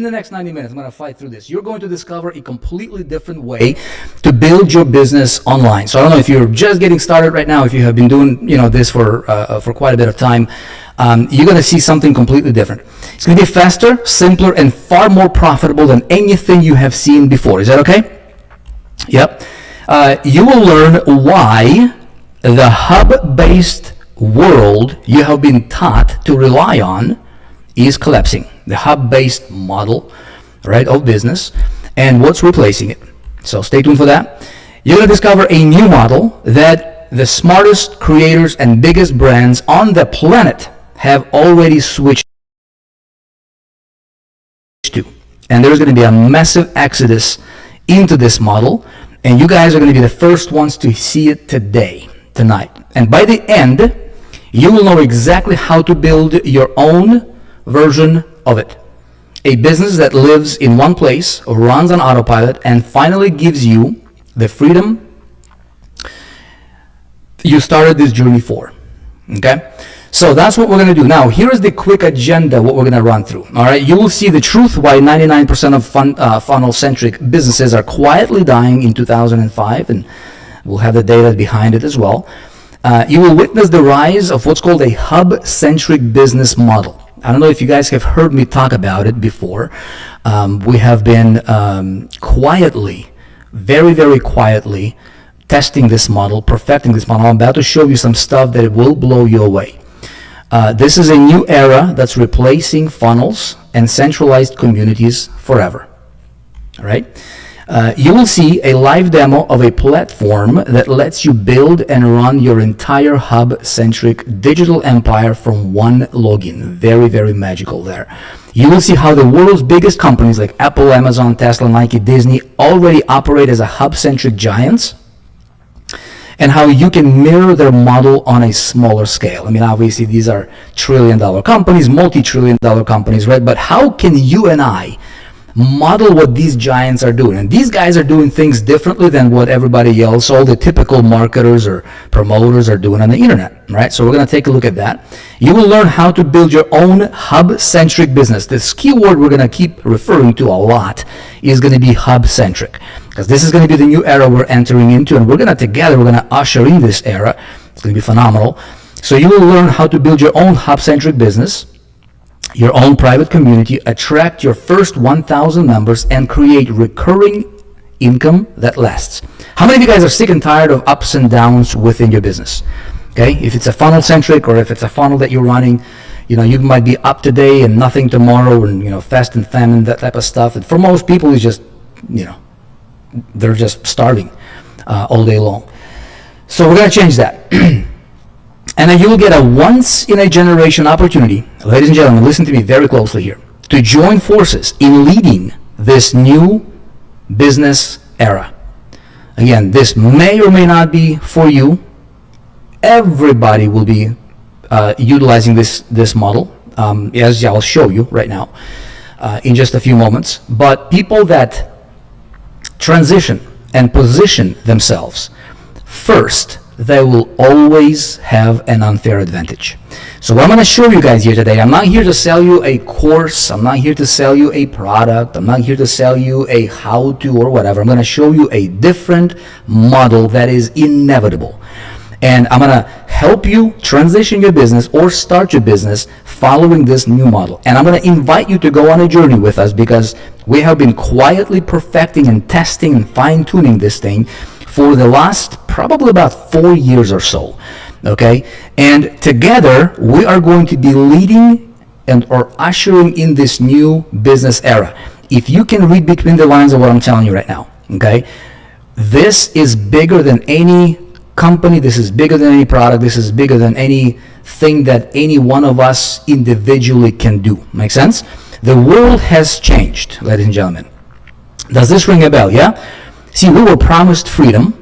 in the next 90 minutes, I'm going to fight through this. You're going to discover a completely different way to build your business online. So I don't know if you're just getting started right now, if you have been doing this for quite a bit of time, you're going to see something completely different. It's going to be faster, simpler, and far more profitable than anything you have seen before. Is that okay? Yep. You will learn why the hub-based world you have been taught to rely on is collapsing. The hub-based model, right, of business, and what's replacing it. So stay tuned for that. You're going to discover a new model that the smartest creators and biggest brands on the planet have already switched to. And there's going to be a massive exodus into this model, and you guys are going to be the first ones to see it tonight. And by the end, you will know exactly how to build your own version of it. A business that lives in one place, runs on autopilot, and finally gives you the freedom you started this journey for. Okay? So that's what we're going to do. Now, here is the quick agenda, what we're going to run through. All right? You will see the truth why 99% of funnel-centric businesses are quietly dying in 2005, and we'll have the data behind it as well. You will witness the rise of what's called a Hub-Centric Business Model. I don't know if you guys have heard me talk about it before. We have been quietly, very, very quietly, testing this model, perfecting this model. I'm about to show you some stuff that it will blow you away. This is a new era that's replacing funnels and centralized communities forever. All right? You will see a live demo of a platform that lets you build and run your entire hub-centric digital empire from one login. Very, very magical there. You will see how the world's biggest companies like Apple, Amazon, Tesla, Nike, Disney already operate as a hub-centric giants, and how you can mirror their model on a smaller scale. I mean, obviously, these are trillion-dollar companies, multi-trillion-dollar companies, right? But how can you and I model what these giants are doing? And these guys are doing things differently than what everybody else, all the typical marketers or promoters are doing on the internet, right? So we're going to take a look at that. You will learn how to build your own hub-centric business. This keyword we're going to keep referring to a lot is going to be hub-centric, because this is going to be the new era we're entering into, and we're going to usher in this era. It's going to be phenomenal. So you will learn how to build your own hub-centric business, your own private community, attract your first 1,000 members, and create recurring income that lasts. How many of you guys are sick and tired of ups and downs within your business? Okay, if it's a funnel-centric, or if it's a funnel that you're running, you might be up today and nothing tomorrow, and fast and famine, that type of stuff. And for most people, it's just, they're just starving all day long. So we're going to change that. And then you will get a once-in-a-generation opportunity, ladies and gentlemen, listen to me very closely here, to join forces in leading this new business era. Again, this may or may not be for you. Everybody will be utilizing this model, as I'll show you right now in just a few moments. But people that transition and position themselves first, they will always have an unfair advantage. So what I'm going to show you guys here today, I'm not here to sell you a course, I'm not here to sell you a product, I'm not here to sell you a how-to or whatever. I'm going to show you a different model that is inevitable. And I'm going to help you transition your business or start your business following this new model. And I'm going to invite you to go on a journey with us, because we have been quietly perfecting and testing and fine-tuning this thing for the last probably about 4 years or so, okay? And together, we are going to be leading or ushering in this new business era. If you can read between the lines of what I'm telling you right now, okay? This is bigger than any company, this is bigger than any product, this is bigger than anything that any one of us individually can do. Make sense? The world has changed, ladies and gentlemen. Does this ring a bell? Yeah? See, we were promised freedom,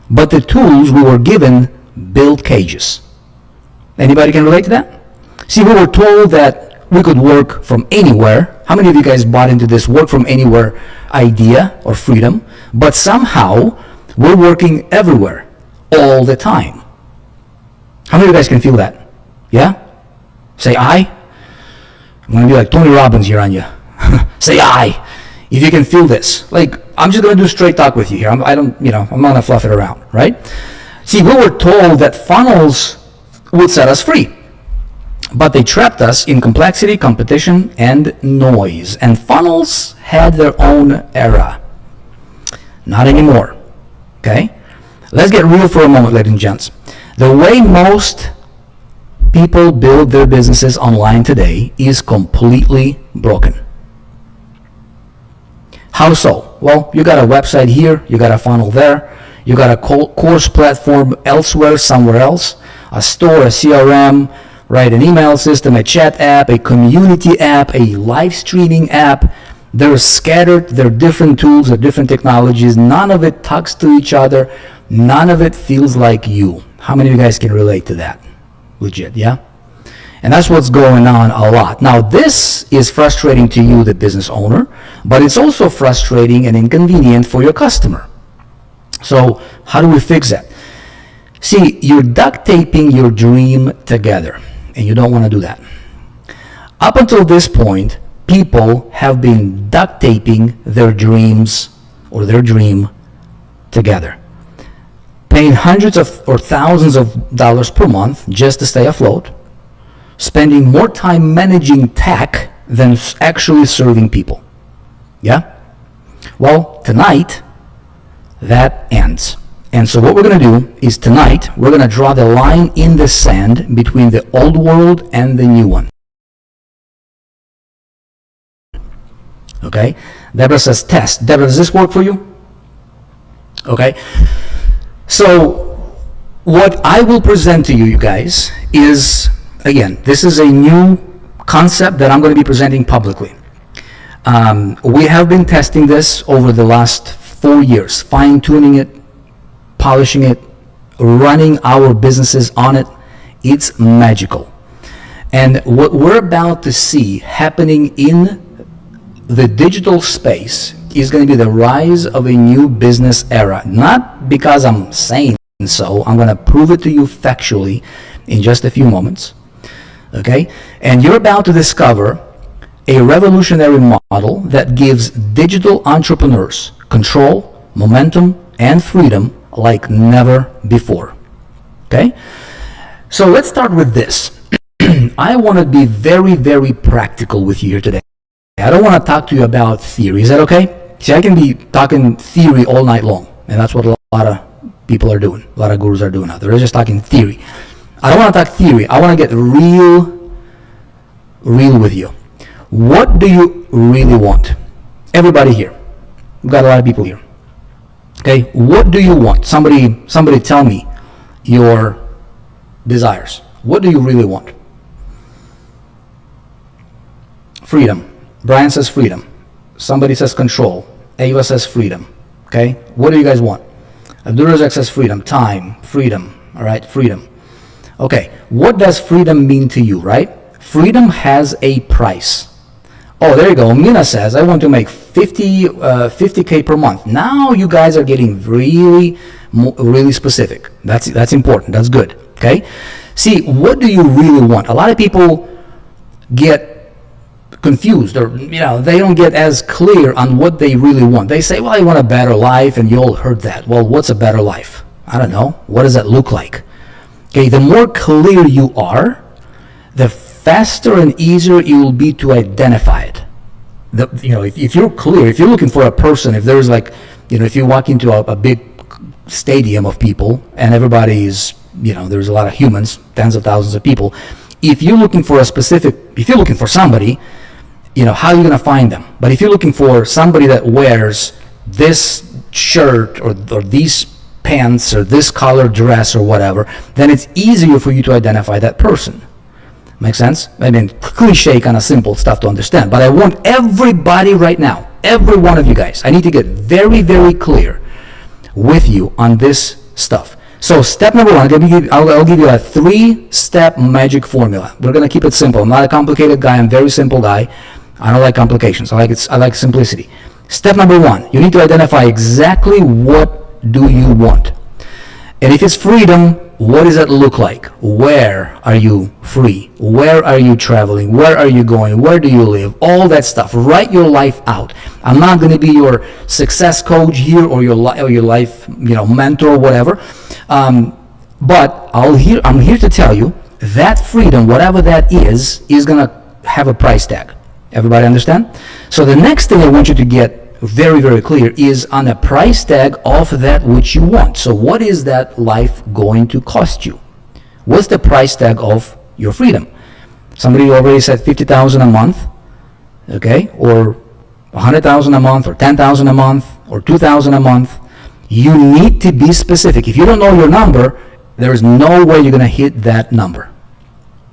but the tools we were given built cages. Anybody can relate to that? See, we were told that we could work from anywhere. How many of you guys bought into this work from anywhere idea or freedom? But somehow, we're working everywhere, all the time. How many of you guys can feel that? Yeah? Say I. I'm going to be like Tony Robbins here on you. Say aye if you can feel this. Like, I'm just going to do straight talk with you here. I'm not going to fluff it around, right? See, we were told that funnels would set us free, but they trapped us in complexity, competition, and noise. And funnels had their own era. Not anymore. Okay? Let's get real for a moment, ladies and gents. The way most people build their businesses online today is completely broken. How so? Well, you got a website here, you got a funnel there, you got a course platform elsewhere, somewhere else, a store, a CRM, right, an email system, a chat app, a community app, a live streaming app. They're scattered, they're different tools, they're different technologies. None of it talks to each other. None of it feels like you. How many of you guys can relate to that? Legit, yeah? And that's what's going on a lot. Now, this is frustrating to you, the business owner, but it's also frustrating and inconvenient for your customer. So how do we fix that? See, you're duct taping your dream together, and you don't want to do that. Up until this point, people have been duct taping their dreams or their dream together, paying hundreds of or thousands of dollars per month just to stay afloat, spending more time managing tech than actually serving people. Yeah? Well, tonight, that ends. And so what we're going to do is tonight, we're going to draw the line in the sand between the old world and the new one. Okay? Deborah says test. Deborah, does this work for you? Okay? So what I will present to you, you guys, is, again, this is a new concept that I'm going to be presenting publicly. We have been testing this over the last 4 years, fine-tuning it, polishing it, running our businesses on it. It's magical. And what we're about to see happening in the digital space is going to be the rise of a new business era. Not because I'm saying so. I'm going to prove it to you factually in just a few moments. Okay? And you're about to discover a revolutionary model that gives digital entrepreneurs control, momentum, and freedom like never before. Okay? So let's start with this. I want to be very, very practical with you here today. I don't want to talk to you about theory. Is that okay? See, I can be talking theory all night long, and that's what a lot of people are doing. A lot of gurus are doing out there. They're just talking theory. I don't want to talk theory. I want to get real with you. What do you really want? Everybody here. We've got a lot of people here. Okay, what do you want? Somebody tell me your desires. What do you really want? Freedom. Brian says freedom. Somebody says control. Ava says freedom. Okay, what do you guys want? Abdulrazak says freedom. Time. Freedom. All right, freedom. Okay, what does freedom mean to you, right? Freedom has a price. Oh, there you go. Mina says, I want to make 50K per month. Now you guys are getting really specific. That's important. That's good. Okay? See, what do you really want? A lot of people get confused, or they don't get as clear on what they really want. They say, well, I want a better life, and you all heard that. Well, what's a better life? I don't know. What does that look like? Okay, the more clear you are, the faster and easier it will be to identify it. If you're clear, if you're looking for a person, if there's if you walk into a big stadium of people and everybody is, there's a lot of humans, tens of thousands of people. If you're looking for somebody, how are you going to find them? But if you're looking for somebody that wears this shirt or these pants or this colored dress or whatever, then it's easier for you to identify that person. Make sense? I mean, cliche kind of simple stuff to understand, but I want everybody right now, every one of you guys, I need to get very, very clear with you on this stuff. So step number one, I'll give you a 3-step magic formula. We're going to keep it simple. I'm not a complicated guy. I'm a very simple guy. I don't like complications. I like simplicity. Step number one, you need to identify exactly what do you want. And if it's freedom, what does that look like? Where are you free? Where are you traveling? Where are you going? Where do you live? All that stuff. Write your life out. I'm not going to be your success coach here or your life, mentor or whatever. But I'm here to tell you that freedom, whatever that is going to have a price tag. Everybody understand? So the next thing I want you to get very, very clear is on a price tag of that which you want. So what is that life going to cost you? What's the price tag of your freedom? Somebody already said $50,000 a month, okay, or $100,000 a month, or $10,000 a month, or $2,000 a month. You need to be specific. If you don't know your number, there is no way you're going to hit that number,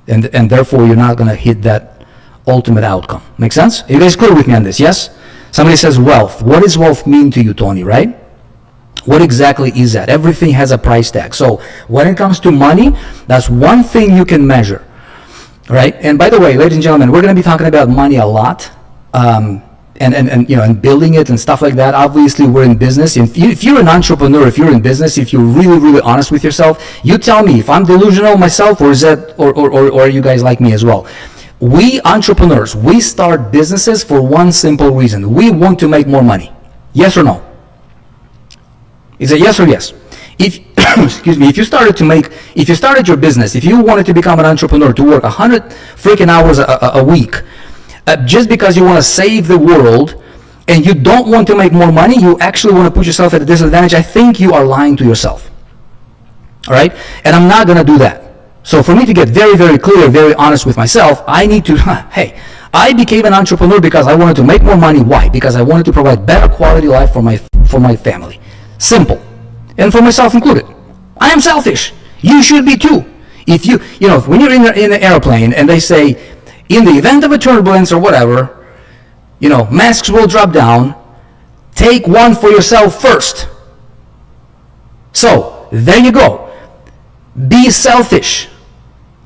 and therefore you're not going to hit that ultimate outcome. Make sense? Are you guys clear with me on this? Yes? Somebody says wealth. What does wealth mean to you, Tony, right? What exactly is that? Everything has a price tag. So when it comes to money, that's one thing you can measure, right? And by the way, ladies and gentlemen, we're going to be talking about money a lot, and building it and stuff like that. Obviously, we're in business. If you're an entrepreneur, if you're in business, if you're really, really honest with yourself, you tell me if I'm delusional myself, or is that, or are you guys like me as well? We entrepreneurs, we start businesses for one simple reason. We want to make more money. Yes or no? Is it yes or yes? If excuse me, if you started your business, if you wanted to become an entrepreneur, to work 100 freaking hours a week, just because you want to save the world and you don't want to make more money, you actually want to put yourself at a disadvantage, I think you are lying to yourself. All right? And I'm not going to do that. So for me to get very, very clear, very honest with myself, I need to, hey, I became an entrepreneur because I wanted to make more money. Why? Because I wanted to provide better quality life for my family. Simple. And for myself included. I am selfish. You should be too. If when you're in an airplane and they say, in the event of a turbulence or whatever, masks will drop down, take one for yourself first. So, there you go. Be selfish.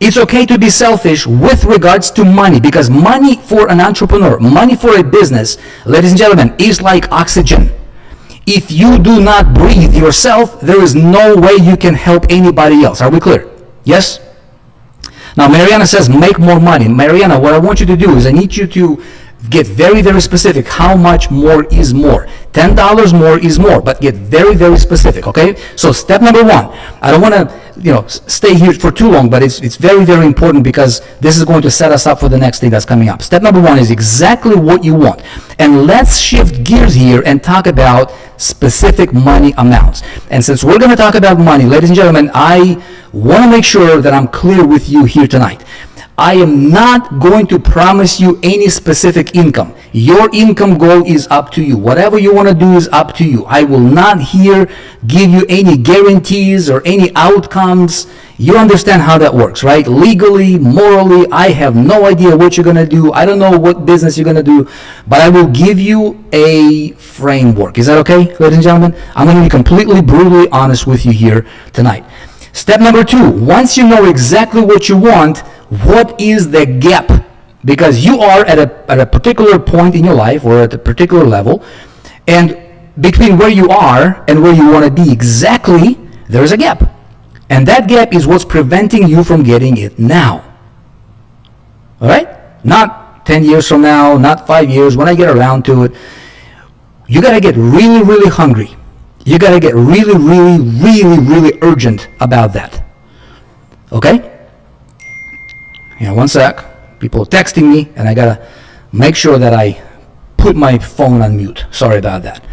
It's okay to be selfish with regards to money, because money for an entrepreneur, money for a business, ladies and gentlemen, is like oxygen. If you do not breathe yourself, there is no way you can help anybody else. Are we clear? Yes? Now, Mariana says, make more money. Mariana, what I want you to do is I need you to get very, very specific. How much more is more? $10 more is more, but get very, very specific, okay? So step number one, I don't want to stay here for too long, but it's very, very important, because this is going to set us up for the next thing that's coming up. Step number one is exactly what you want. And let's shift gears here and talk about specific money amounts. And since we're going to talk about money, ladies and gentlemen, I want to make sure that I'm clear with you here tonight. I am not going to promise you any specific income. Your income goal is up to you. Whatever you want to do is up to you. I will not here give you any guarantees or any outcomes. You understand how that works, right? Legally, morally, I have no idea what you're going to do. I don't know what business you're going to do, but I will give you a framework. Is that okay, ladies and gentlemen? I'm going to be completely, brutally honest with you here tonight. Step number two, once you know exactly what you want, what is the gap? Because you are at a particular point in your life, or at a particular level, and between where you are and where you want to be exactly, there's a gap. And that gap is what's preventing you from getting it now. All right? Not 10 years from now, not 5 years, when I get around to it. You got to get really, really hungry. You got to get really, really, really, really urgent about that. Okay? One sec. People are texting me, and I gotta make sure that I put my phone on mute. Sorry about that.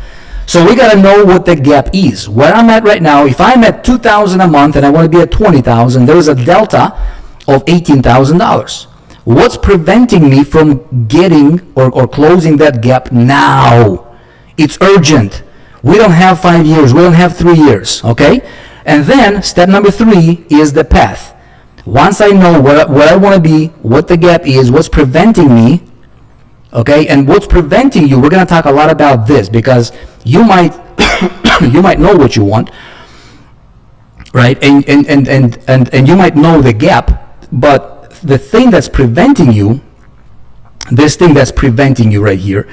So we gotta know what the gap is. Where I'm at right now, if I'm at $2,000 a month and I want to be at $20,000, there's a delta of $18,000. What's preventing me from getting or closing that gap now? It's urgent. We don't have 5 years. We don't have 3 years. Okay? And then step number 3 is the path. Once I know what I want to be, what the gap is, what's preventing me, okay, and what's preventing you, we're going to talk a lot about this, because you might you might know what you want, right, and you might know the gap, but the thing that's preventing you, this thing that's preventing you right here,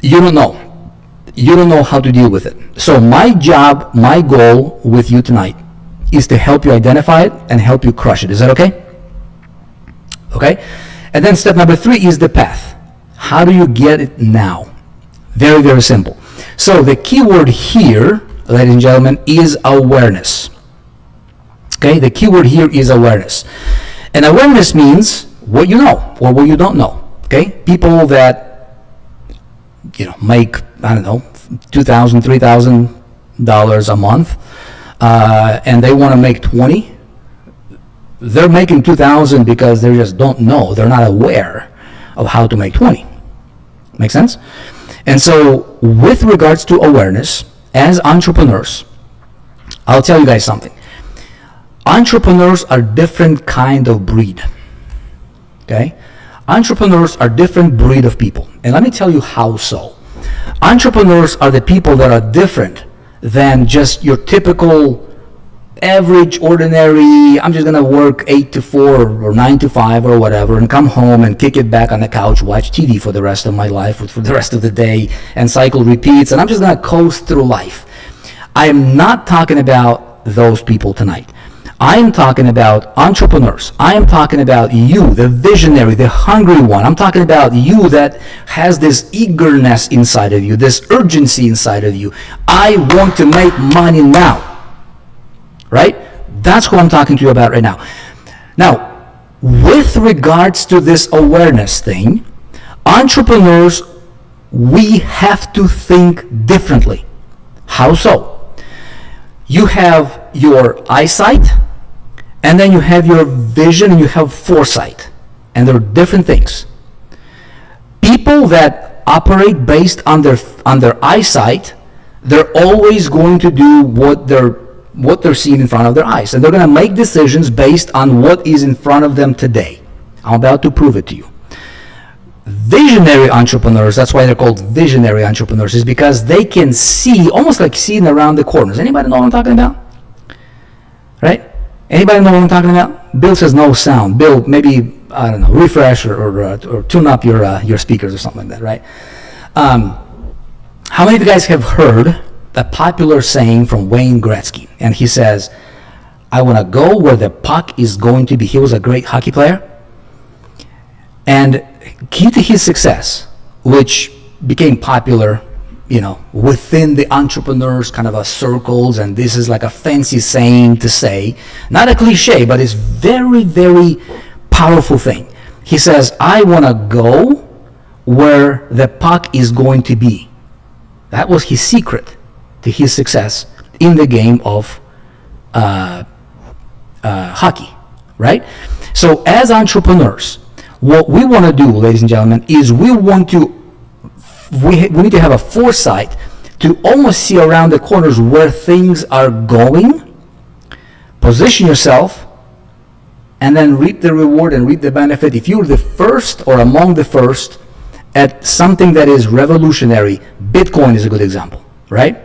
you don't know. you don't know how to deal with it. So my job, my goal with you tonight is to help you identify it and help you crush it. Is that okay? Okay? And then step number 3 is the path. How do you get it now? Very, very simple. So the key word here, ladies and gentlemen, is awareness. Okay? The key word here is awareness. And awareness means what you know or what you don't know. Okay? People that make, I don't know, $2,000, $3,000 a month, and they want to make 20. They're making 2,000 because they just don't know. They're not aware of how to make 20. Make sense? And so, with regards to awareness, as entrepreneurs, I'll tell you guys something. Entrepreneurs are different kind of breed. Okay? Entrepreneurs are different breed of people. And let me tell you how so. Entrepreneurs are the people that are different than just your typical average, ordinary, I'm just going to work 8 to 4 or 9 to 5 or whatever and come home and kick it back on the couch, watch TV for the rest of my life, for the rest of the day, and cycle repeats, and I'm just going to coast through life. I am not talking about those people tonight. I am talking about entrepreneurs. I am talking about you, the visionary, the hungry one. I'm talking about you that has this eagerness inside of you, this urgency inside of you. I want to make money now. Right? That's what I'm talking to you about right now. Now, with regards to this awareness thing, entrepreneurs, we have to think differently. How so? You have your eyesight, and then you have your vision, and you have foresight. And they're different things. People that operate based on their eyesight, they're always going to do what they're seeing in front of their eyes. And they're going to make decisions based on what is in front of them today. I'm about to prove it to you. Visionary entrepreneurs, that's why they're called visionary entrepreneurs, is because they can see, almost like seeing around the corners. Anybody know what I'm talking about? Right? Anybody know what I'm talking about? Bill says no sound. Bill, maybe, I don't know, refresh or tune up your speakers or something like that, right? How many of you guys have heard a popular saying from Wayne Gretzky? And he says, I want to go where the puck is going to be. He was a great hockey player. And key to his success, which became popular, within the entrepreneurs kind of circles, and this is like a fancy saying to say, not a cliche, but it's very, very powerful thing. He says, I want to go where the puck is going to be. That was his secret to his success in the game of hockey, right? So as entrepreneurs, what we want to do, ladies and gentlemen, is we need to have a foresight to almost see around the corners where things are going, position yourself, and then reap the reward and reap the benefit. If you're the first or among the first at something that is revolutionary, Bitcoin is a good example, right?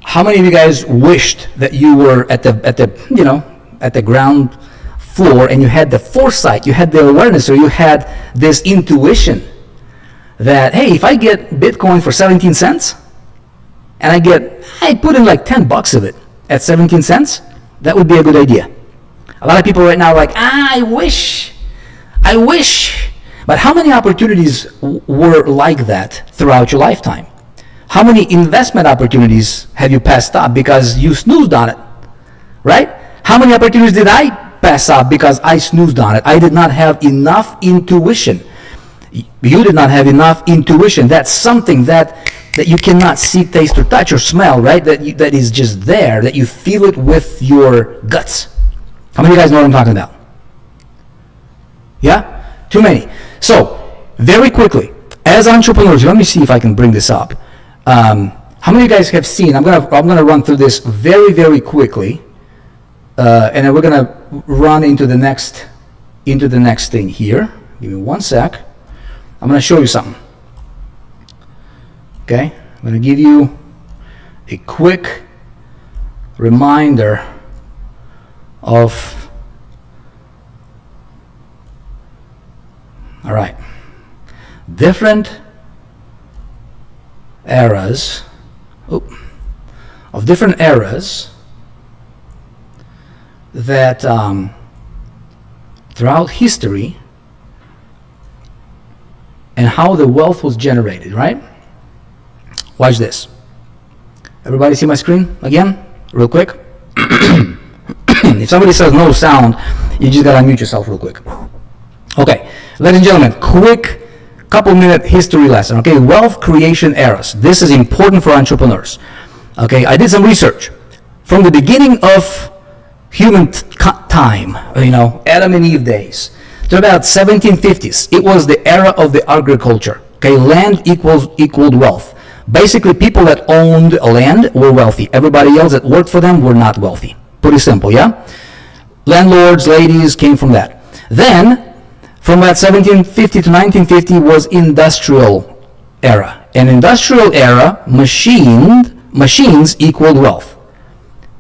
How many of you guys wished that you were at the ground floor and you had the foresight, you had the awareness, or you had this intuition that, hey, if I get Bitcoin for 17 cents and I put in like $10 of it at 17 cents, that would be a good idea. A lot of people right now are like, I wish. But how many opportunities were like that throughout your lifetime? How many investment opportunities have you passed up because you snoozed on it, right? How many opportunities did I pass up because I snoozed on it? I did not have enough intuition. You did not have enough intuition. That's something that you cannot see, taste, or touch, or smell, right? That is just there, that you feel it with your guts. How many of you guys know what I'm talking about? Yeah? Too many. So, very quickly, as entrepreneurs, let me see if I can bring this up. How many of you guys have seen, I'm gonna run through this very, very quickly, and then we're gonna run into the next thing here. Give me one sec. I'm gonna show you something. Okay? I'm gonna give you a quick reminder of, all right, different eras, that throughout history, and how the wealth was generated, right? Watch this. Everybody see my screen again, real quick? If somebody says no sound, you just gotta unmute yourself real quick. Okay, ladies and gentlemen, quick couple-minute history lesson. Okay, wealth creation eras. This is important for entrepreneurs. Okay, I did some research. From the beginning of human time, Adam and Eve days, to about 1750s, it was the era of the agriculture. Okay, land equaled wealth. Basically, people that owned land were wealthy. Everybody else that worked for them were not wealthy. Pretty simple, yeah? Landlords, ladies came from that. Then, from about 1750 to 1950 was industrial era. In industrial era, machines equaled wealth.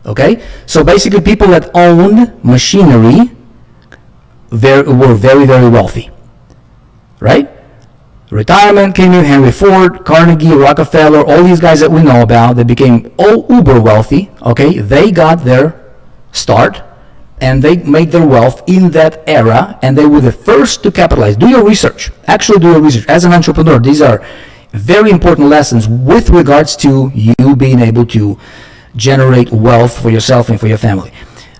Okay? So basically, people that owned machinery were very, very wealthy. Right? Retirement came in, Henry Ford, Carnegie, Rockefeller, all these guys that we know about, they became all uber wealthy, okay? They got their start, and they made their wealth in that era, and they were the first to capitalize. Do your research. Actually do your research. As an entrepreneur, these are very important lessons with regards to you being able to generate wealth for yourself and for your family.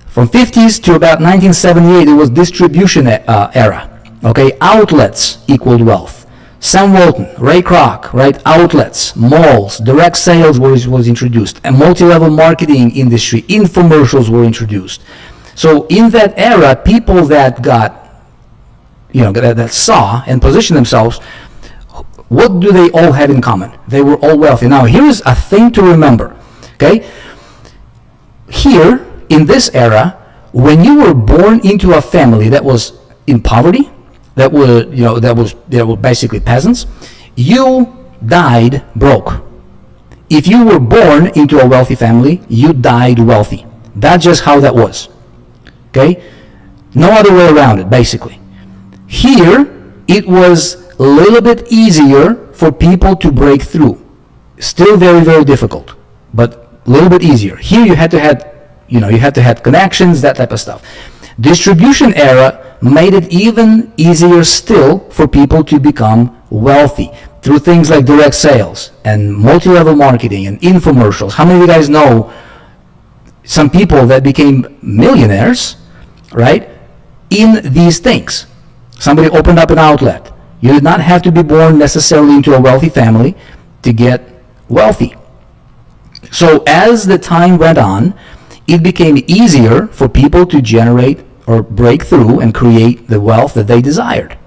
From 50s to about 1978, it was distribution era, okay? Outlets equaled wealth. Sam Walton, Ray Kroc, right? Outlets, malls, direct sales was introduced. A multi-level marketing industry, infomercials were introduced. So in that era, people that got, that saw and positioned themselves, what do they all have in common? They were all wealthy. Now, here's a thing to remember, okay? Here, in this era, when you were born into a family that was in poverty, that were basically peasants, you died broke. If you were born into a wealthy family, you died wealthy. That's just how that was. Okay? No other way around it, basically. Here, it was a little bit easier for people to break through. Still very, very difficult, but a little bit easier. Here you had to have connections, that type of stuff. Distribution era made it even easier still for people to become wealthy through things like direct sales and multi-level marketing and infomercials. How many of you guys know some people that became millionaires, right, in these things? Somebody opened up an outlet. You did not have to be born necessarily into a wealthy family to get wealthy. So as the time went on, it became easier for people to generate or break through and create the wealth that they desired.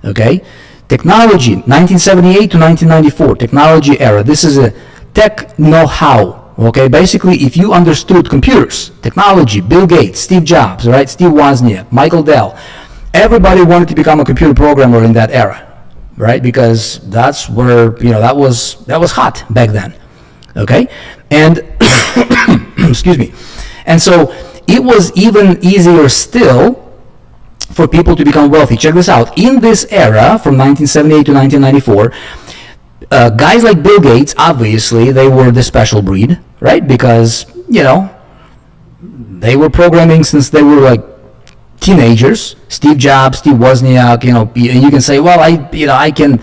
Okay? Technology, 1978 to 1994, technology era. This is a tech know-how. Okay? Basically, if you understood computers, technology, Bill Gates, Steve Jobs, right? Steve Wozniak, Michael Dell, everybody wanted to become a computer programmer in that era, right? Because that's where, that was hot back then. Okay? And excuse me. And so it was even easier still for people to become wealthy. Check this out. In this era, from 1978 to 1994, guys like Bill Gates, obviously, they were the special breed, right? Because, they were programming since they were like teenagers. Steve Jobs, Steve Wozniak, and you can say, well, I can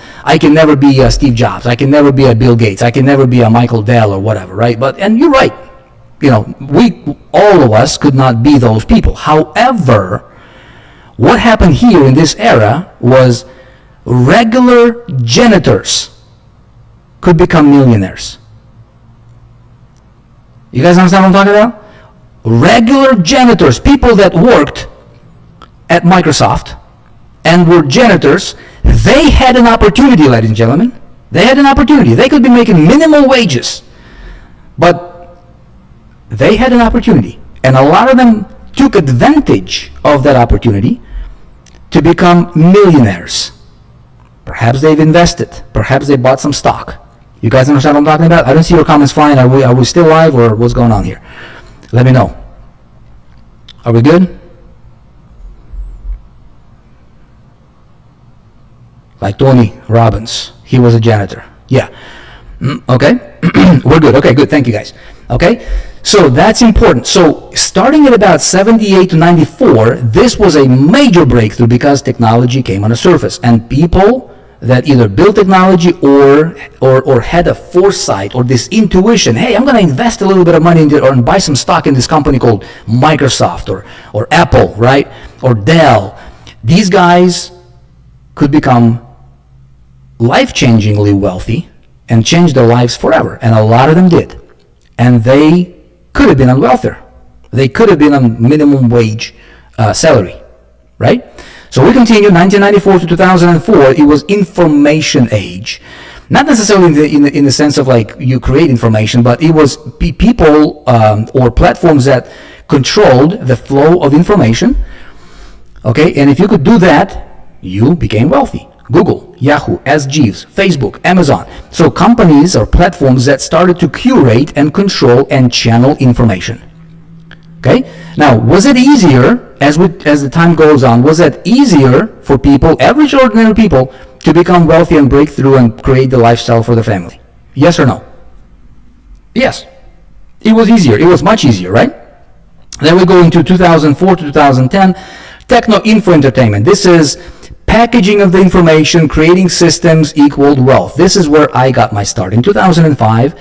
never be a Steve Jobs. I can never be a Bill Gates. I can never be a Michael Dell or whatever, right? And you're right. All of us could not be those people. However, what happened here in this era was regular janitors could become millionaires. You guys understand what I'm talking about? Regular janitors, people that worked at Microsoft and were janitors, they had an opportunity, ladies and gentlemen. They had an opportunity. They could be making minimum wages, but they had an opportunity, and a lot of them took advantage of that opportunity to become millionaires. Perhaps they've invested. Perhaps they bought some stock. You guys understand what I'm talking about? I don't see your comments flying. Are we still live, or what's going on here? Let me know. Are we good? Like Tony Robbins. He was a janitor. Yeah. Okay, we're good. Okay, good. Thank you, guys. Okay, so that's important. So starting at about 78 to 94, this was a major breakthrough because technology came on the surface, and people that either built technology or had a foresight or this intuition, hey, I'm going to invest a little bit of money into or buy some stock in this company called Microsoft or Apple, right, or Dell. These guys could become life-changingly wealthy and change their lives forever, and a lot of them did. And they could have been on welfare. They could have been on minimum wage salary, right? So we continue, 1994 to 2004, it was information age. Not necessarily in the sense of like you create information, but it was people or platforms that controlled the flow of information. Okay, and if you could do that, you became wealthy. Google, Yahoo, Ask Jeeves, Facebook, Amazon. So companies or platforms that started to curate and control and channel information. Okay, now was it easier as the time goes on? Was it easier for people, average ordinary people, to become wealthy and break through and create the lifestyle for their family? Yes or no? Yes, it was easier. It was much easier, right? Then we go into 2004 to 2010, techno-info entertainment. This is packaging of the information, creating systems equaled wealth. This is where I got my start. In 2005,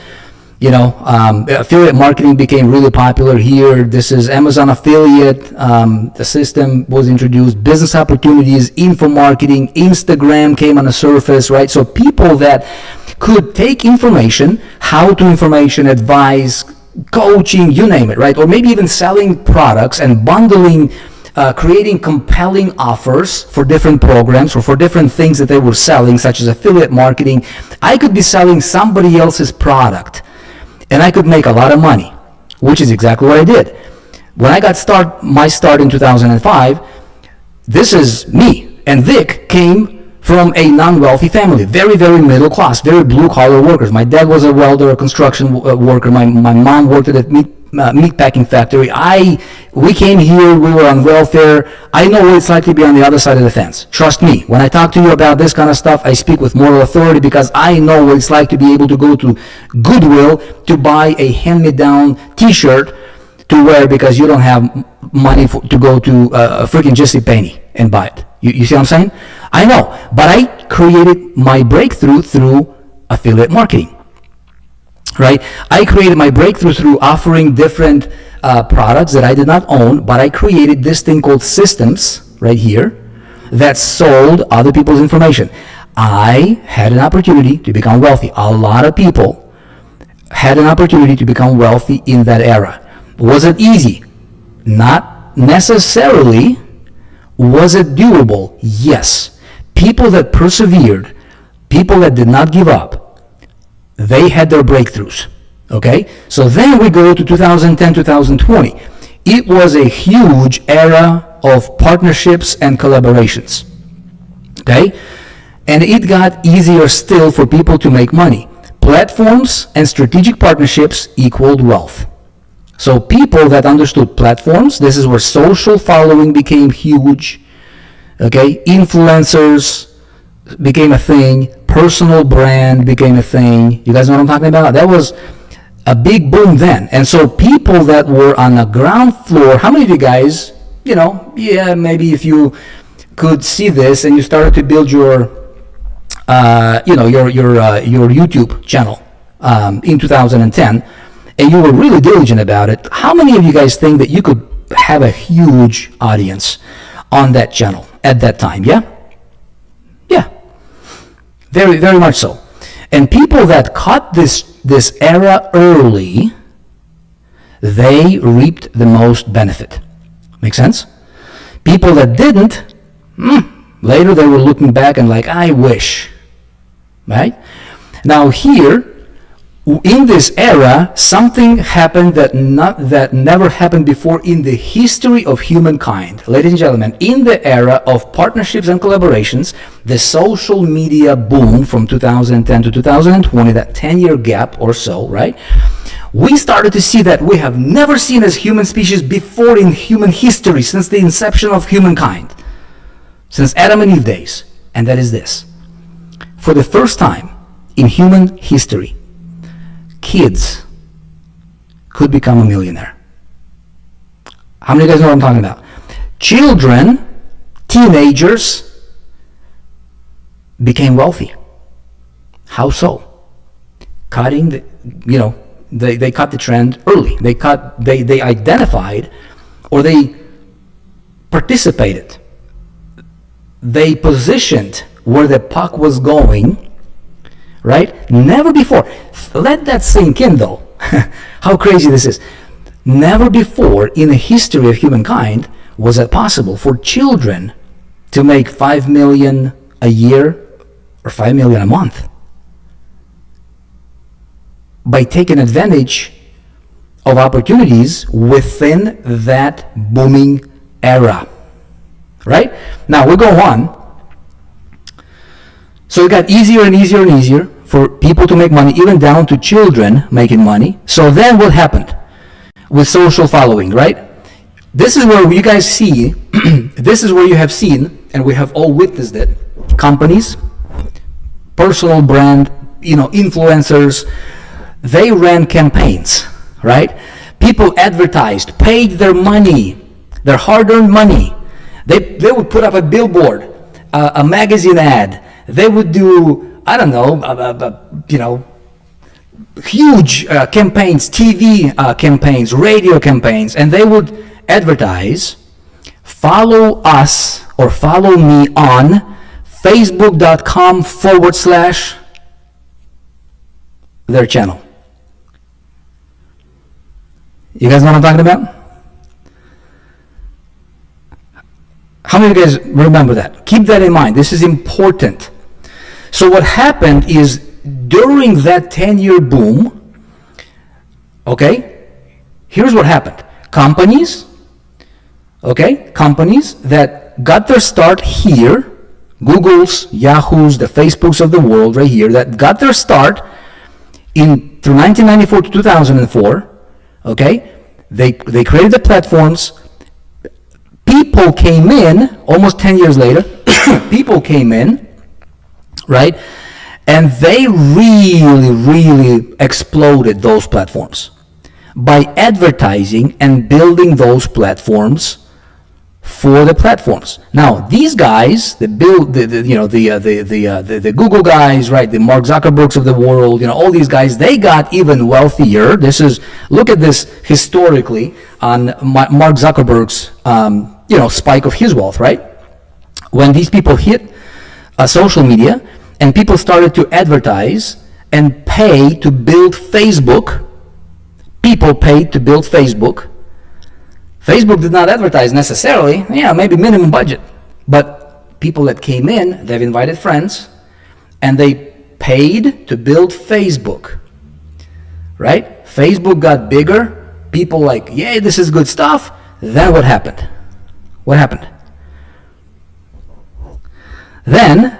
affiliate marketing became really popular here. This is Amazon affiliate. The system was introduced. Business opportunities, info marketing, Instagram came on the surface, right? So people that could take information, how to information, advice, coaching, you name it, right? Or maybe even selling products and bundling, creating compelling offers for different programs or for different things that they were selling, such as affiliate marketing. I could be selling somebody else's product, and I could make a lot of money, which is exactly what I did. When I got my start in 2005, this is me. And Vick came from a non-wealthy family, very, very middle class, very blue-collar workers. My dad was a welder, a construction worker. My mom worked at a meat packing factory. We came here, we were on welfare. I know what it's like to be on the other side of the fence. Trust me, when I talk to you about this kind of stuff, I speak with moral authority because I know what it's like to be able to go to Goodwill to buy a hand-me-down t-shirt to wear because you don't have money to go to a freaking JCPenney and buy it. You see what I'm saying? I know, but I created my breakthrough through affiliate marketing. Right? I created my breakthrough through offering different products that I did not own, but I created this thing called systems right here that sold other people's information. I had an opportunity to become wealthy. A lot of people had an opportunity to become wealthy in that era. Was it easy? Not necessarily. Was it doable? Yes. People that persevered, people that did not give up, they had their breakthroughs, okay? So then we go to 2010, 2020. It was a huge era of partnerships and collaborations, okay? And it got easier still for people to make money. Platforms and strategic partnerships equaled wealth. So people that understood platforms, this is where social following became huge, okay? Influencers became a thing. Personal brand became a thing. You guys know what I'm talking about? That was a big boom then. And so people that were on the ground floor, how many of you guys, maybe if you could see this and you started to build your YouTube channel in 2010, and you were really diligent about it, how many of you guys think that you could have a huge audience on that channel at that time? Yeah? Yeah. Very, very much so. And people that caught this era early, they reaped the most benefit. Make sense? People that didn't, later they were looking back and like, I wish. Right? Now here, in this era, something happened that never happened before in the history of humankind. Ladies and gentlemen, in the era of partnerships and collaborations, the social media boom from 2010 to 2020, that 10-year gap or so, right? We started to see that we have never seen as human species before in human history since the inception of humankind, since Adam and Eve days. And that is this. For the first time in human history, kids could become a millionaire. How many of you guys know what I'm talking about? Children, teenagers, became wealthy. How so? Cutting the, they cut the trend early. They identified, or they participated. They positioned where the puck was going, right? Never before. Let that sink in though. How crazy this is. Never before in the history of humankind was it possible for children to make 5 million a year or 5 million a month by taking advantage of opportunities within that booming era. Right? Now we go on. So it got easier and easier and easier for people to make money, even down to children making money. So then what happened with social following, right? This is where you guys see, this is where you have seen, and we have all witnessed it, companies, personal brand, influencers, they ran campaigns, right? People advertised, paid their money, their hard-earned money. They would put up a billboard, a magazine ad. They would do, I don't know, huge campaigns, TV campaigns, radio campaigns, and they would advertise, follow us or follow me on facebook.com/ their channel. You guys know what I'm talking about? How many of you guys remember that? Keep that in mind. This is important. So what happened is during that 10-year boom, okay, here's what happened. Companies that got their start here, Googles, Yahoos, the Facebooks of the world right here, that got their start through 1994 to 2004, okay, they created the platforms. People came in, almost 10 years later, people came in, right? And they really, really exploded those platforms by advertising and building those platforms for the platforms. Now, these guys, the Google guys, right? The Mark Zuckerbergs of the world, all these guys, they got even wealthier. Look at this historically on Mark Zuckerberg's, spike of his wealth, right? When these people hit social media and people started to advertise and pay to build Facebook, people paid to build Facebook. Facebook did not advertise necessarily, maybe minimum budget, but people that came in, they've invited friends, and they paid to build Facebook, right? Facebook got bigger, people like, yay, this is good stuff. Then what happened? What happened? Then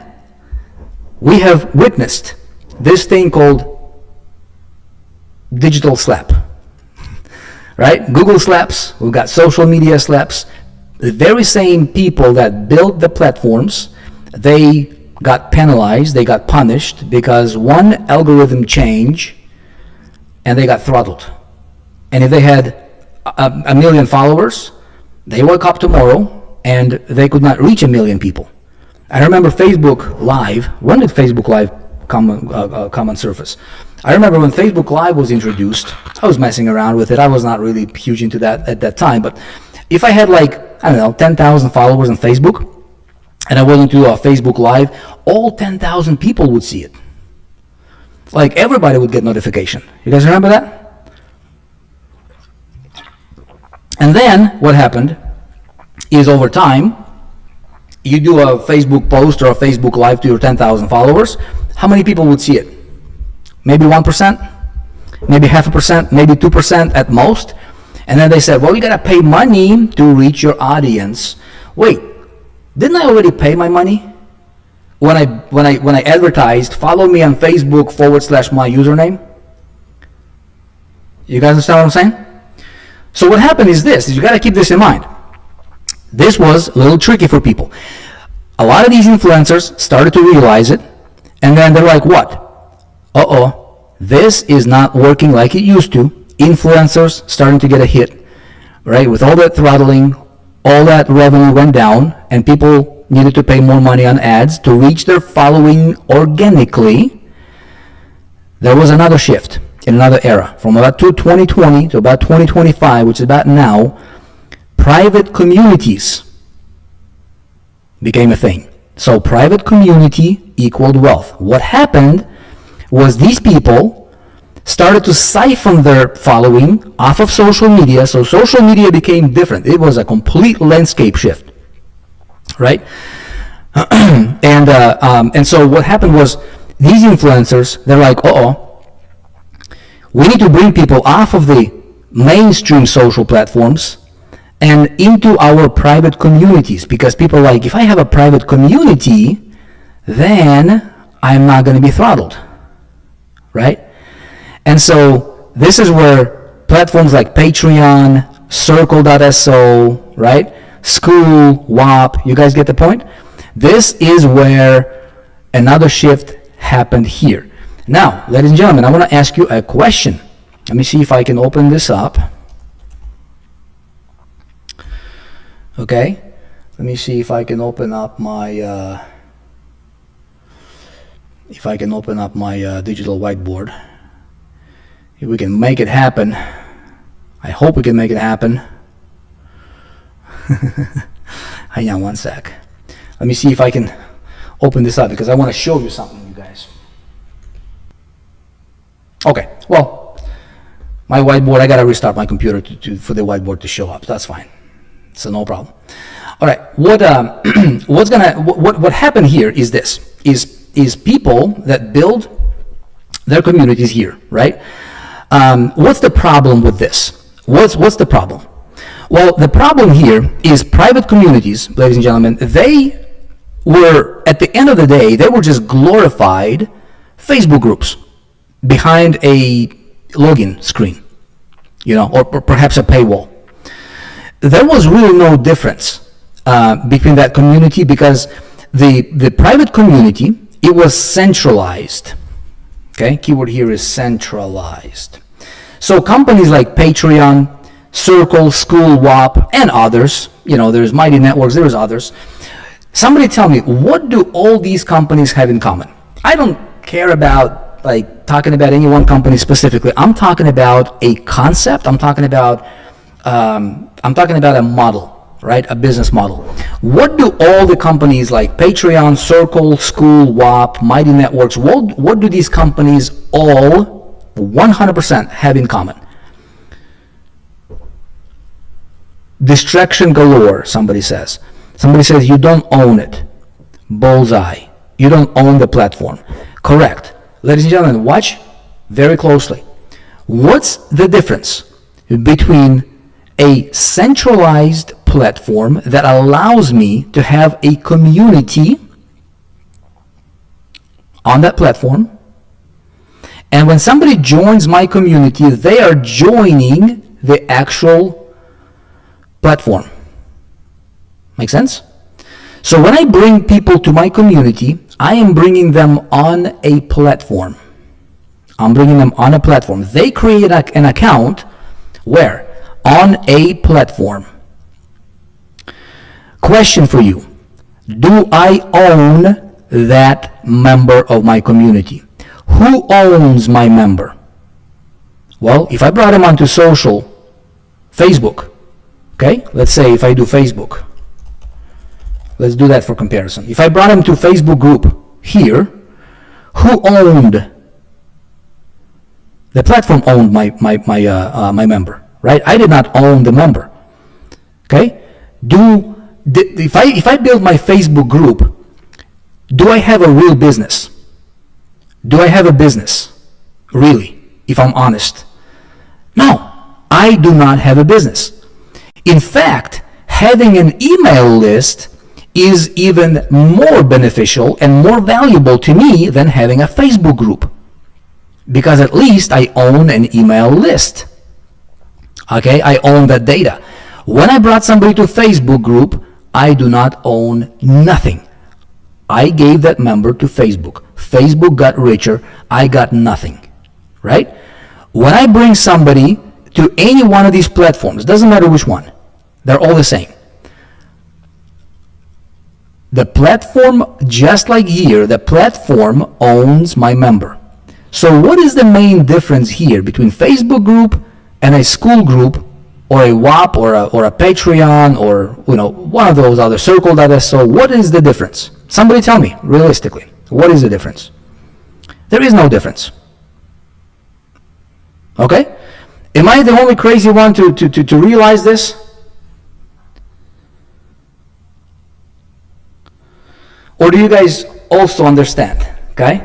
we have witnessed this thing called digital slap. Right? Google slaps, we've got social media slaps. The very same people that built the platforms, they got penalized, they got punished because one algorithm change and they got throttled. And if they had a million followers, they woke up tomorrow and they could not reach 1 million people. I remember Facebook Live. When did Facebook Live come on surface? I remember when Facebook Live was introduced, I was messing around with it. I was not really huge into that at that time. But if I had 10,000 followers on Facebook, and I went into a Facebook Live, all 10,000 people would see it. Everybody would get notification. You guys remember that? And then what happened is over time, you do a Facebook post or a Facebook Live to your 10,000 followers, how many people would see it? Maybe 1%, maybe 0.5%, maybe 2% at most. And then they said, well, you got to pay money to reach your audience. Wait, didn't I already pay my money? When I advertised, follow me on Facebook / my username? You guys understand what I'm saying? So what happened is this, you got to keep this in mind. This was a little tricky for people. A lot of these influencers started to realize it, and then they're like, what? this is not working like it used to. Influencers starting to get a hit, right? With all that throttling, all that revenue went down, and people needed to pay more money on ads to reach their following organically. There was another shift in another era. From about 2020 to about 2025, which is about now, private communities became a thing. So private community equaled wealth. What happened was these people started to siphon their following off of social media. So social media became different. It was a complete landscape shift, right? And so what happened was these influencers, they're like, we need to bring people off of the mainstream social platforms and into our private communities, because people are like, if I have a private community, then I'm not going to be throttled, right? And so this is where platforms like Patreon, Circle.so, right? School, WAP, you guys get the point? This is where another shift happened here. Now, ladies and gentlemen, I want to ask you a question. Let me see if I can open this up. Okay, let me see if I can open up my digital whiteboard. If we can make it happen. I hope we can make it happen. Hang on one sec. Let me see if I can open this up, because I want to show you something, you guys. Okay, well, my whiteboard, I got to restart my computer for the whiteboard to show up. That's fine. So no problem. All right, what happened here is this, is people that build their communities here, right? What's the problem with this? What's the problem? Well, the problem here is private communities, ladies and gentlemen, they were, at the end of the day, they were just glorified Facebook groups behind a login screen, or perhaps a paywall. There was really no difference between that community, because the private community, it was centralized. Okay, keyword here is centralized. So companies like Patreon, Circle, School, WAP, and others, there's Mighty Networks, there's others. Somebody tell me, what do all these companies have in common? I don't care about talking about any one company specifically. I'm talking about a concept. I'm talking about a model, right? A business model. What do all the companies like Patreon, Circle, School, WAP, Mighty Networks, what do these companies all 100% have in common? Distraction galore, somebody says. Somebody says you don't own it. Bullseye. You don't own the platform. Correct. Ladies and gentlemen, watch very closely. What's the difference between a centralized platform that allows me to have a community on that platform, and when somebody joins my community, they are joining the actual platform? Make sense? So when I bring people to my community, I am bringing them on a platform. I'm bringing them on a platform. They create an account where? On a platform. Question for you. Do I own that member of my community? Who owns my member? Well, if I brought him onto social, Facebook, okay? Let's say if I do Facebook. Let's do that for comparison. If I brought him to Facebook group here, who owned? The platform owned my member, right? I did not own the member. Okay? If I build my Facebook group, do I have a real business? Do I have a business? Really, if I'm honest. No, I do not have a business. In fact, having an email list is even more beneficial and more valuable to me than having a Facebook group, because at least I own an email list. Okay, I own that data. When I brought somebody to a Facebook group, I do not own nothing. I gave that member to Facebook. Facebook got richer. I got nothing. right? When I bring somebody to any one of these platforms, doesn't matter which one, they're all the same. The platform, just like here, the platform owns my member. So what is the main difference here between Facebook group and a school group, or a WAP, or a Patreon, or one of those other circle.so? What is the difference? Somebody tell me, realistically, what is the difference? There is no difference. Okay? Am I the only crazy one to realize this? Or do you guys also understand? Okay?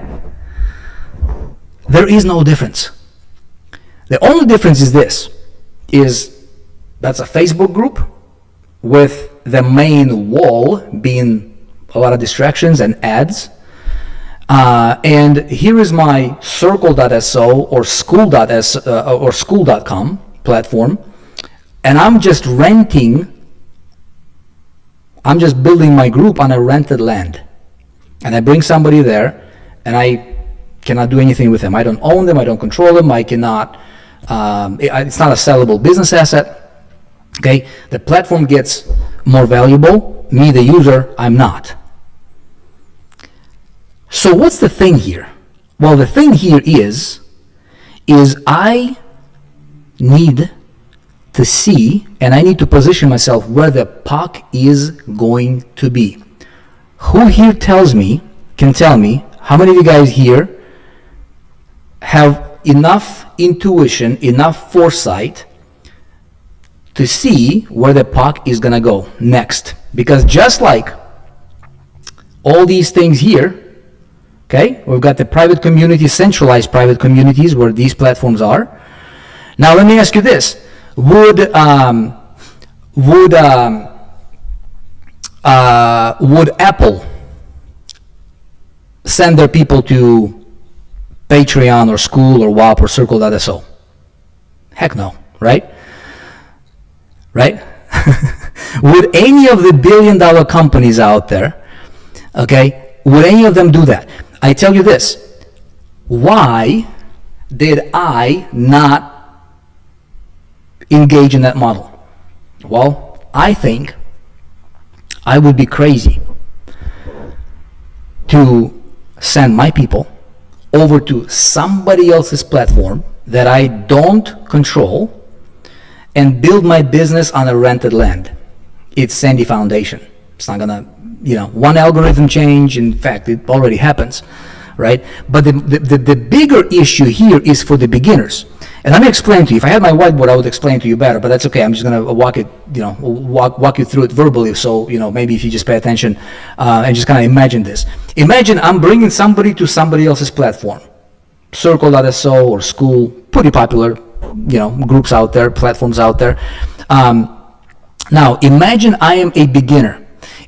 There is no difference. The only difference is this, that's a Facebook group with the main wall being a lot of distractions and ads. And here is my circle.so or school.so or school.com platform, and I'm just building my group on a rented land, and I bring somebody there, and I cannot do anything with them. I don't own them, I don't control them, I cannot, it's not a sellable business asset. Okay, the platform gets more valuable, me the user, I'm not. So what's the thing here? Well, the thing here is I need to see, and I need to position myself where the puck is going to be. Who here can tell me, how many of you guys here have enough intuition, enough foresight to see where the puck is gonna go next? Because just like all these things here, okay, we've got the private community, centralized private communities where these platforms are. Now let me ask you this: would Apple send their people to Patreon or School or WAP or Circle.so? Heck no, right? Right? Would any of the billion-dollar companies out there, okay, would any of them do that? I tell you this, why did I not engage in that model? Well, I think I would be crazy to send my people over to somebody else's platform that I don't control and build my business on a rented land. It's Sandy Foundation. It's not gonna, one algorithm change. In fact, it already happens, right? But the bigger issue here is for the beginners. And let me explain to you. If I had my whiteboard, I would explain to you better, but that's okay. I'm just gonna walk you through it verbally. So, maybe if you just pay attention and just kind of imagine this. Imagine I'm bringing somebody to somebody else's platform. Circle.so or School, pretty popular, groups out there, platforms out there. Now, imagine I am a beginner.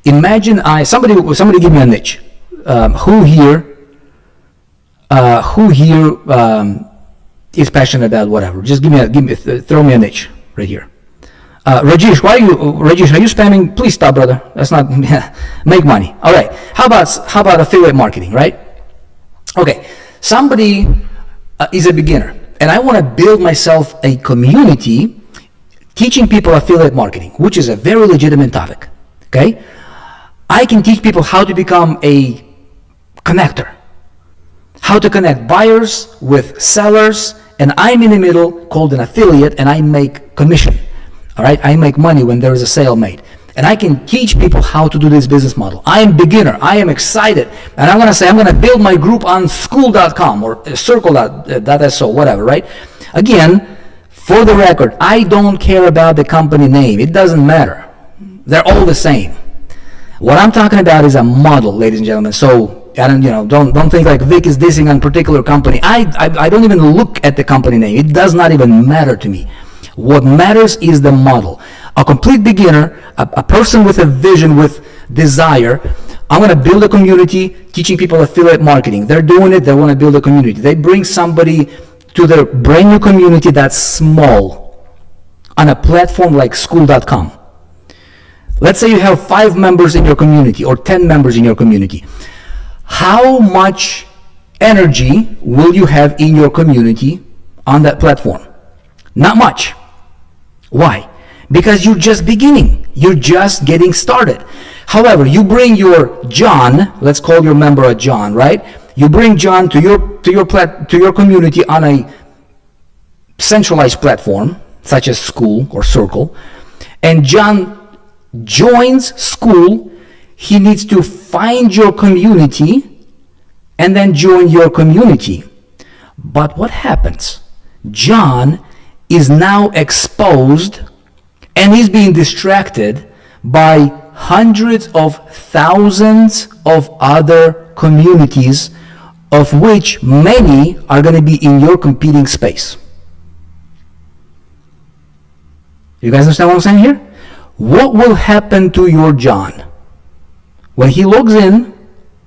Imagine somebody give me a niche. Who here is passionate about whatever? Just throw me a niche right here. Rajesh, are you spamming? Please stop, brother. That's not, make money. All right. How about affiliate marketing, right? Okay. Somebody is a beginner, and I want to build myself a community teaching people affiliate marketing, which is a very legitimate topic, okay? I can teach people how to become a connector, how to connect buyers with sellers, and I'm in the middle called an affiliate, and I make commission, all right? I make money when there is a sale made. And I can teach people how to do this business model. I am beginner, I am excited, and I'm gonna build my group on school.com or circle.so, whatever, right? Again, for the record, I don't care about the company name. It doesn't matter. They're all the same. What I'm talking about is a model, ladies and gentlemen. So don't think like Vick is dissing on a particular company. I don't even look at the company name. It does not even matter to me. What matters is the model. A complete beginner, a person with a vision, with desire. I'm going to build a community teaching people affiliate marketing. They're doing it. They want to build a community. They bring somebody to their brand new community that's small on a platform like school.com. Let's say you have 5 members in your community or 10 members in your community. How much energy will you have in your community on that platform? Not much. Why? Because you're just beginning. You're just getting started. However, you bring your John, let's call your member a John, right? You bring John to your community on a centralized platform, such as school or circle, and John joins school. He needs to find your community and then join your community. But what happens? John is now exposed and he's being distracted by hundreds of thousands of other communities, of which many are going to be in your competing space. You guys understand what I'm saying here? What will happen to your John? When he logs in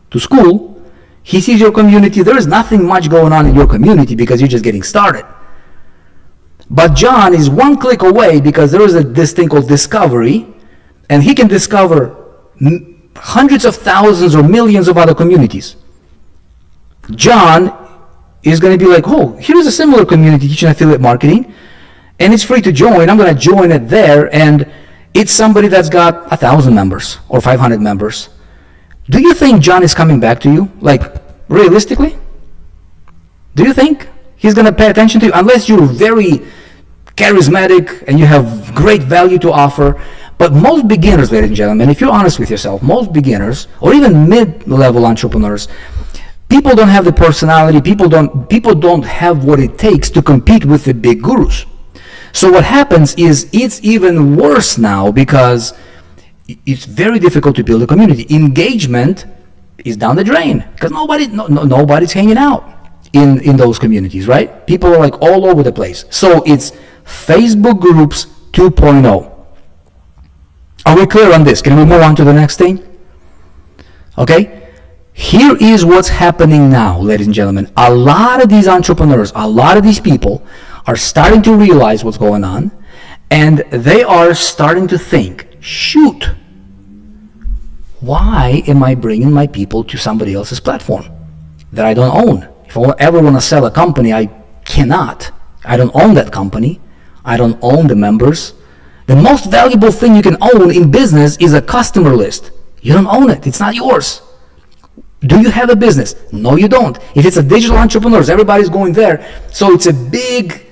to school, he sees your community. There is nothing much going on in your community because you're just getting started. But John is one click away because there is this thing called discovery, and he can discover hundreds of thousands or millions of other communities. John is going to be like, oh, here's a similar community teaching affiliate marketing, and it's free to join. I'm going to join it there, and it's somebody that's got 1,000 members or 500 members. Do you think John is coming back to you? Like, realistically? Do you think he's going to pay attention to you? Unless you're very charismatic and you have great value to offer. But most beginners, ladies and gentlemen, if you're honest with yourself, most beginners or even mid-level entrepreneurs, people don't have the personality, people don't have what it takes to compete with the big gurus. So what happens is it's even worse now because it's very difficult to build a community. Engagement is down the drain because nobody's hanging out in those communities, right? People are like all over the place. So it's Facebook groups 2.0. Are we clear on this? Can we move on to the next thing? Okay. Here is what's happening now, ladies and gentlemen. A lot of these entrepreneurs, a lot of these people are starting to realize what's going on, and they are starting to think, shoot, why am I bringing my people to somebody else's platform that I don't own? If I ever want to sell a company, I cannot. I don't own that company. I don't own the members. The most valuable thing you can own in business is a customer list. You don't own it. It's not yours. Do you have a business? No, you don't. If it's a digital entrepreneurs, everybody's going there. So it's a big,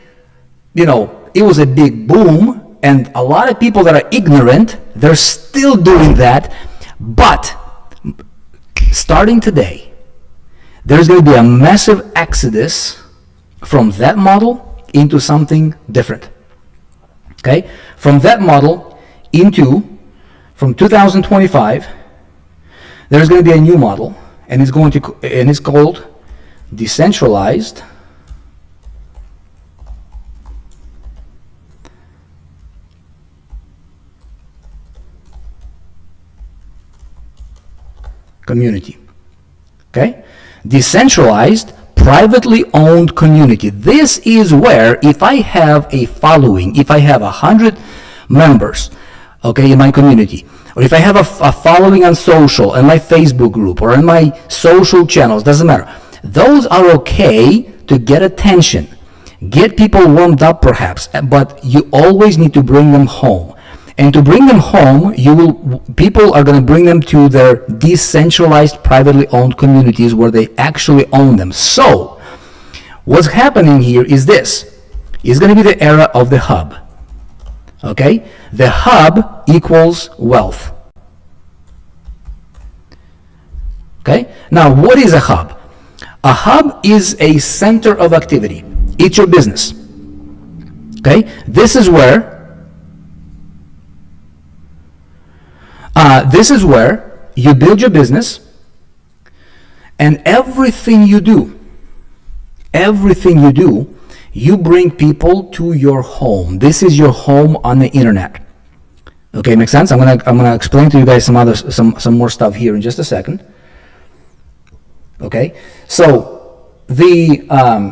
it was a big boom, and a lot of people that are ignorant, they're still doing that. But starting today, there's going to be a massive exodus from that model into something different. Okay? From that model from 2025, there's going to be a new model, and it's called decentralized community. Okay? Decentralized, privately owned community. This is where if I have a following, if I have 100 members, okay, in my community, or if I have a following on social, in my Facebook group, or in my social channels, doesn't matter. Those are okay to get attention, get people warmed up perhaps, but you always need to bring them home. And to bring them home, people are going to bring them to their decentralized, privately owned communities where they actually own them. So, what's happening here is this. It's going to be the era of the hub. Okay? The hub equals wealth. Okay? Now, what is a hub? A hub is a center of activity. It's your business. Okay? This is where you build your business, and everything you do, you bring people to your home. This is your home on the internet. Okay, makes sense? I'm gonna explain to you guys some more stuff here in just a second. Okay, so I'm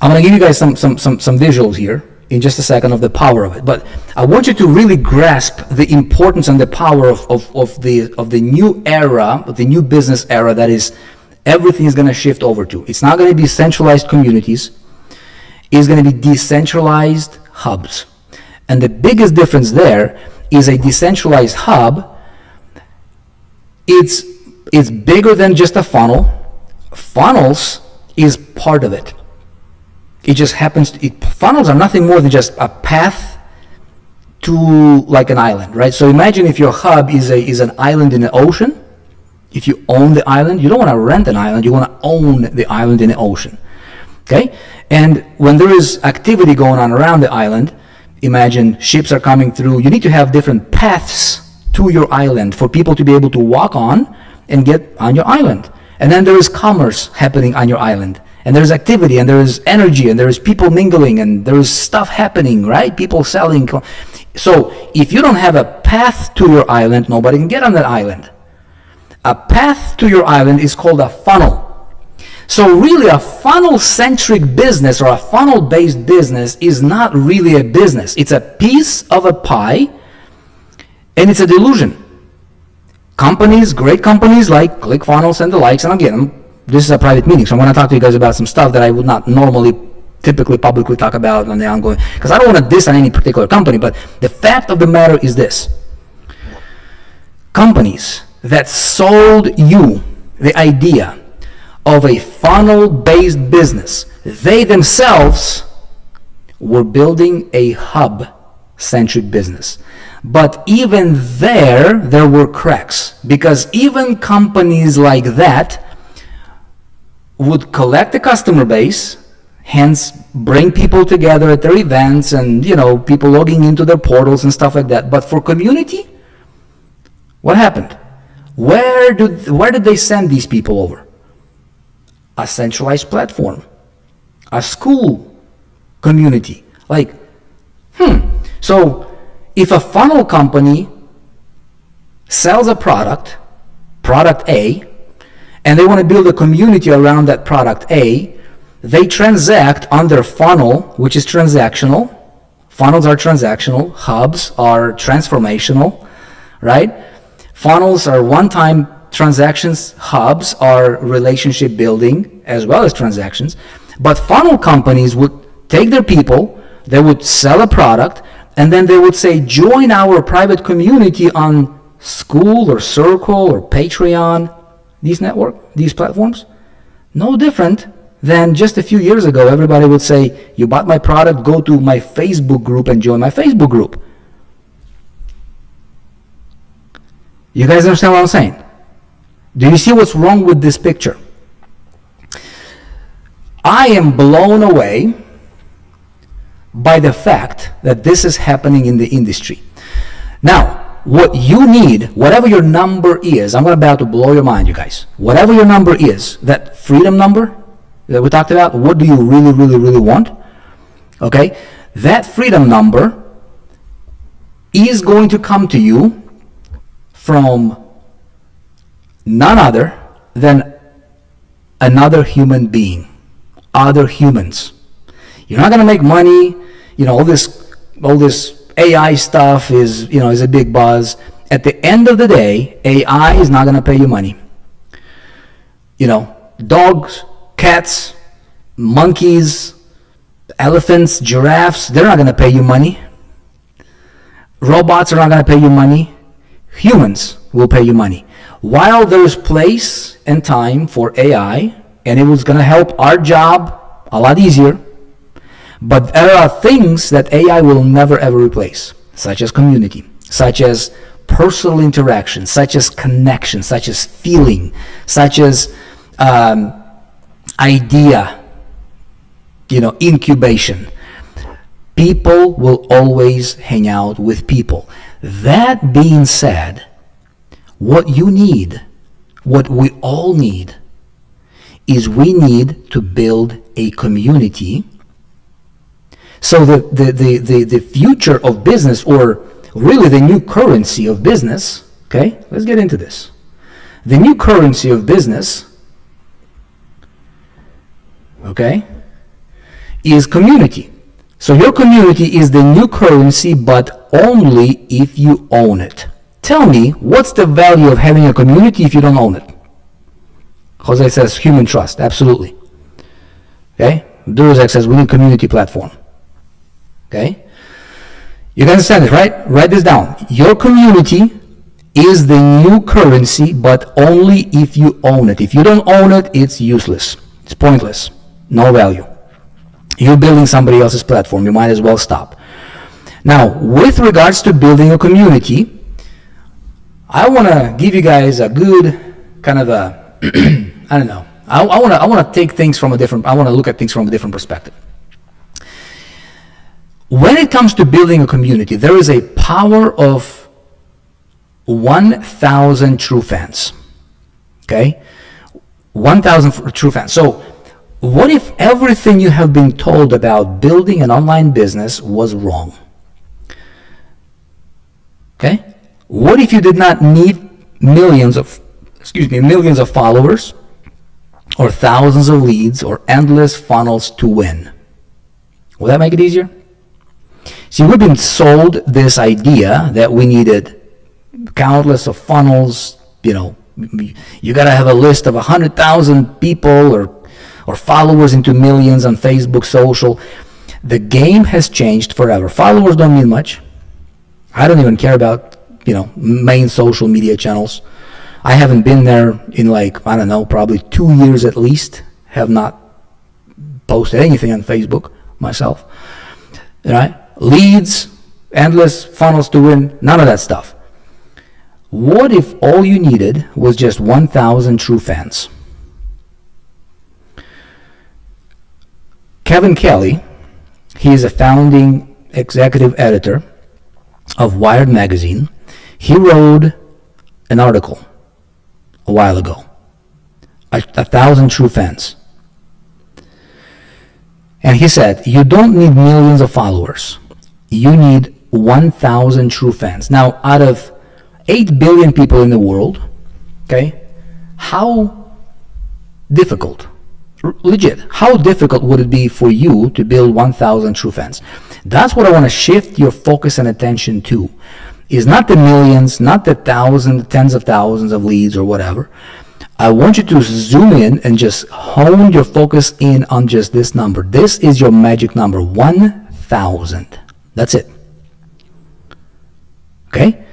gonna give you guys some visuals here in just a second of the power of it, but I want you to really grasp the importance and the power of the new era, of the new business era that is everything is going to shift over to. It's not going to be centralized communities. It's going to be decentralized hubs. And the biggest difference there is a decentralized hub. It's bigger than just a funnel. Funnels is part of it. It just happens funnels are nothing more than just a path to like an island, right? So imagine if your hub is an island in the ocean. If you own the island, you don't want to rent an island, you want to own the island in the ocean. Okay? And when there is activity going on around the island, imagine ships are coming through, you need to have different paths to your island for people to be able to walk on and get on your island. And then there is commerce happening on your island. And there's activity, and there is energy, and there is people mingling, and there is stuff happening, right? People selling. So if you don't have a path to your island, nobody can get on that island. A path to your island is called a funnel. So really a funnel-centric business or a funnel-based business is not really a business. It's a piece of a pie, and it's a delusion. Companies, great companies like ClickFunnels and the likes, and again, this is a private meeting, so I'm going to talk to you guys about some stuff that I would not normally, typically, publicly talk about on the ongoing, because I don't want to diss on any particular company, but the fact of the matter is this. Companies that sold you the idea of a funnel-based business, they themselves were building a hub-centric business. But even there were cracks, because even companies like that would collect the customer base, hence bring people together at their events and, people logging into their portals and stuff like that. But for community, what happened? Where did they send these people over? A centralized platform, a school community. So if a funnel company sells a product A, and they want to build a community around that product A, they transact on their funnel, which is transactional. Funnels are transactional. Hubs are transformational, right? Funnels are one-time transactions. Hubs are relationship building as well as transactions. But funnel companies would take their people, they would sell a product, and then they would say, join our private community on School or Circle or Patreon. These platforms, no different than just a few years ago. Everybody would say, you bought my product, go to my Facebook group and join my Facebook group. You guys understand what I'm saying? Do you see what's wrong with this picture? I am blown away by the fact that this is happening in the industry. Now, what you need, whatever your number is, I'm about to blow your mind, you guys. Whatever your number is, that freedom number that we talked about, what do you really, really, really want? Okay? That freedom number is going to come to you from none other than another human being, other humans. You're not going to make money, all this AI stuff is a big buzz. At the end of the day, AI is not going to pay you money. Dogs, cats, monkeys, elephants, giraffes, they're not going to pay you money. Robots are not going to pay you money. Humans will pay you money. While there's place and time for AI, and it was going to help our job a lot easier, but there are things that AI will never ever replace, such as community, such as personal interaction, such as connection, such as feeling, such as idea, incubation. People will always hang out with people. That being said, what you need, what we all need, is we need to build a community. So the future of business, or really the new currency of business, okay, let's get into this. The new currency of business, okay, is community. So your community is the new currency, but only if you own it. Tell me, what's the value of having a community if you don't own it? Jose says human trust. Absolutely. Okay. Durozek says we need community platform. Okay. You can understand it, right? Write this down. Your community is the new currency, but only if you own it. If you don't own it, it's useless. It's pointless. No value. You're building somebody else's platform. You might as well stop. Now, with regards to building a community, I want to give you guys a good kind of a, I don't know. I want to take things from a different, I want to look at things from a different perspective. When it comes to building a community, there is a power of 1,000 true fans. Okay? 1,000 true fans. So, what if everything you have been told about building an online business was wrong? Okay? What if you did not need millions of followers, or thousands of leads, or endless funnels to win? Will that make it easier? See, we've been sold this idea that we needed countless of funnels. You know, you got to have a list of 100,000 people or followers into millions on Facebook, social. The game has changed forever. Followers don't mean much. I don't even care about, main social media channels. I haven't been there in probably 2 years at least. Have not posted anything on Facebook myself. Right? Leads, endless funnels to win, none of that stuff. What if all you needed was just 1,000 true fans? Kevin Kelly, he is a founding executive editor of Wired magazine. He wrote an article a while ago, 1,000 true fans. And he said, you don't need millions of followers. You need 1,000 true fans. Now, out of 8 billion people in the world, okay, how difficult, legit, how difficult would it be for you to build 1,000 true fans? That's what I want to shift your focus and attention to. Is not the millions, not the thousands, tens of thousands of leads or whatever. I want you to zoom in and just hone your focus in on just this number. This is your magic number, 1,000. That's it. Okay?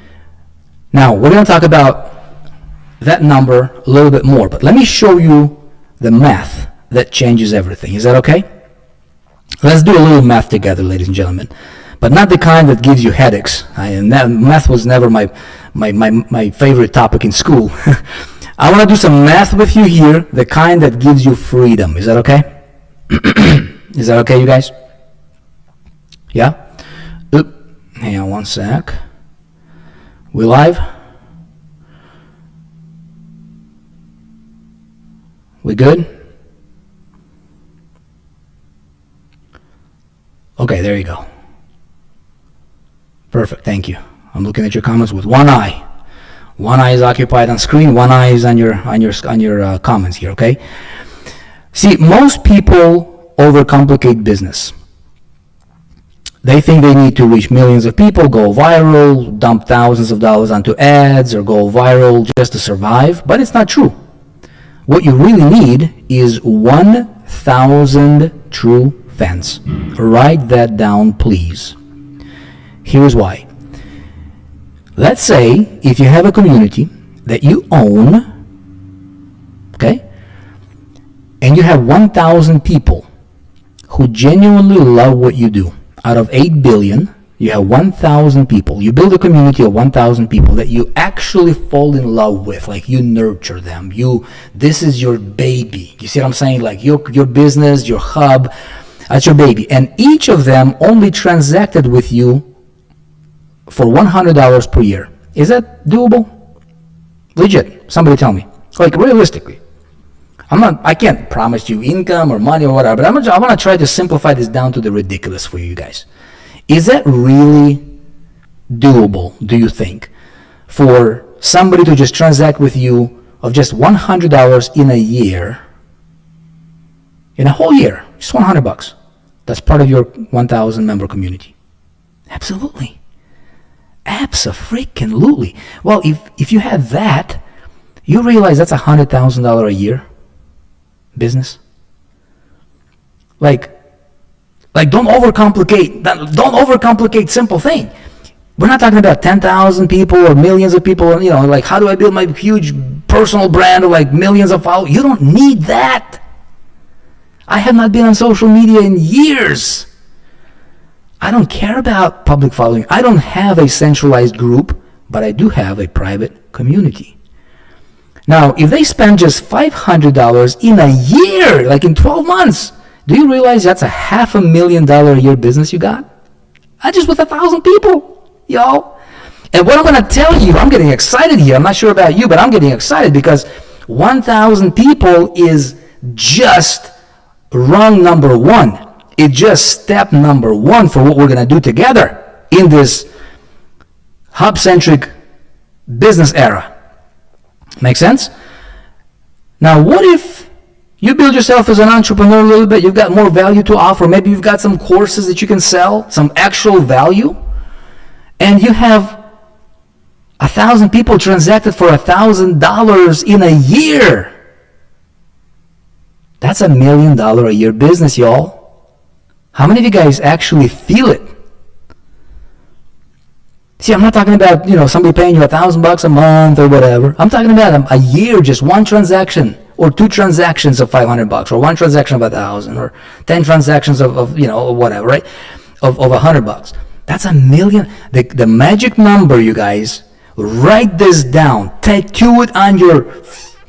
Now, we're going to talk about that number a little bit more, but let me show you the math that changes everything. Is that okay? Let's do a little math together, ladies and gentlemen, but not the kind that gives you headaches. Math was never my favorite topic in school. I want to do some math with you here, the kind that gives you freedom. Is that okay? Is that okay, you guys? Yeah? Hang on one sec. We live? We good? Okay, there you go. Perfect, thank you. I'm looking at your comments with one eye. One eye is occupied on screen, one eye is on your comments here, okay? See, most people overcomplicate business. They think they need to reach millions of people, go viral, dump thousands of dollars onto ads, or go viral just to survive, but it's not true. What you really need is 1,000 true fans. Write that down, please. Here's why. Let's say if you have a community that you own, okay, and you have 1,000 people who genuinely love what you do. Out of 8 billion, you have 1,000 people. You build a community of 1,000 people that you actually fall in love with, like you nurture them. This is your baby. You see what I'm saying? Like your business, your hub, that's your baby. And each of them only transacted with you for $100 per year. Is that doable? Legit. Somebody tell me. Like realistically. I can't promise you income or money or whatever, but I want to try to simplify this down to the ridiculous for you guys. Is that really doable, do you think, for somebody to just transact with you of just $100 in a year, in a whole year, just $100? That's part of your 1,000 member community. Absolutely. Abso-freaking-lutely. Well, if you had that, you realize that's $100,000 a year business? Like don't overcomplicate simple thing. We're not talking about 10,000 people or millions of people, like how do I build my huge personal brand of like millions of followers? You don't need that. I have not been on social media in years. I don't care about public following. I don't have a centralized group, but I do have a private community. Now, if they spend just $500 in a year, like in 12 months, do you realize that's a $500,000 a year business you got? Just with 1,000 people. Y'all. And what I'm going to tell you, I'm getting excited here. I'm not sure about you, but I'm getting excited because 1,000 people is just rung number one. It's just step number one for what we're going to do together in this Hub-Centric business era. Make sense? Now, what if you build yourself as an entrepreneur a little bit, you've got more value to offer, maybe you've got some courses that you can sell, some actual value, and you have 1,000 people transacted for $1,000 in a year. That's $1 million a year business, y'all. How many of you guys actually feel it? See, I'm not talking about, somebody paying you $1,000 a month or whatever. I'm talking about a year, just one transaction or two transactions of $500 or one transaction of 1,000 or 10 transactions of whatever, right? Of $100. That's $1 million. The magic number, you guys, write this down. Tattoo it on your,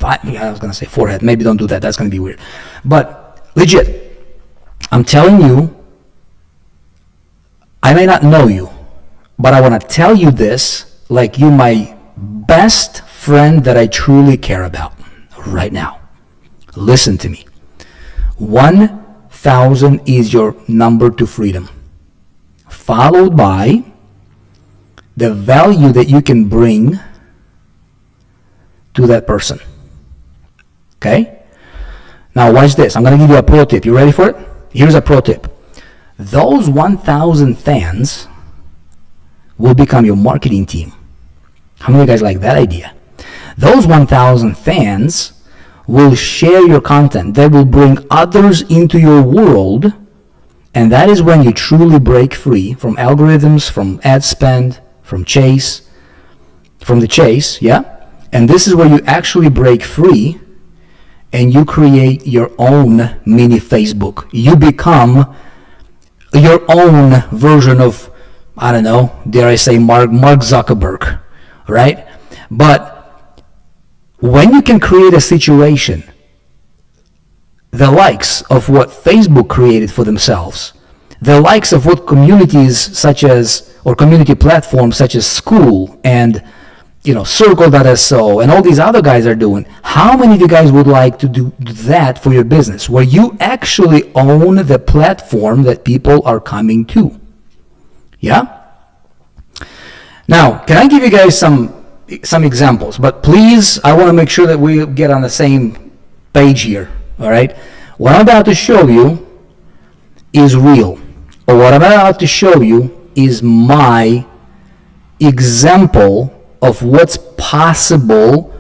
I was going to say forehead. Maybe don't do that. That's going to be weird. But legit, I'm telling you, I may not know you, but I want to tell you this like you my best friend that I truly care about right now. Listen to me. 1,000 is your number to freedom, followed by the value that you can bring to that person. Okay? Now watch this. I'm going to give you a pro tip. You ready for it? Here's a pro tip. Those 1,000 fans will become your marketing team. How many of you guys like that idea? Those 1,000 fans will share your content. They will bring others into your world, and that is when you truly break free from algorithms, from ad spend, from the chase, yeah? And this is where you actually break free and you create your own mini Facebook. You become your own version of, I don't know, dare I say Mark Zuckerberg, right? But when you can create a situation the likes of what Facebook created for themselves, the likes of what communities such as, or community platforms such as School and Circle.so and all these other guys are doing, how many of you guys would like to do that for your business, where you actually own the platform that people are coming to? Yeah? Now, can I give you guys some examples? But please, I want to make sure that we get on the same page here, all right? What I'm about to show you is real. Or what I'm about to show you is my example of what's possible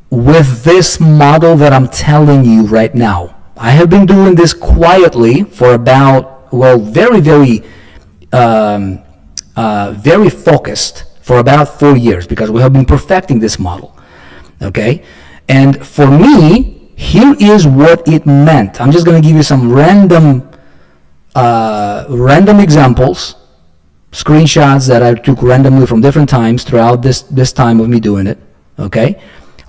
with this model that I'm telling you right now. I have been doing this quietly for about, very, very, very focused for about 4 years, because we have been perfecting this model, okay? And for me, here is what it meant. I'm just going to give you some random examples, screenshots that I took randomly from different times throughout this time of me doing it, okay?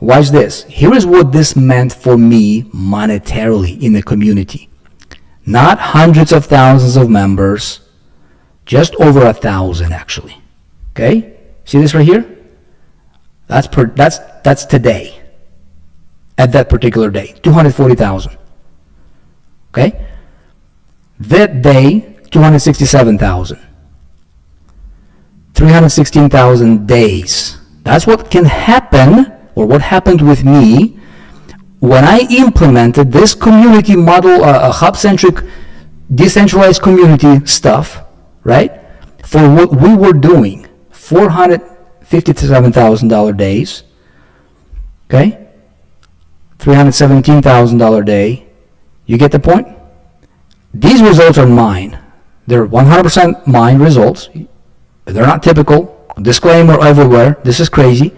Watch this. Here is what this meant for me monetarily in the community. Not hundreds of thousands of members, just over 1,000 actually, okay? See this right here? That's today, at that particular day, 240,000, okay? That day, 267,000. 316,000 days. That's what can happen, or what happened with me when I implemented this community model, a Hub-Centric decentralized community stuff, right? For what we were doing, $457,000 days, okay? $317,000 day, You get the point? These results are mine. They're 100% mine results. They're not typical. Disclaimer everywhere. This is crazy.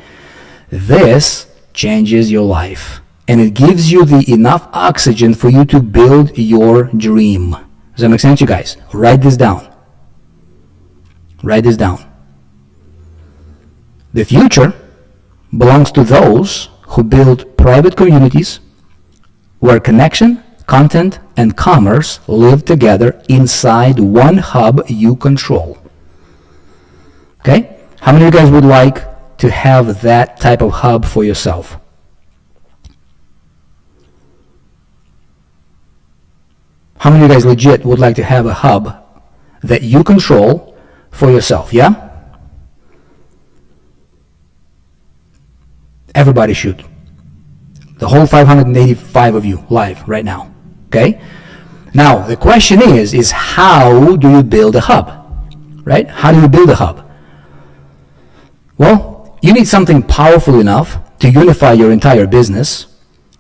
This changes your life. And it gives you the enough oxygen for you to build your dream. Does that make sense, you guys? Write this down. Write this down. The future belongs to those who build private communities where connection, content, and commerce live together inside one hub you control. Okay? How many of you guys would like to have that type of hub for yourself? How many of you guys legit would like to have a hub that you control for yourself? Yeah? Everybody should. The whole 585 of you live right now. Okay? Now, the question is how do you build a hub? Right? How do you build a hub? Well, you need something powerful enough to unify your entire business,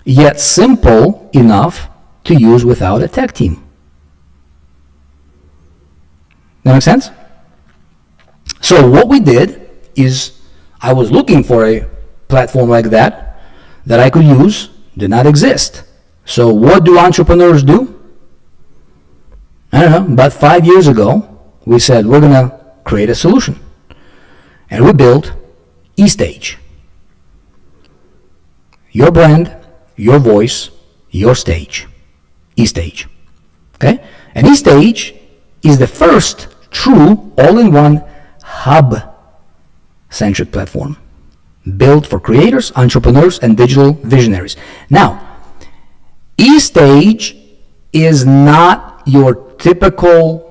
yet simple enough to use without a tech team. That make sense? So what we did is I was looking for a platform like that I could use. Did not exist. So what do entrepreneurs do? I don't know, about 5 years ago, we said we're going to create a solution. And we built eStage. Your brand, your voice, your stage. eStage. Okay? And eStage is the first true all-in-one hub-centric platform built for creators, entrepreneurs, and digital visionaries. Now, eStage is not your typical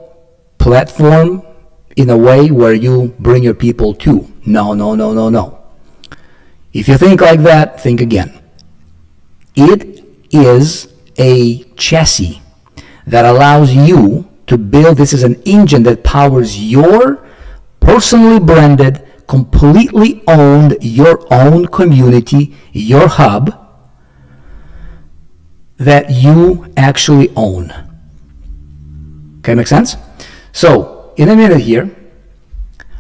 platform in a way where you bring your people to. No. If you think like that, think again. It is a chassis that allows you to build. This is an engine that powers your personally branded, completely owned, your own community, your hub that you actually own. Okay, make sense? So, in a minute here,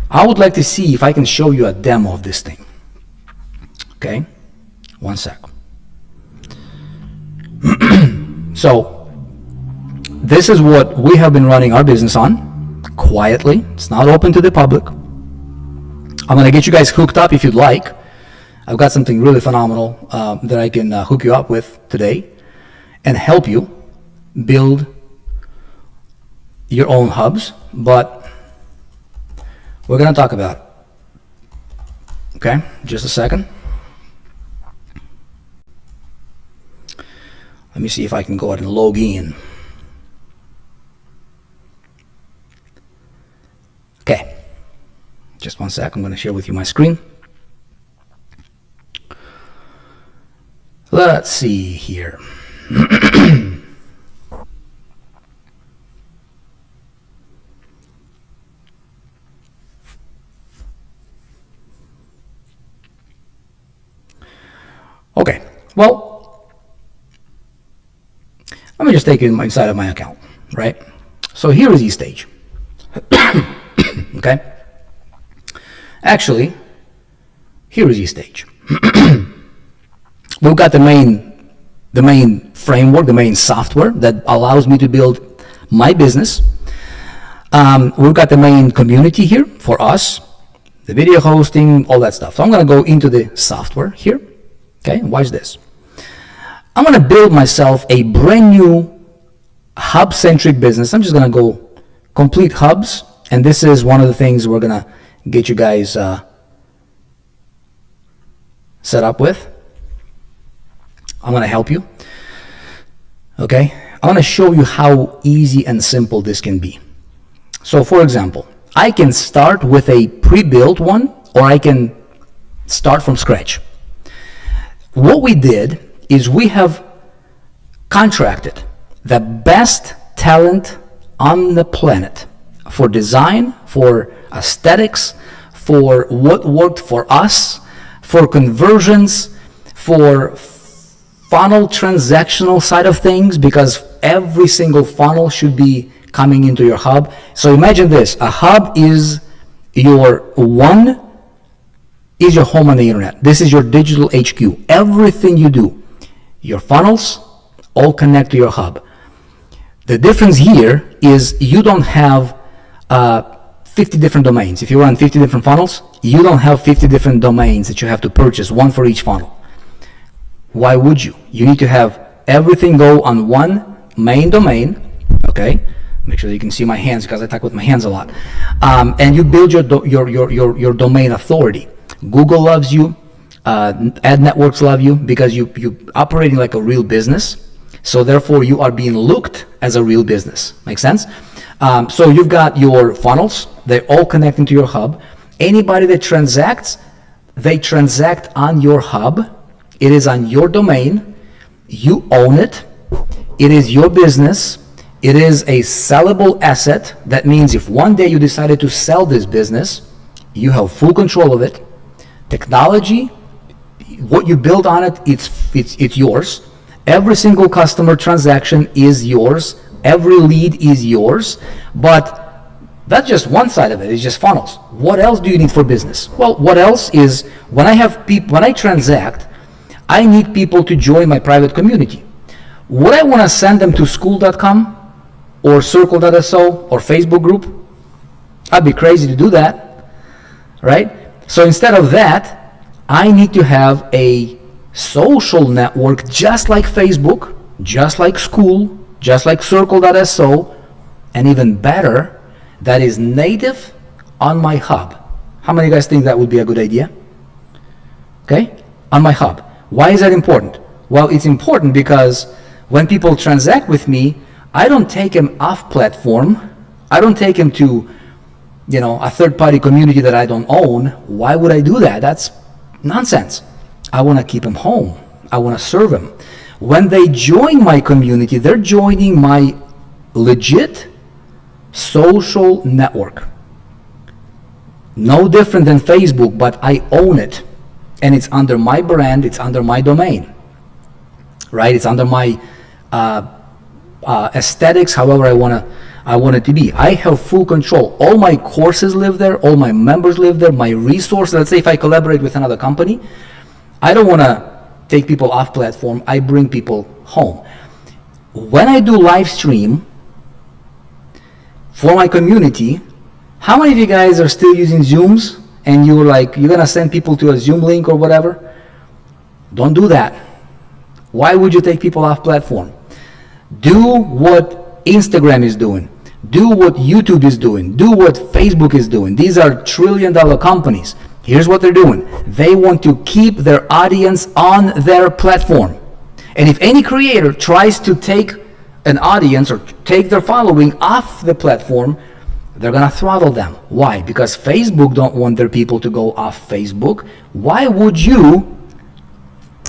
I would like to see if I can show you a demo of this thing. Okay, one sec. So, this is what we have been running our business on, quietly. It's not open to the public. I'm going to get you guys hooked up if you'd like. I've got something really phenomenal that I can hook you up with today and help you build your own hubs, but we're going to talk about it. Okay, just a second. Let me see if I can go ahead and log in. Okay, just one sec. I'm going to share with you my screen. Let's see here. Okay, well, let me just take it inside of my account, right? So here is eStage. Okay? Actually, here is eStage. We've got the main framework, the main software that allows me to build my business. We've got the main community here for us, the video hosting, all that stuff. So I'm going to go into the software here. Okay, watch this. I'm going to build myself a brand new hub-centric business. I'm just going to go complete hubs, and this is one of the things we're going to get you guys set up with. I'm going to help you. Okay, I want to show you how easy and simple this can be. So for example, I can start with a pre-built one, or I can start from scratch. What we did is we have contracted the best talent on the planet for design, for aesthetics, for what worked for us, for conversions, for funnel transactional side of things, because every single funnel should be coming into your hub. So imagine this, a hub is your home on the internet. This is your digital HQ. Everything you do, your funnels, all connect to your hub. The difference here is you don't have 50 different domains. If you run 50 different funnels, you don't have 50 different domains that you have to purchase, one for each funnel. Why would you? You need to have everything go on one main domain, okay? Make sure you can see my hands because I talk with my hands a lot. And you build your domain authority. Google loves you, ad networks love you because you operating like a real business. So therefore you are being looked as a real business. Make sense? So you've got your funnels, they're all connecting to your hub. Anybody that transacts, they transact on your hub. It is on your domain. You own it. It is your business. It is a sellable asset. That means if one day you decided to sell this business, you have full control of it. Technology, what you build on it, it's yours. Every single customer transaction is yours. Every lead is yours. But that's just one side of it. It's just funnels. What else do you need for business? Well, what else is when I transact, I need people to join my private community. Would I want to send them to school.com or circle.so or Facebook group? I'd be crazy to do that, right? So instead of that, I need to have a social network just like Facebook, just like school, just like circle.so, and even better, that is native on my hub. How many of you guys think that would be a good idea? Okay, on my hub. Why is that important? Well, it's important because when people transact with me, I don't take them off platform. I don't take them to, a third-party community that I don't own. Why would I do that? That's nonsense. I want to keep them home. I want to serve them. When they join my community, they're joining my legit social network. No different than Facebook, but I own it. And it's under my brand, it's under my domain, right? It's under my aesthetics, however I want it to be. I have full control. All my courses live there, all my members live there, my resources. Let's say if I collaborate with another company, I don't want to take people off platform, I bring people home. When I do live stream for my community, how many of you guys are still using Zooms? And you're going to send people to a Zoom link or whatever? Don't do that. Why would you take people off platform? Do what Instagram is doing. Do what YouTube is doing. Do what Facebook is doing. These are trillion-dollar companies. Here's what they're doing. They want to keep their audience on their platform. And if any creator tries to take an audience or take their following off the platform, they're going to throttle them. Why? Because Facebook don't want their people to go off Facebook. Why would you,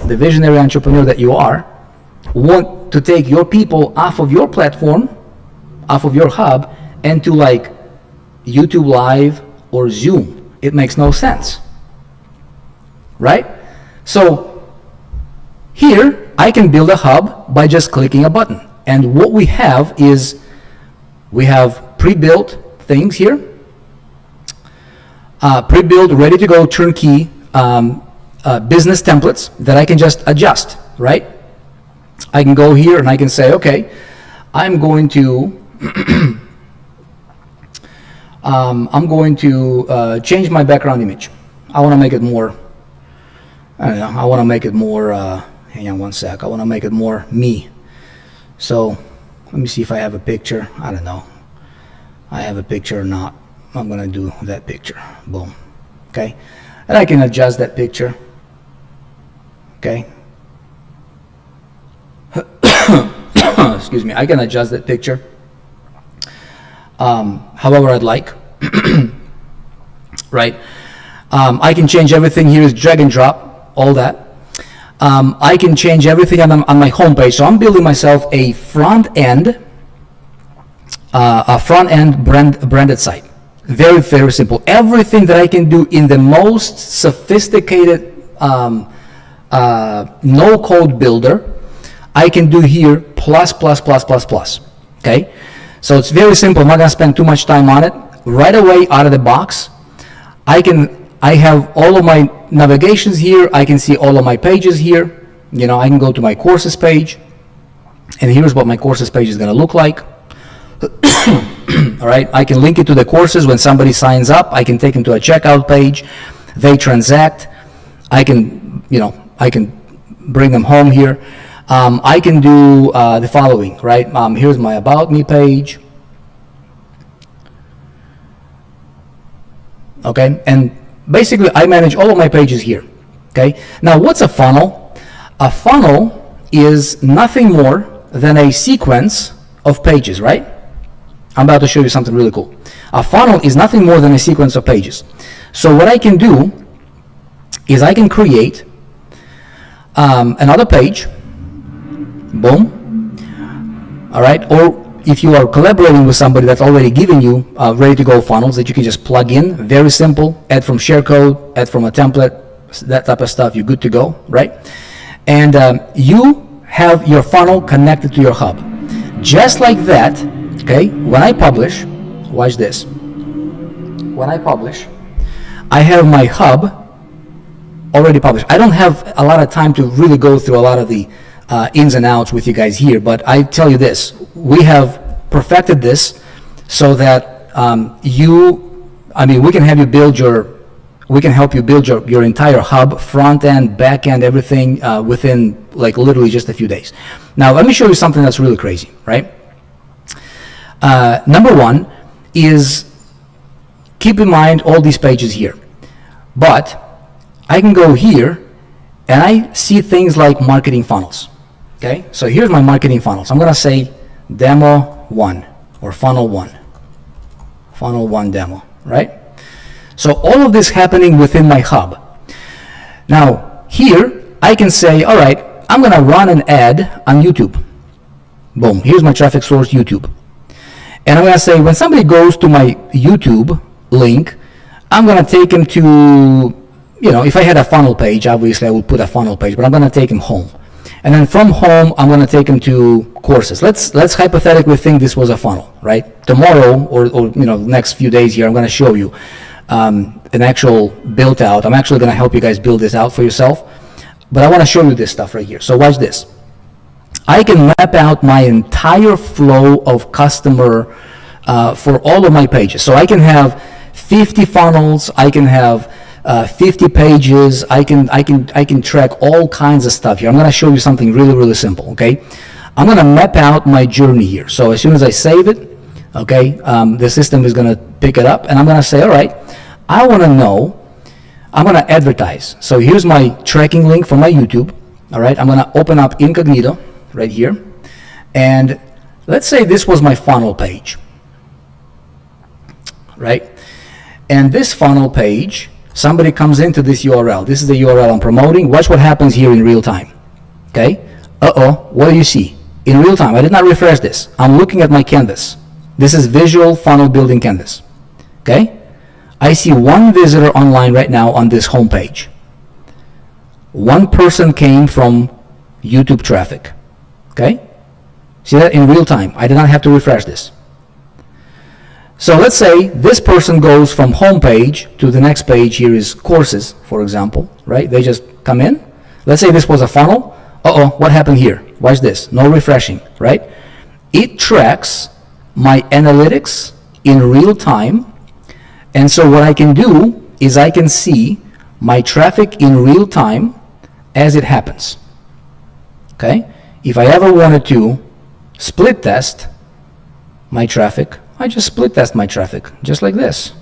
the visionary entrepreneur that you are, want to take your people off of your platform, off of your hub, and to YouTube Live or Zoom? It makes no sense, right? So here, I can build a hub by just clicking a button. And what we have is, we have pre-built things here, pre-built, ready to go, turnkey business templates that I can just adjust, right? I can go here and I can say, okay, I'm going to change my background image. I want to make it more, hang on one sec, I want to make it more me. So let me see if I have a picture. I don't know. I have a picture or not. I'm going to do that picture. Boom. Okay. And I can adjust that picture. Okay. Excuse me. I can adjust that picture however I'd like. Right. I can change everything. Here is drag and drop, all that. I can change everything on my homepage. So I'm building myself a front end branded site. Very, very simple. Everything that I can do in the most sophisticated no-code builder, I can do here plus, plus, plus, plus, plus. Okay? So it's very simple. I'm not going to spend too much time on it. Right away, out of the box, I have all of my navigations here. I can see all of my pages here. You know, I can go to my courses page, and here's what my courses page is going to look like. All right, I can link it to the courses. When somebody signs up, I can take them to a checkout page. They transact. I can bring them home here. I can do the following, right? Here's my About Me page. Okay, and basically I manage all of my pages here. Okay, now what's a funnel? A funnel is nothing more than a sequence of pages, right? I'm about to show you something really cool. A funnel is nothing more than a sequence of pages. So what I can do is I can create another page. Boom. All right. Or if you are collaborating with somebody that's already giving you ready to go funnels that you can just plug in, very simple, add from share code, add from a template, that type of stuff, you're good to go, right? And you have your funnel connected to your hub. Just like that, okay, when I publish, watch this. When I publish, I have my hub already published. I don't have a lot of time to really go through a lot of the ins and outs with you guys here, but I tell you this, we have perfected this so that we can have you build we can help you build your entire hub, front end, back end, everything within like literally just a few days. Now let me show you something that's really crazy, right? Number one is keep in mind all these pages here, but I can go here and I see things like marketing funnels. Okay, so here's my marketing funnels. I'm going to say demo 1 or funnel 1 demo, right? So all of this happening within my hub. Now here I can say, all right, I'm going to run an ad on YouTube. Boom, here's my traffic source, YouTube. And I'm going to say when somebody goes to my YouTube link, I'm going to take them to, if I had a funnel page, obviously I would put a funnel page, but I'm going to take them home. And then from home, I'm going to take them to courses. Let's hypothetically think this was a funnel, right? Tomorrow or next few days here, I'm going to show you an actual built out. I'm actually going to help you guys build this out for yourself. But I want to show you this stuff right here. So watch this. I can map out my entire flow of customer for all of my pages. So I can have 50 funnels. I can have 50 pages. I can track all kinds of stuff here. I'm going to show you something really, really simple, okay? I'm going to map out my journey here. So as soon as I save it, okay, the system is going to pick it up, and I'm going to say, all right, I want to know, I'm going to advertise. So here's my tracking link for my YouTube, all right? I'm going to open up incognito right here, and let's say this was my funnel page, right? And this funnel page, somebody comes into this URL. This is the URL I'm promoting. Watch what happens here in real time. Okay? What do you see? In real time, I did not refresh this. I'm looking at my canvas. This is visual funnel building canvas. Okay? I see one visitor online right now on this home page. One person came from YouTube traffic. Okay? See that in real time. I did not have to refresh this. So let's say this person goes from home page to the next page. Here is courses, for example, right? They just come in. Let's say this was a funnel. What happened here? Watch this. No refreshing, right? It tracks my analytics in real time. And so what I can do is I can see my traffic in real time as it happens. Okay? If I ever wanted to split test my traffic, I just split test my traffic, just like this.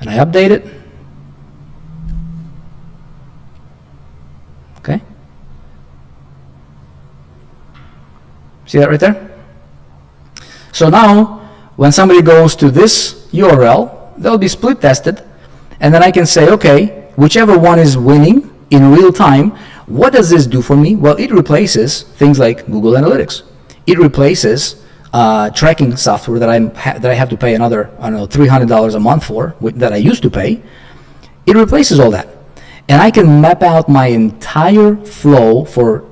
And I update it. Okay? See that right there? So now, when somebody goes to this URL, they'll be split tested, and then I can say, okay, whichever one is winning in real time, what does this do for me? Well, it replaces things like Google Analytics. It replaces tracking software that I have to pay another, $300 a month for, that I used to pay. It replaces all that. And I can map out my entire flow for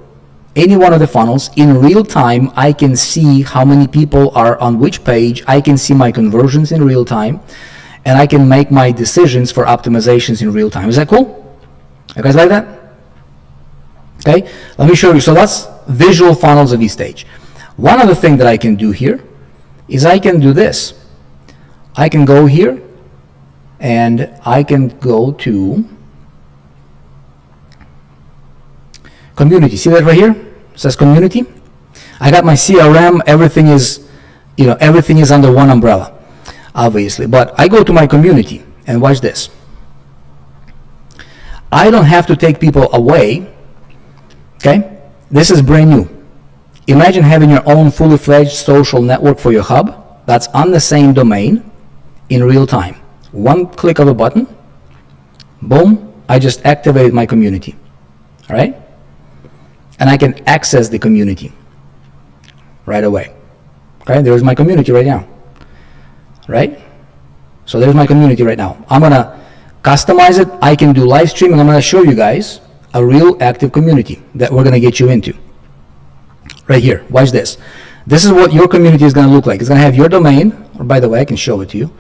any one of the funnels in real time. I can see how many people are on which page. I can see my conversions in real time, and I can make my decisions for optimizations in real time. Is that cool? You guys like that? Okay, let me show you. So that's visual funnels of each stage. One other thing that I can do here is I can do this. I can go here and I can go to community. See that right here? It says community. I got my CRM. Everything is, everything is under one umbrella, obviously. But I go to my community and watch this. I don't have to take people away. Okay, this is brand new. Imagine having your own fully fledged social network for your hub that's on the same domain in real time. One click of a button, boom, I just activated my community. All right, and I can access the community right away. Okay, there's my community right now. Right, so there's my community right now. I'm gonna customize it. I can do live streaming. I'm gonna show you guys a real active community that we're gonna get you into. Right here, watch this. This is what your community is gonna look like. It's gonna have your domain, or by the way, I can show it to you.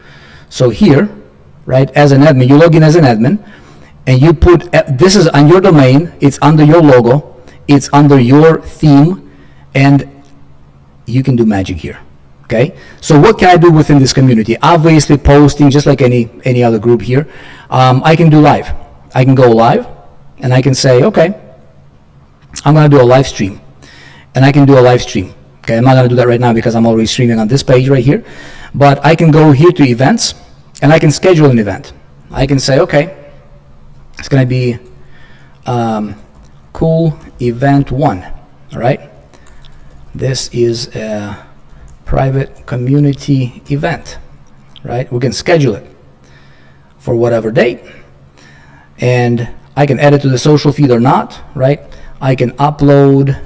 So here, right, as an admin, you log in as an admin, and you put, this is on your domain, it's under your logo, it's under your theme, and you can do magic here. Okay, so what can I do within this community? Obviously posting, just like any other group here. I can do live. I can go live, and I can say, okay, I'm gonna do a live stream, and I can do a live stream. Okay, I'm not gonna do that right now because I'm already streaming on this page right here, but I can go here to events, and I can schedule an event. I can say, okay, it's gonna be cool event 1. All right, this is a private community event, right? We can schedule it for whatever date, and I can add it to the social feed or not, right? I can upload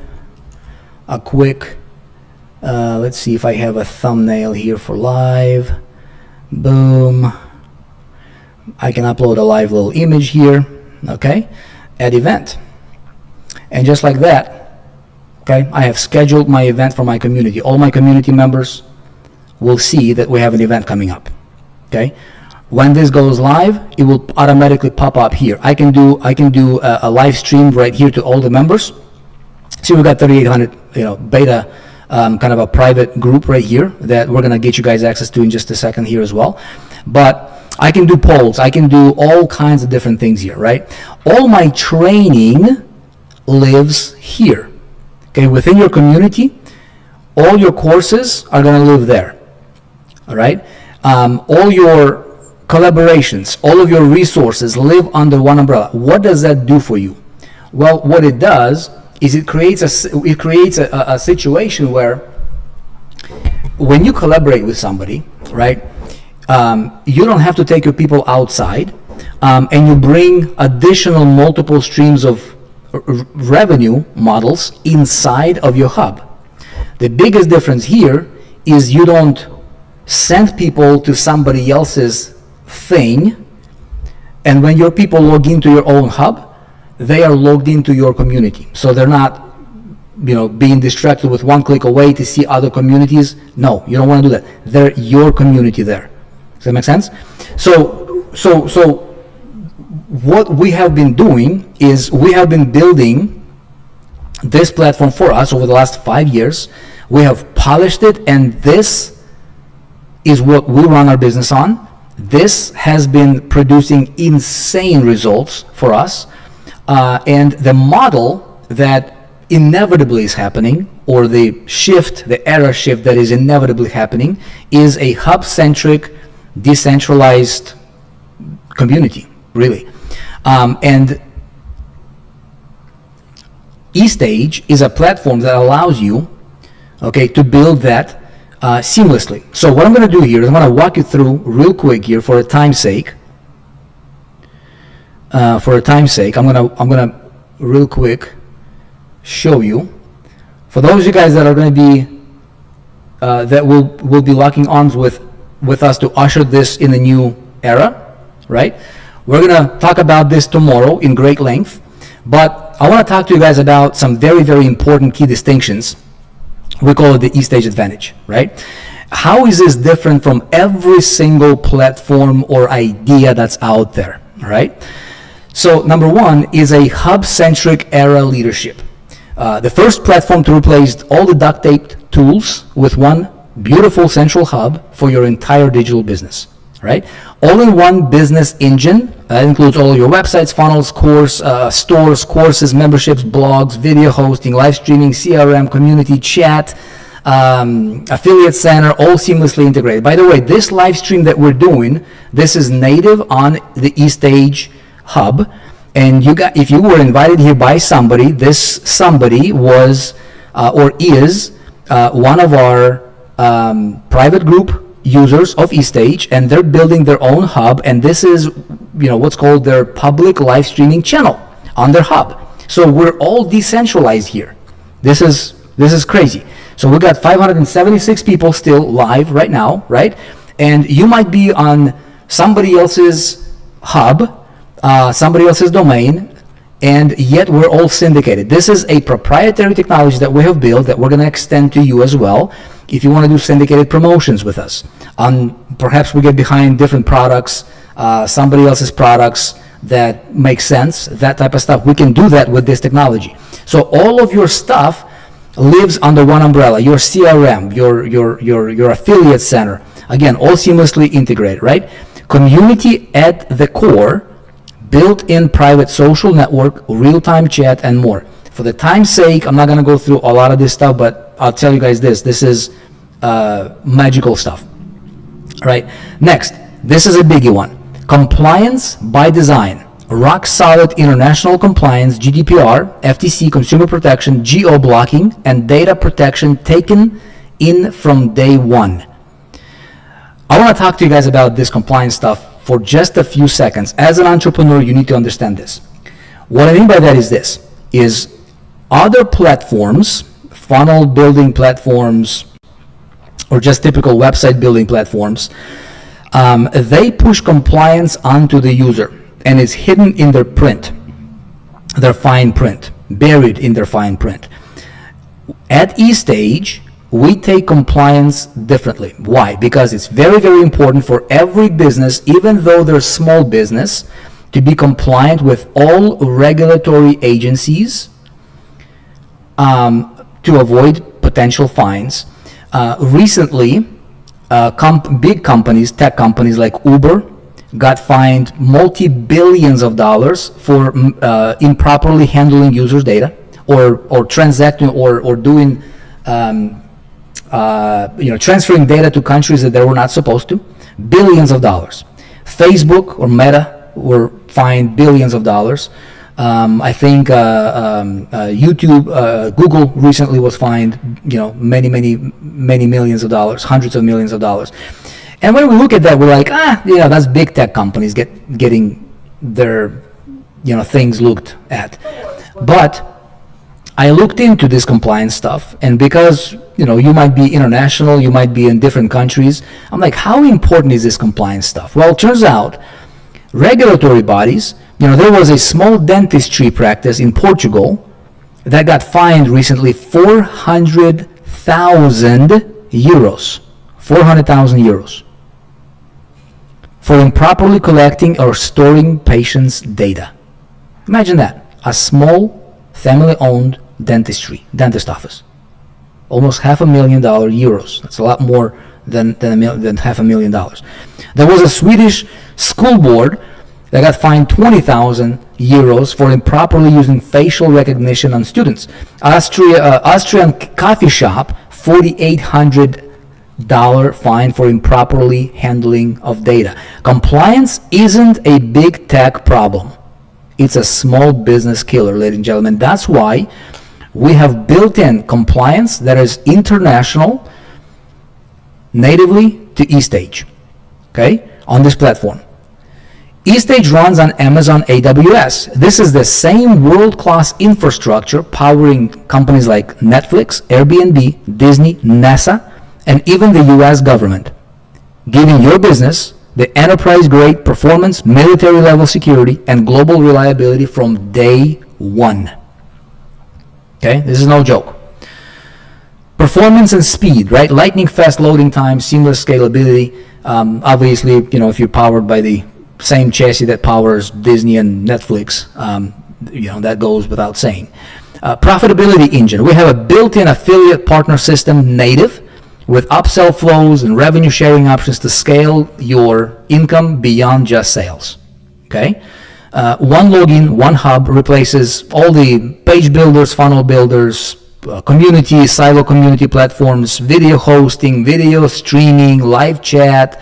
a quick, let's see if I have a thumbnail here for live. Boom. I can upload a live little image here. Okay, add event, and just like that, okay, I have scheduled my event for my community. All my community members will see that we have an event coming up. Okay, when this goes live, it will automatically pop up here. I can do a live stream right here to all the members. See, we've got 3,800 beta, kind of a private group right here that we're gonna get you guys access to in just a second here as well. But I can do polls, I can do all kinds of different things here, right? All my training lives here. Okay, within your community, all your courses are gonna live there. All right, all your collaborations, all of your resources live under one umbrella. What does that do for you? Well, what it does is it creates a situation where when you collaborate with somebody, right, you don't have to take your people outside, and you bring additional multiple streams of revenue models inside of your hub. The biggest difference here is you don't send people to somebody else's thing, and when your people log into your own hub, they are logged into your community, so they're not being distracted with one click away to see other communities. No, you don't want to do that. They're your community there. Does that make sense? So what we have been doing is we have been building this platform for us over the last 5 years. We have polished it, and this is what we run our business on. This has been producing insane results for us, and the model that inevitably is happening, or the era shift that is inevitably happening, is a hub-centric, decentralized community, really. And eStage is a platform that allows you, okay, to build that seamlessly. So what I'm going to do here is I'm going to walk you through real quick here for a time's sake. I'm gonna real quick show you. For those of you guys that are going to be that will be locking arms with us to usher this in a new era, right? We're gonna talk about this tomorrow in great length, But I want to talk to you guys about some very, very important key distinctions. We call it the eStage advantage, right? How is this different from every single platform or idea that's out there, all right? So number one is a hub-centric era leadership. The first platform to replace all the duct taped tools with one beautiful central hub for your entire digital business, right? All-in-one business engine. That includes all your websites, funnels, stores, courses, memberships, blogs, video hosting, live streaming, CRM, community chat, affiliate center, all seamlessly integrated. By the way, this live stream that we're doing, this is native on the eStage hub. And if you were invited here by somebody, this somebody was or is one of our private group users of eStage, and they're building their own hub, and this is what's called their public live streaming channel on their hub. So we're all decentralized here. This is crazy. So we got 576 people still live right now, right? And you might be on somebody else's hub, somebody else's domain, and yet we're all syndicated. This is a proprietary technology that we have built that we're going to extend to you as well if you want to do syndicated promotions with us. Perhaps we get behind different products, somebody else's products that make sense, that type of stuff. We can do that with this technology. So all of your stuff lives under one umbrella. Your CRM, your affiliate center, again, all seamlessly integrated, right? Community at the core, built-in private social network, real-time chat, and more. For the time's sake, I'm not going to go through a lot of this stuff, but I'll tell you guys this. This is magical stuff. All right. Next, this is a biggie one. Compliance by design. Rock solid international compliance, GDPR, FTC, consumer protection, geo-blocking, and data protection taken in from day one. I want to talk to you guys about this compliance stuff for just a few seconds. As an entrepreneur, you need to understand this. What I mean by that is this, is other platforms, funnel building platforms, or just typical website building platforms, they push compliance onto the user, and it's hidden in their print, their fine print, buried in their fine print. At eStage, we take compliance differently. Why? Because it's very, very important for every business, even though they're small business, to be compliant with all regulatory agencies to avoid potential fines. Recently, big companies, tech companies like Uber, got fined multi-billions of dollars for improperly handling users' data, or transacting, or doing transferring data to countries that they were not supposed to. Billions of dollars. Facebook or Meta were fined billions of dollars. I think YouTube, Google recently was fined, many millions of dollars, hundreds of millions of dollars. And when we look at that, we're like, that's big tech companies getting their, things looked at. But I looked into this compliance stuff, and because, you might be international, you might be in different countries, I'm like, how important is this compliance stuff? Well, it turns out regulatory bodies, there was a small dentistry practice in Portugal that got fined recently 400,000 euros. 400,000 euros for improperly collecting or storing patients' data. Imagine that. A small family-owned dentist office. Almost $500,000 euros. That's a lot more than $500,000. There was a Swedish school board that got fined 20,000 euros for improperly using facial recognition on students. Austrian coffee shop, $4,800 fine for improperly handling of data. Compliance isn't a big tech problem. It's a small business killer, ladies and gentlemen. That's why we have built-in compliance that is international, natively to eStage, okay, on this platform. eStage runs on Amazon AWS. This is the same world-class infrastructure powering companies like Netflix, Airbnb, Disney, NASA, and even the US government, giving your business the enterprise-grade performance, military-level security, and global reliability from day 1. Okay, this is no joke. Performance and speed, right? Lightning fast loading time, seamless scalability. Obviously, if you're powered by the same chassis that powers Disney and Netflix, that goes without saying. Profitability engine. We have a built-in affiliate partner system native with upsell flows and revenue sharing options to scale your income beyond just sales. Okay? One login, one hub replaces all the page builders, funnel builders, community, silo community platforms, video hosting, video streaming, live chat.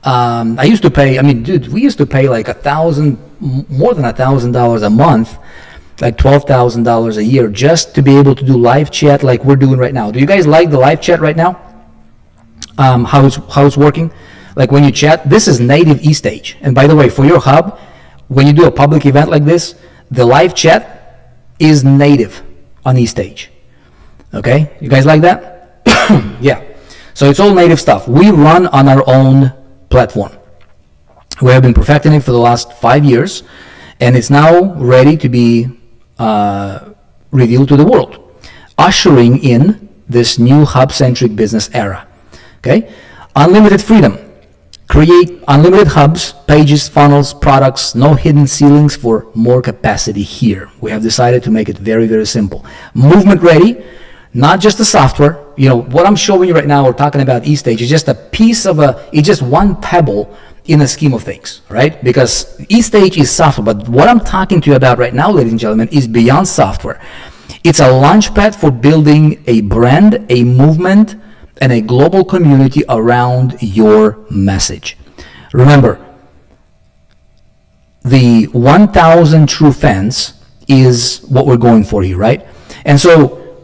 We used to pay like more than $1,000 a month, like $12,000 a year, just to be able to do live chat like we're doing right now. Do you guys like the live chat right now? How it's working? Like when you chat, this is native eStage. And by the way, for your hub, when you do a public event like this, the live chat is native on eStage. Okay, you guys like that? Yeah. So it's all native stuff. We run on our own platform. We have been perfecting it for the last 5 years, and it's now ready to be revealed to the world, ushering in this new hub-centric business era. Okay, unlimited freedom. Create unlimited hubs, pages, funnels, products, no hidden ceilings for more capacity here. We have decided to make it very, very simple. Movement ready, not just the software. What I'm showing you right now, we're talking about eStage, is just a piece of it's just one pebble in the scheme of things, right? Because eStage is software, but what I'm talking to you about right now, ladies and gentlemen, is beyond software. It's a launchpad for building a brand, a movement, and a global community around your message. Remember, the 1,000 true fans is what we're going for here, right? And so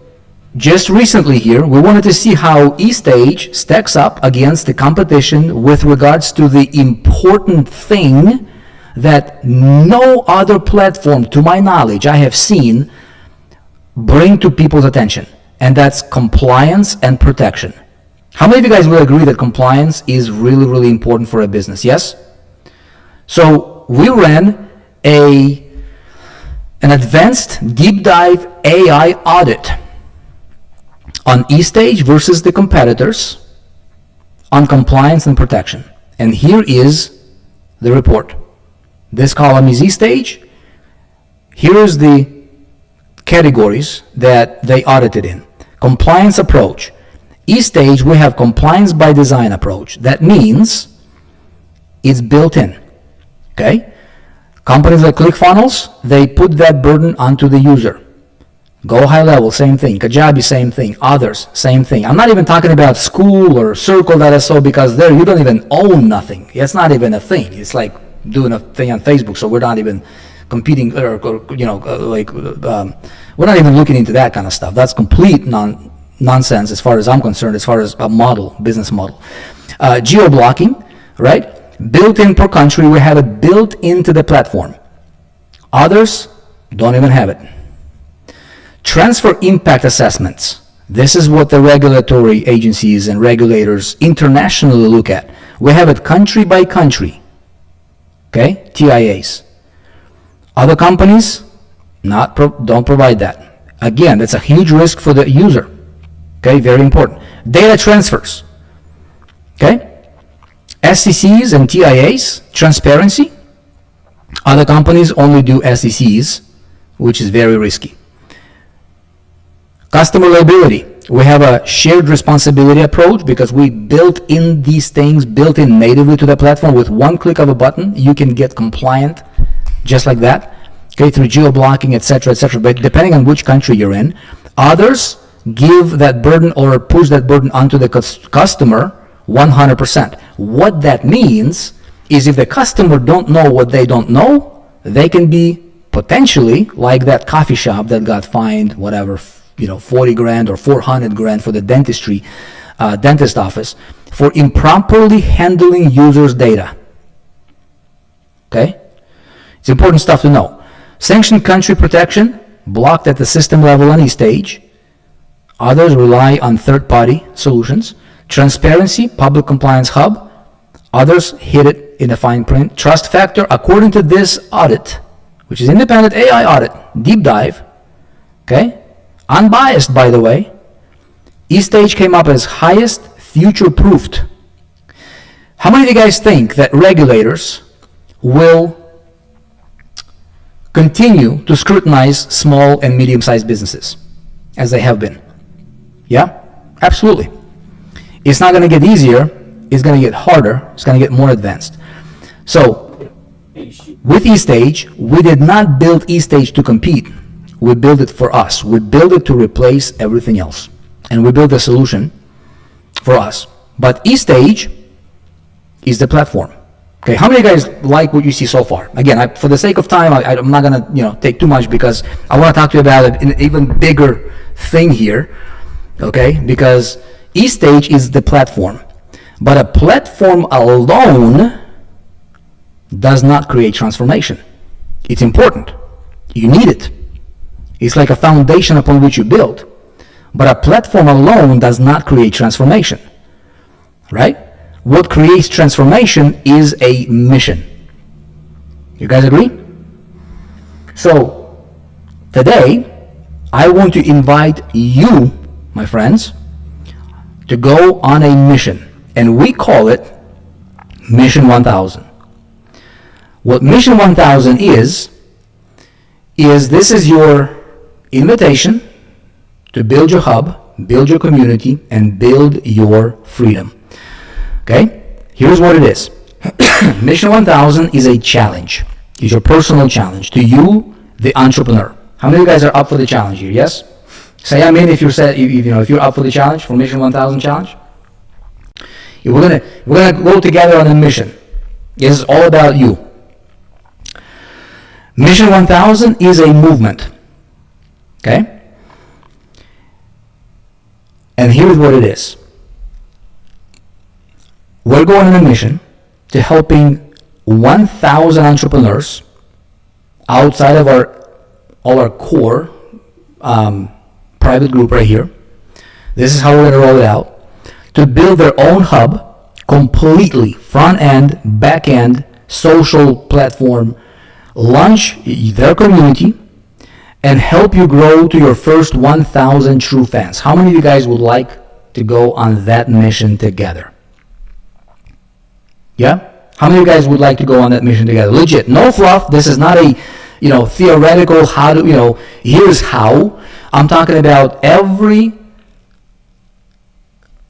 just recently here, we wanted to see how eStage stacks up against the competition with regards to the important thing that no other platform, to my knowledge, I have seen bring to people's attention. And that's compliance and protection. How many of you guys will agree that compliance is really, really important for a business? Yes? So we ran an advanced deep dive AI audit on eStage versus the competitors on compliance and protection. And here is the report. This column is eStage. Here's the categories that they audited in. Compliance approach. eStage, we have compliance by design approach. That means it's built in. Okay? Companies like ClickFunnels, they put that burden onto the user. Go High Level, same thing. Kajabi, same thing. Others, same thing. I'm not even talking about School or Circle.so, because there you don't even own nothing. It's not even a thing. It's like doing a thing on Facebook, so we're not even competing we're not even looking into that kind of stuff. That's complete nonsense as far as I'm concerned, as far as a business model. Geo-blocking, right? Built in per country, we have it built into the platform. Others don't even have it. Transfer impact assessments. This is what the regulatory agencies and regulators internationally look at. We have it country by country. Okay? TIAs. Other companies don't provide that. Again, that's a huge risk for the user. Okay, very important. Data transfers. Okay? SECs and TIAs, transparency. Other companies only do SECs, which is very risky. Customer liability. We have a shared responsibility approach because we built in these things, built in natively to the platform. With one click of a button, you can get compliant just like that, okay, through geo-blocking, etc., etc. But depending on which country you're in, others give that burden or push that burden onto the customer 100%. What that means is if the customer don't know what they don't know, they can be potentially like that coffee shop that got fined, whatever, 40 grand or 400 grand for the dentist office for improperly handling users' data. Okay? It's important stuff to know. Sanctioned country protection, blocked at the system level on eStage. Others rely on third-party solutions. Transparency, public compliance hub. Others hit it in the fine print. Trust factor, according to this audit, which is independent AI audit, deep dive, okay, unbiased by the way, eStage came up as highest future-proofed. How many of you guys think that regulators will continue to scrutinize small and medium-sized businesses as they have been? Yeah, absolutely. It's not going to get easier. It's going to get harder. It's going to get more advanced. So with eStage, we did not build eStage to compete. We built it for us. We built it to replace everything else. And we built a solution for us. But eStage is the platform. Okay, how many of you guys like what you see so far? Again, for the sake of time, I'm not going to take too much because I want to talk to you about an even bigger thing here. Okay, because eStage is the platform. But a platform alone does not create transformation. It's important. You need it. It's like a foundation upon which you build. But a platform alone does not create transformation. Right? What creates transformation is a mission. You guys agree? So, today, I want to invite you, my friends, to go on a mission. And we call it Mission 1000. What Mission 1000 is this is your invitation to build your hub, build your community, and build your freedom. Okay? Here's what it is. Mission 1000 is a challenge. It's your personal challenge to you, the entrepreneur. How many of you guys are up for the challenge here? Yes? Say I'm in if you're up for the challenge, for Mission 1000 challenge. We're gonna go together on a mission. This is all about you. Mission 1000 is a movement. Okay? And here's what it is. We're going on a mission to helping 1,000 entrepreneurs outside of all our core private group right here. This is how we're going to roll it out. To build their own hub, completely front end, back end, social platform, launch their community, and help you grow to your first 1,000 true fans. How many of you guys would like to go on that mission together? Yeah? How many of you guys would like to go on that mission together? Legit, no fluff. This is not a theoretical how to, here's how. I'm talking about every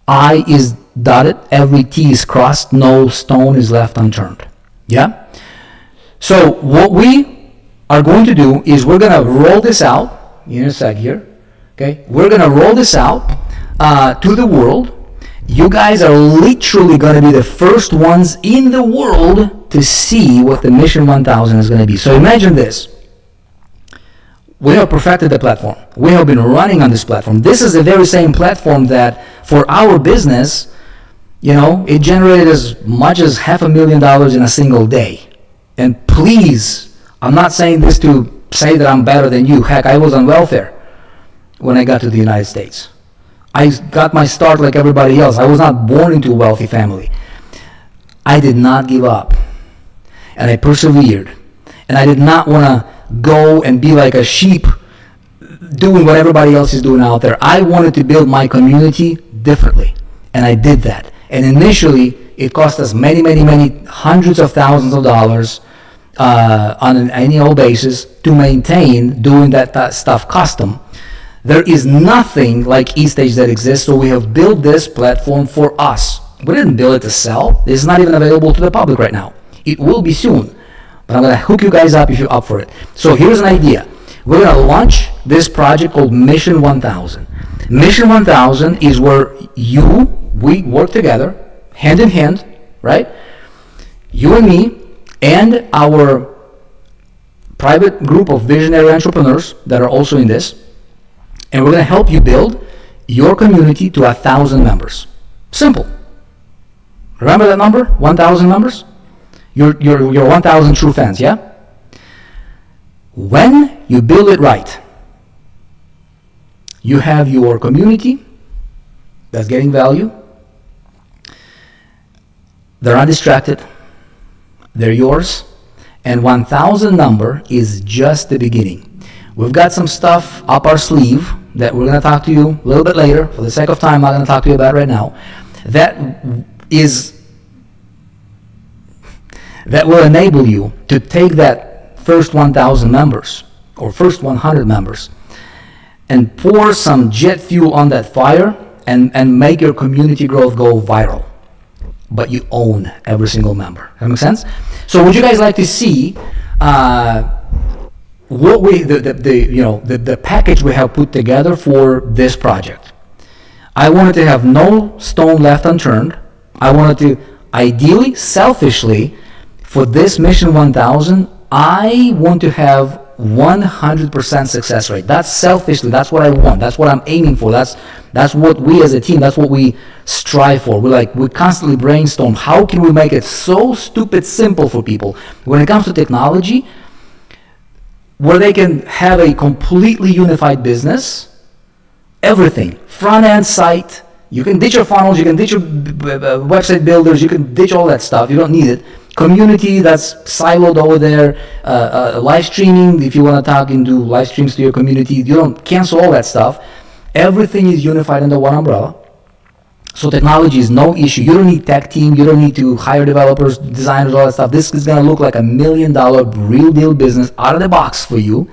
I is dotted, every T is crossed, no stone is left unturned. Yeah? So what we are going to do is we're going to roll this out in a sec here. Okay? We're going to roll this out to the world. You guys are literally going to be the first ones in the world to see what the Mission 1000 is going to be. So imagine this. We have perfected the platform. We have been running on this platform. This is the very same platform that for our business, it generated as much as $500,000 in a single day. And please, I'm not saying this to say that I'm better than you. Heck, I was on welfare when I got to the United States. I got my start like everybody else. I was not born into a wealthy family. I did not give up. And I persevered. And I did not want to go and be like a sheep doing what everybody else is doing out there. I wanted to build my community differently. And I did that. And initially, it cost us many, many, many hundreds of thousands of dollars on an annual basis to maintain doing that stuff custom. There is nothing like eStage that exists, so we have built this platform for us. We didn't build it to sell. This is not even available to the public right now. It will be soon. But I'm going to hook you guys up if you're up for it. So here's an idea. We're going to launch this project called Mission 1000. Mission 1000 is where we work together, hand in hand, right? You and me and our private group of visionary entrepreneurs that are also in this. And we're going to help you build your community to 1,000 members. Simple. Remember that number? 1,000 members? Your 1,000 true fans, yeah? When you build it right, you have your community that's getting value. They're undistracted. They're yours. And 1,000 number is just the beginning. We've got some stuff up our sleeve that we're going to talk to you a little bit later. For the sake of time, I'm not going to talk to you about it right now. That will enable you to take that first 1,000 members or first 100 members and pour some jet fuel on that fire and make your community growth go viral. But you own every single member. That makes sense? So would you guys like to see what the package we have put together for this project? I wanted to have no stone left unturned. I wanted to, ideally, selfishly, for this Mission 1000, I want to have 100% success rate. That's selfishly, that's what I want. That's what I'm aiming for. That's what we as a team, that's what we strive for. We constantly brainstorm, how can we make it so stupid simple for people when it comes to technology, where they can have a completely unified business, everything, front end site. You can ditch your funnels, you can ditch your website builders, you can ditch all that stuff. You don't need it. Community that's siloed over there, live streaming, if you want to talk and do live streams to your community, you don't cancel all that stuff. Everything is unified under one umbrella. So technology is no issue. You don't need tech team, you don't need to hire developers, designers, all that stuff. This is going to look like $1 million real deal business out of the box for you,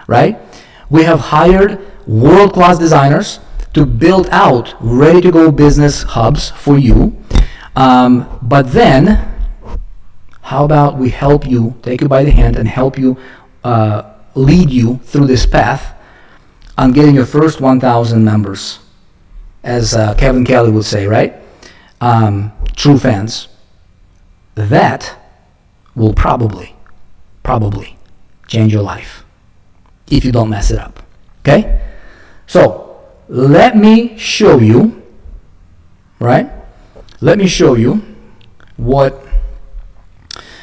right? We have hired world-class designers to build out ready-to-go business hubs for you. But then, how about we help you, take you by the hand and help you, lead you through this path on getting your first 1,000 members, as Kevin Kelly would say, right? True fans. That will probably change your life if you don't mess it up, okay? So, let me show you, right? Let me show you what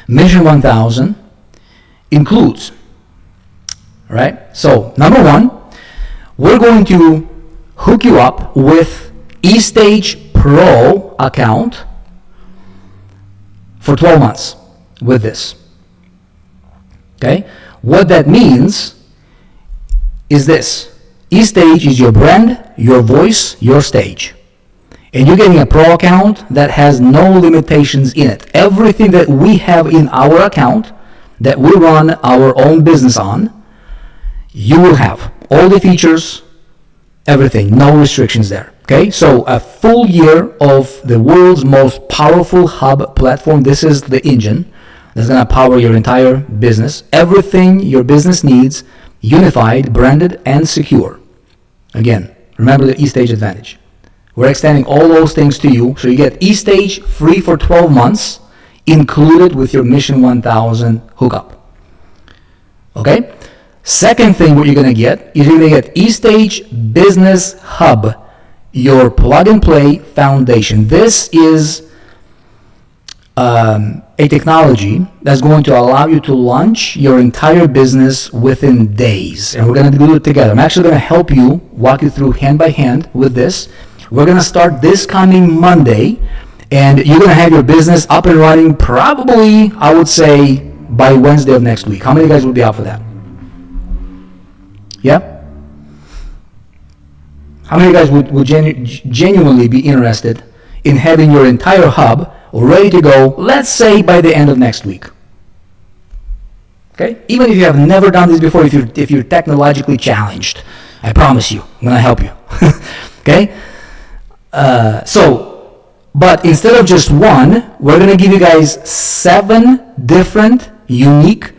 Mission 1000 includes, right? So, number one, we're going to hook you up with eStage Pro account for 12 months with this, okay? What that means is this. eStage is your brand, your voice, your stage. And you're getting a pro account that has no limitations in it. Everything that we have in our account, that we run our own business on, you will have. All the features, everything, no restrictions there. Okay, so a full year of the world's most powerful hub platform. This is the engine that's going to power your entire business. Everything your business needs, unified, branded, and secure. Again, remember the eStage advantage. We're extending all those things to you, so you get eStage free for 12 months, included with your Mission 1000 hookup. Okay? Second thing what you're going to get is you're going to get eStage Business Hub, your plug-and-play foundation. This is a technology that's going to allow you to launch your entire business within days. And we're going to do it together. I'm actually going to help you, walk you through hand by hand with this. We're going to start this coming Monday, and you're going to have your business up and running probably, I would say, by Wednesday of next week. How many guys would be out for that? Yeah? How many guys would genuinely be interested in having your entire hub ready to go, let's say by the end of next week? Okay? Even if you have never done this before, if you're technologically challenged, I promise you, I'm going to help you. Okay? But instead of just one, we're going to give you guys 7 different, unique,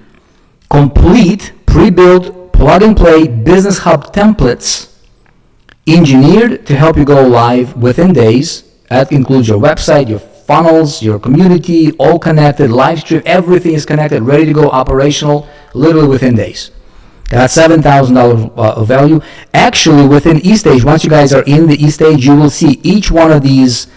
complete, pre-built, plug-and-play business hub templates engineered to help you go live within days. That includes your website, your funnels, your community, all connected, live stream, everything is connected, ready to go, operational, literally within days. That's $7,000 value. Actually, within eStage, once you guys are in the eStage, you will see each one of these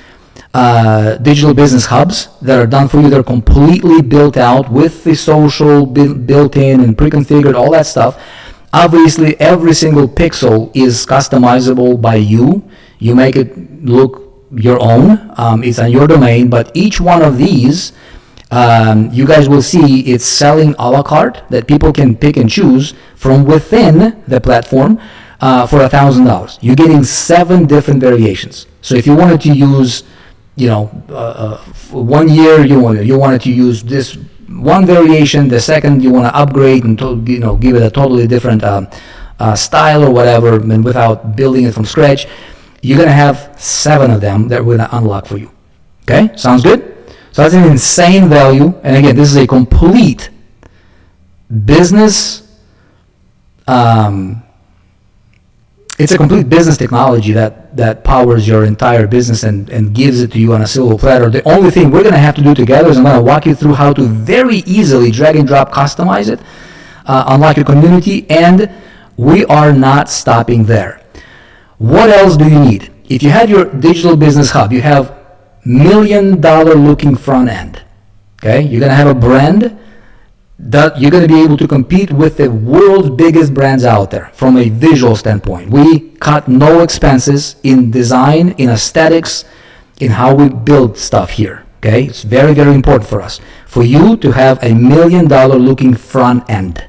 digital business hubs that are done for you. They're completely built out with the social built in and pre-configured, all that stuff. Obviously, every single pixel is customizable by you. You make it look your own. It's on your domain, but each one of these you guys will see it's selling a la carte that people can pick and choose from within the platform for $1,000. You're getting 7 different variations. So if you wanted to use, 1 year you wanted to use this one variation, the second you want to upgrade and give it a totally different style or whatever, and without building it from scratch, you're gonna have 7 of them that we're gonna unlock for you. Okay, sounds good? So that's an insane value, and again, this is a complete business. It's a complete business technology that powers your entire business and gives it to you on a silver platter. The only thing we're going to have to do together is I'm going to walk you through how to very easily drag and drop, customize it, unlock your community, and we are not stopping there. What else do you need? If you have your digital business hub, you have $1 million looking front end. Okay, you're going to have a brand that you're going to be able to compete with the world's biggest brands out there from a visual standpoint. We cut no expenses in design, in aesthetics, in how we build stuff here. Okay, it's very, very important for us, for you to have $1 million looking front end.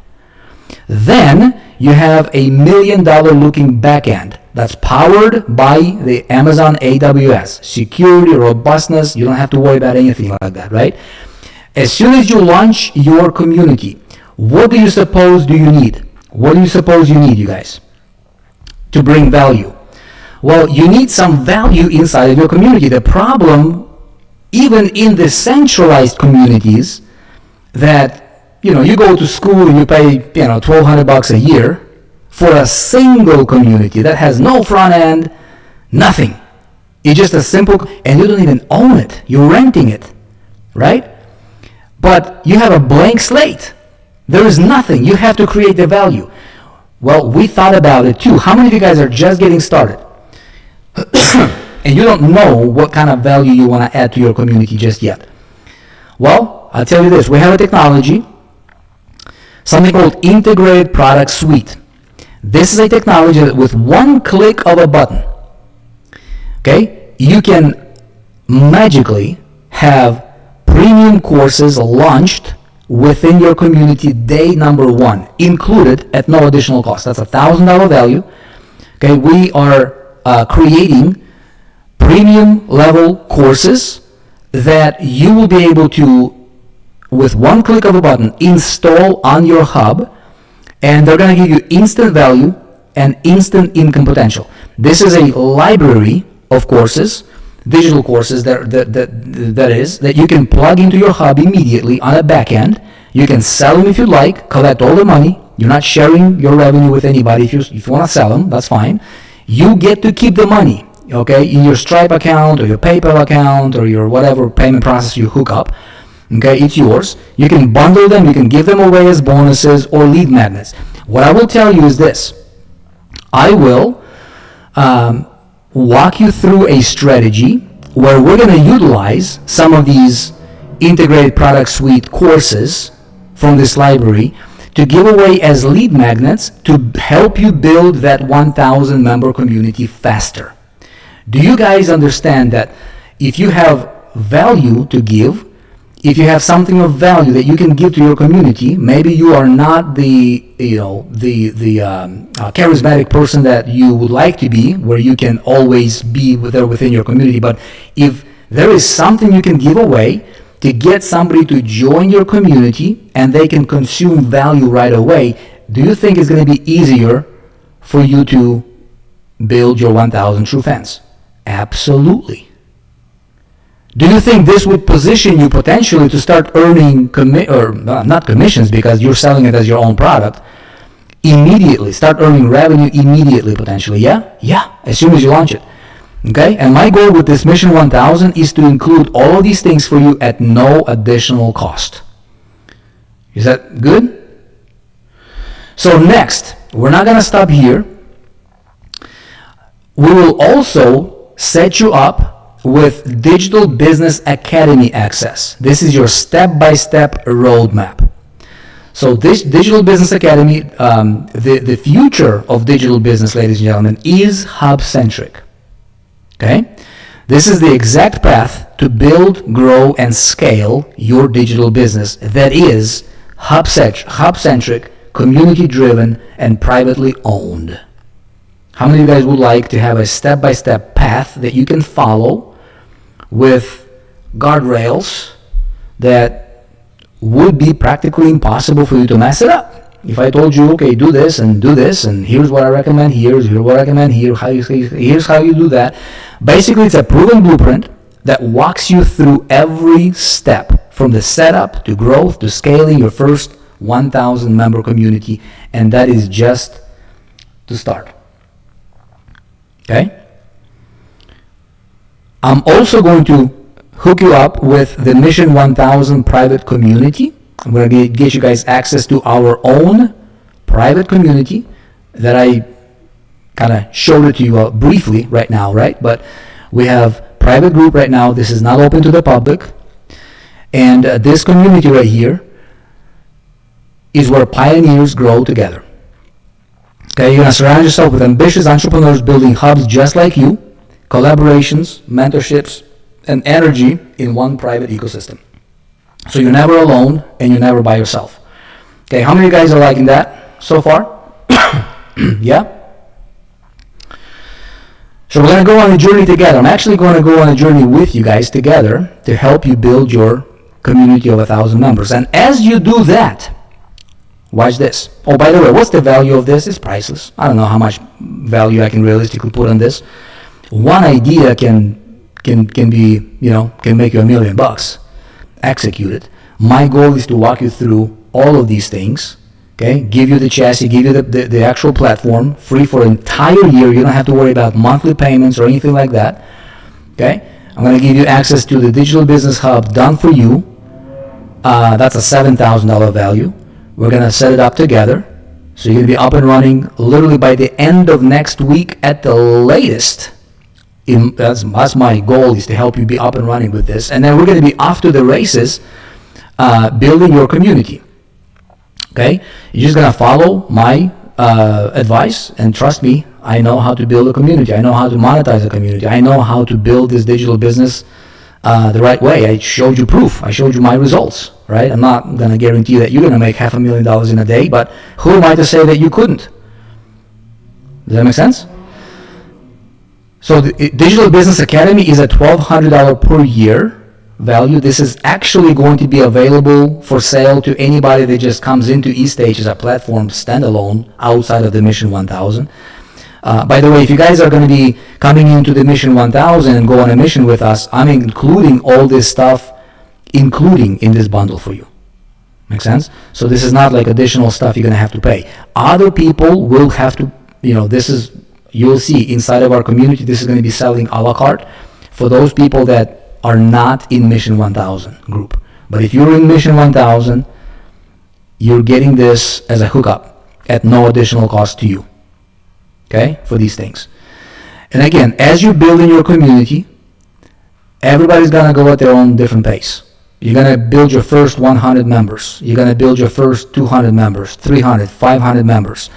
Then you have $1 million looking back end that's powered by the Amazon AWS. Security, robustness, you don't have to worry about anything like that, right? As soon as you launch your community, what do you suppose you need? What do you suppose you need, you guys, to bring value? Well, you need some value inside of your community. The problem, even in the centralized communities, that you go to school and you pay $1,200 a year for a single community that has no front end, nothing. It's just a simple, and you don't even own it. You're renting it, right? But you have a blank slate. There is nothing. You have to create the value. Well, we thought about it too. How many of you guys are just getting started? And you don't know what kind of value you want to add to your community just yet? Well, I'll tell you this. We have a technology, something called Integrated Product Suite. This is a technology that with one click of a button, okay, you can magically have premium courses launched within your community day number 1, included at no additional cost. That's $1,000 value. Okay, we are creating premium level courses that you will be able to, with one click of a button, install on your hub, and they're going to give you instant value and instant income potential. This is a library of courses, digital courses that you can plug into your hub immediately on a back end. You can sell them if you like, collect all the money. You're not sharing your revenue with anybody. If you want to sell them, that's fine. You get to keep the money, okay, in your Stripe account or your PayPal account or your whatever payment process you hook up. Okay, it's yours. You can bundle them, you can give them away as bonuses or lead magnets. What I will tell you is this. I will walk you through a strategy where we're going to utilize some of these integrated product suite courses from this library to give away as lead magnets to help you build that 1,000 member community faster. Do you guys understand that if you have value to give, if you have something of value that you can give to your community, maybe you are not the charismatic person that you would like to be, where you can always be there within your community, but if there is something you can give away to get somebody to join your community and they can consume value right away, do you think it's going to be easier for you to build your 1,000 true fans? Absolutely. Do you think this would position you potentially to start earning not commissions because you're selling it as your own product immediately, start earning revenue immediately potentially? Yeah, as soon as you launch it. Okay, and my goal with this Mission 1000 is to include all of these things for you at no additional cost. Is that good? So next, we're not going to stop here. We will also set you up with Digital Business Academy access. This is your step-by-step roadmap. So this Digital Business Academy, the future of digital business, ladies and gentlemen, is Hub-Centric. Okay? This is the exact path to build, grow, and scale your digital business that is Hub-centric, community-driven, and privately owned. How many of you guys would like to have a step-by-step path that you can follow with guardrails that would be practically impossible for you to mess it up? If I told you, okay, do this, and here's what I recommend, here's what I recommend, here's how you do that. Basically, it's a proven blueprint that walks you through every step from the setup to growth to scaling your first 1,000 member community, and that is just to start. Okay? I'm also going to hook you up with the Mission 1000 private community. I'm going to get you guys access to our own private community that I kind of showed it to you briefly right now, right? But we have private group right now. This is not open to the public. And this community right here is where pioneers grow together. Okay, you're going to surround yourself with ambitious entrepreneurs building hubs just like you, collaborations, mentorships, and energy in one private ecosystem. So you're never alone and you're never by yourself. Okay, how many of you guys are liking that so far? Yeah? So we're going to go on a journey together. I'm actually going to go on a journey with you guys together to help you build your community of 1,000 members. And as you do that, watch this. Oh, by the way, what's the value of this? It's priceless. I don't know how much value I can realistically put on this. One idea can be, can make you $1 million. Execute it. My goal is to walk you through all of these things. Okay, give you the chassis, give you the actual platform, free for an entire year. You don't have to worry about monthly payments or anything like that. Okay, I'm going to give you access to the Digital Business Hub done for you. That's a $7,000 value. We're going to set it up together. So you're going to be up and running literally by the end of next week at the latest. That's my goal, is to help you be up and running with this. And then we're going to be off to the races building your community. Okay? You're just going to follow my advice, and trust me, I know how to build a community. I know how to monetize a community. I know how to build this digital business the right way. I showed you proof. I showed you my results, right? I'm not going to guarantee that you're going to make $500,000 in a day, but who am I to say that you couldn't? Does that make sense? So the Digital Business Academy is a $1,200 per year value. This is actually going to be available for sale to anybody that just comes into eStage as a platform standalone outside of the Mission 1000. By the way, if you guys are going to be coming into the Mission 1000 and go on a mission with us, I'm including all this stuff, including in this bundle for you. Make sense? So this is not like additional stuff you're going to have to pay. Other people will have to, you'll see inside of our community, this is going to be selling a la carte for those people that are not in Mission 1000 group. But if you're in Mission 1000, you're getting this as a hookup at no additional cost to you. Okay, for these things. And again, as you're building your community, everybody's going to go at their own different pace. You're going to build your first 100 members. You're going to build your first 200 members, 300, 500 members.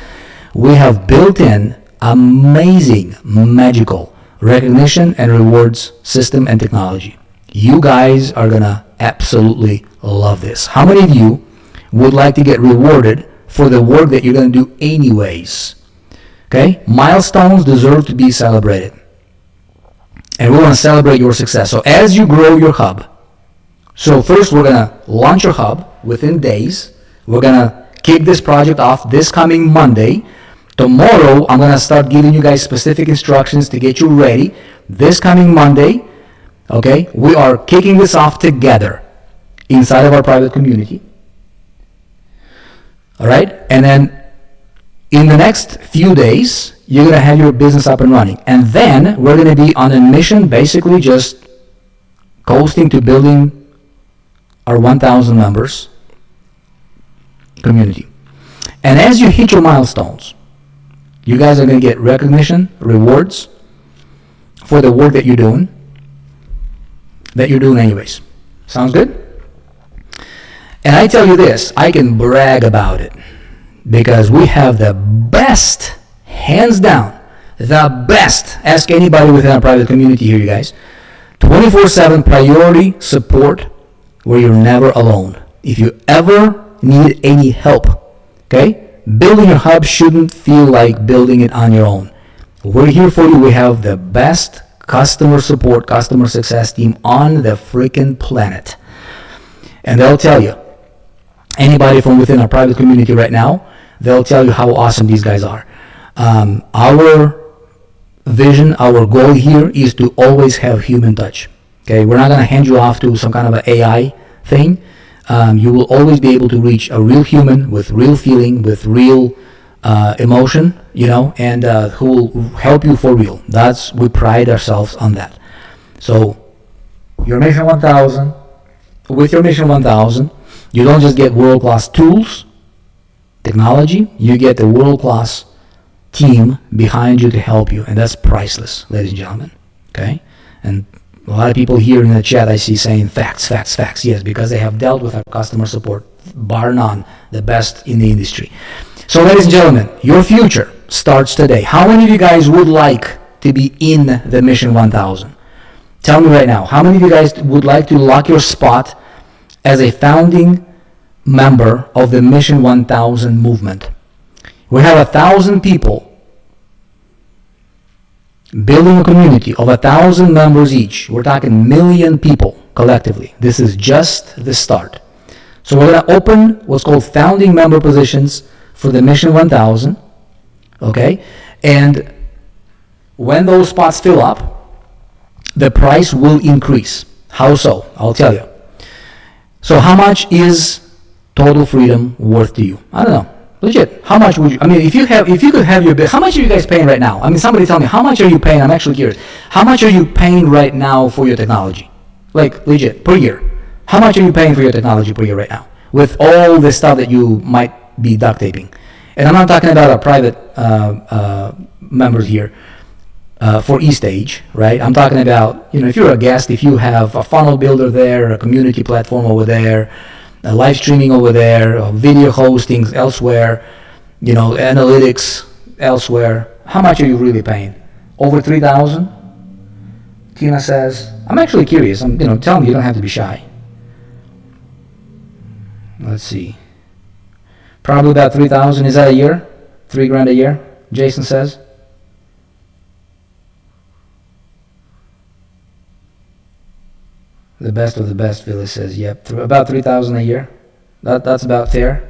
We have built in amazing, magical recognition and rewards system and technology. You guys are going to absolutely love this. How many of you would like to get rewarded for the work that you're going to do anyways? Okay, milestones deserve to be celebrated. And we want to celebrate your success. So as you grow your hub, so first we're going to launch your hub within days. We're going to kick this project off this coming Monday. Tomorrow, I'm going to start giving you guys specific instructions to get you ready. This coming Monday, okay, we are kicking this off together inside of our private community. All right, and then in the next few days, you're going to have your business up and running. And then we're going to be on a mission, basically just coasting to building our 1,000 members community. And as you hit your milestones, you guys are going to get recognition, rewards for the work that you're doing anyways. Sounds good? And I tell you this, I can brag about it, because we have the best, hands down, the best, ask anybody within our private community here, you guys, 24/7 priority support where you're never alone. If you ever need any help, okay, building your hub shouldn't feel like building it on your own. We're here for you. We have the best customer support, customer success team on the freaking planet. And they'll tell you, anybody from within our private community right now, they'll tell you how awesome these guys are. Our vision, our goal here is to always have human touch. Okay, we're not going to hand you off to some kind of an AI thing. You will always be able to reach a real human with real feeling, with real emotion, and who will help you for real. We pride ourselves on that. So, your Mission 1000, with your Mission 1000, you don't just get world-class tools, technology, you get the world-class team behind you to help you, and that's priceless, ladies and gentlemen. Okay? And a lot of people here in the chat I see saying facts. Yes, because they have dealt with our customer support, bar none, the best in the industry. So, ladies and gentlemen, your future starts today. How many of you guys would like to be in the Mission 1000? Tell me right now. How many of you guys would like to lock your spot as a founding member of the Mission 1000 movement? We have 1,000 people building a community of 1,000 members each. We're talking million people collectively. This is just the start. So we're going to open what's called founding member positions for the Mission 1000. Okay? And when those spots fill up, the price will increase. How so? I'll tell you. So how much is total freedom worth to you? I don't know. Legit. How much would you, if you could have your, how much are you guys paying right now? Somebody tell me, how much are you paying? I'm actually curious. How much are you paying right now for your technology? Like, legit, per year. How much are you paying for your technology per year right now? With all the stuff that you might be duct taping. And I'm not talking about our private members here for eStage, right? I'm talking about, if you're a guest, if you have a funnel builder there, a community platform over there, live streaming over there, video hosting elsewhere, analytics elsewhere. How much are you really paying? Over 3,000? Tina says. I'm actually curious. Tell me, you don't have to be shy. Let's see. Probably about 3,000. Is that a year? $3,000 a year? Jason says. The best of the best, Phyllis says, yep, about 3,000 a year. That's about fair.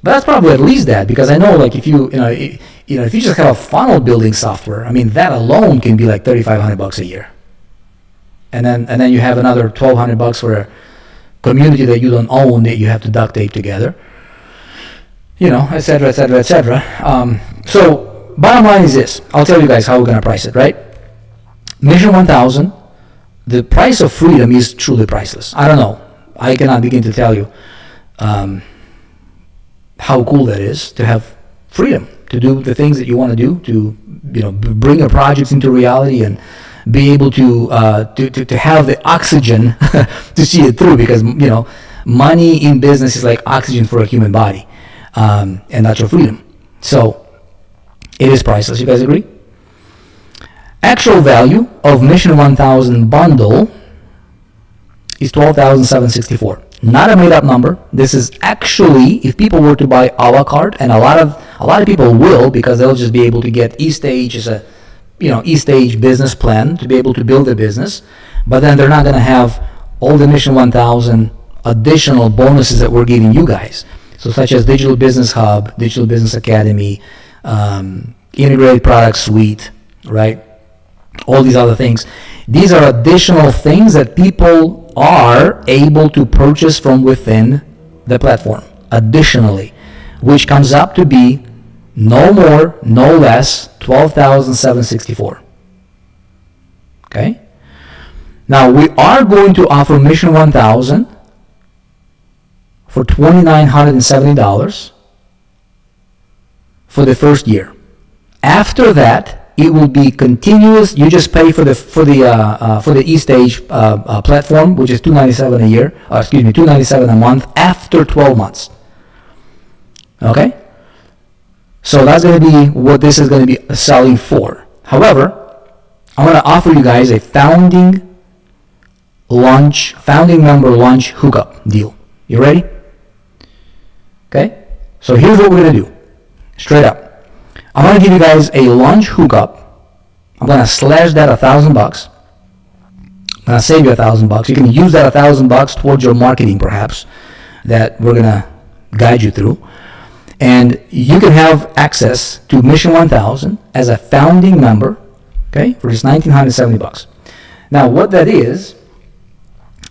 But that's probably at least that, because I know, like, if you just have a funnel building software, that alone can be like $3,500 a year. And then you have another $1,200 for a community that you don't own that you have to duct tape together. Et cetera, et cetera, et cetera. So bottom line is this. I'll tell you guys how we're gonna price it, right? Mission 1000. The price of freedom is truly priceless. I don't know. I cannot begin to tell you how cool that is to have freedom to do the things that you want to do, to bring your projects into reality and be able to have the oxygen to see it through. Because money in business is like oxygen for a human body, and that's your freedom. So it is priceless. You guys agree? Actual value of Mission 1000 bundle is $12,764. Not a made-up number. This is actually, if people were to buy a la carte, and a lot of people will, because they'll just be able to get eStage as a eStage business plan to be able to build a business, but then they're not going to have all the Mission 1000 additional bonuses that we're giving you guys. So such as Digital Business Hub, Digital Business Academy, Integrated Product Suite, right? All these other things. These are additional things that people are able to purchase from within the platform additionally, which comes up to be no more, no less, $12,764. Okay? Now, we are going to offer Mission 1000 for $2,970 for the first year. After that, it will be continuous. You just pay for the eStage platform, which is $297 a year. $297 a month after 12 months. Okay. So that's going to be what this is going to be selling for. However, I'm going to offer you guys a founding member launch hookup deal. You ready? Okay? So here's what we're going to do. Straight up. I'm going to give you guys a launch hookup. I'm going to slash that $1,000. I'm going to save you $1,000. You can use that $1,000 towards your marketing, perhaps, that we're going to guide you through. And you can have access to Mission 1000 as a founding member, okay, for just $1,970. Now, what that is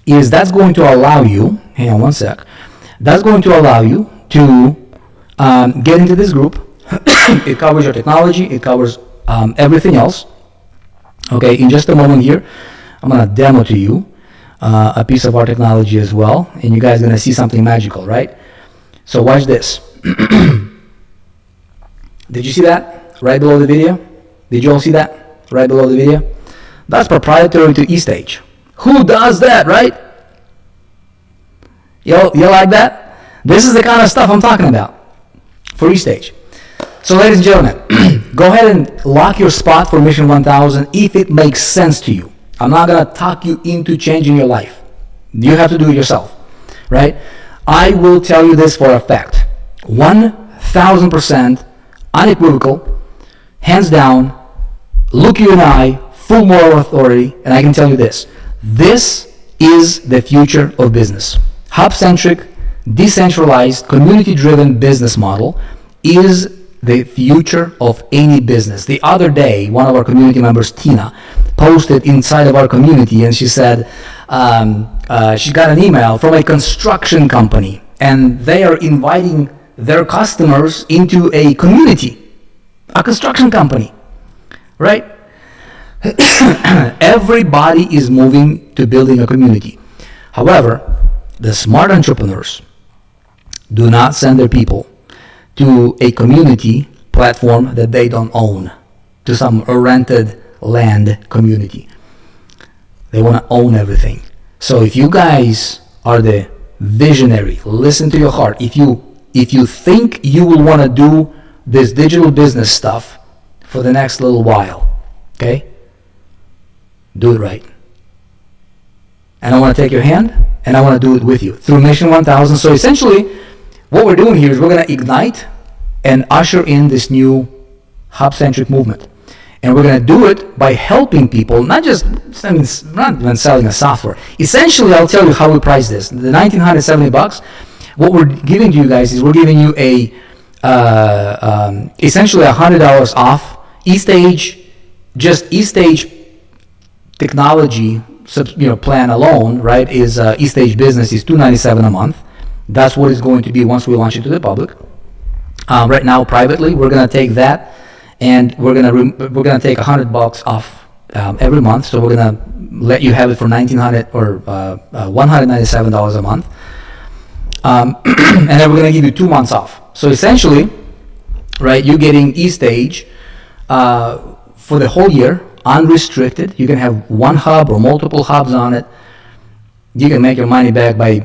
that's going to allow you, hang on one sec, that's going to allow you to get into this group. It covers your technology, it covers everything else. Okay, in just a moment here, I'm going to demo to you a piece of our technology as well, and you guys are going to see something magical, right? So watch this. Did you see that right below the video? Did you all see that right below the video? That's proprietary to eStage. Who does that, right? You like that? This is the kind of stuff I'm talking about for eStage. So ladies and gentlemen, go ahead and lock your spot for Mission 1000 if it makes sense to you. I'm not going to talk you into changing your life. You have to do it yourself, right? I will tell you this for a fact. 1,000% unequivocal, hands down, look you in the eye, full moral authority, and I can tell you this. This is the future of business. Hub-centric, decentralized, community-driven business model is the future of any business. The other day, one of our community members, Tina, posted inside of our community, and she said she got an email from a construction company, and they are inviting their customers into a community, a construction company, right? Everybody is moving to building a community. However, the smart entrepreneurs do not send their people to a community platform that they don't own, to some rented land community. They want to own everything. So if you guys are the visionary, listen to your heart. If you think you will want to do this digital business stuff for the next little while, okay, do it right. And I want to take your hand, and I want to do it with you through Mission 1000. So essentially, what we're doing here is we're going to ignite and usher in this new Hub-centric movement. And we're going to do it by helping people, not even selling a software. Essentially, I'll tell you how we price this. The $1,970, what we're giving to you guys is we're giving you a essentially $100 off eStage, just eStage technology plan alone, right, is eStage Business is $297 a month. That's what it's going to be once we launch it to the public. Right now, privately, we're going to take that, and we're gonna take $100 off every month. So we're gonna let you have it for $197 a month, and then we're gonna give you 2 months off. So essentially, right, you're getting eStage for the whole year, unrestricted. You can have one hub or multiple hubs on it. You can make your money back by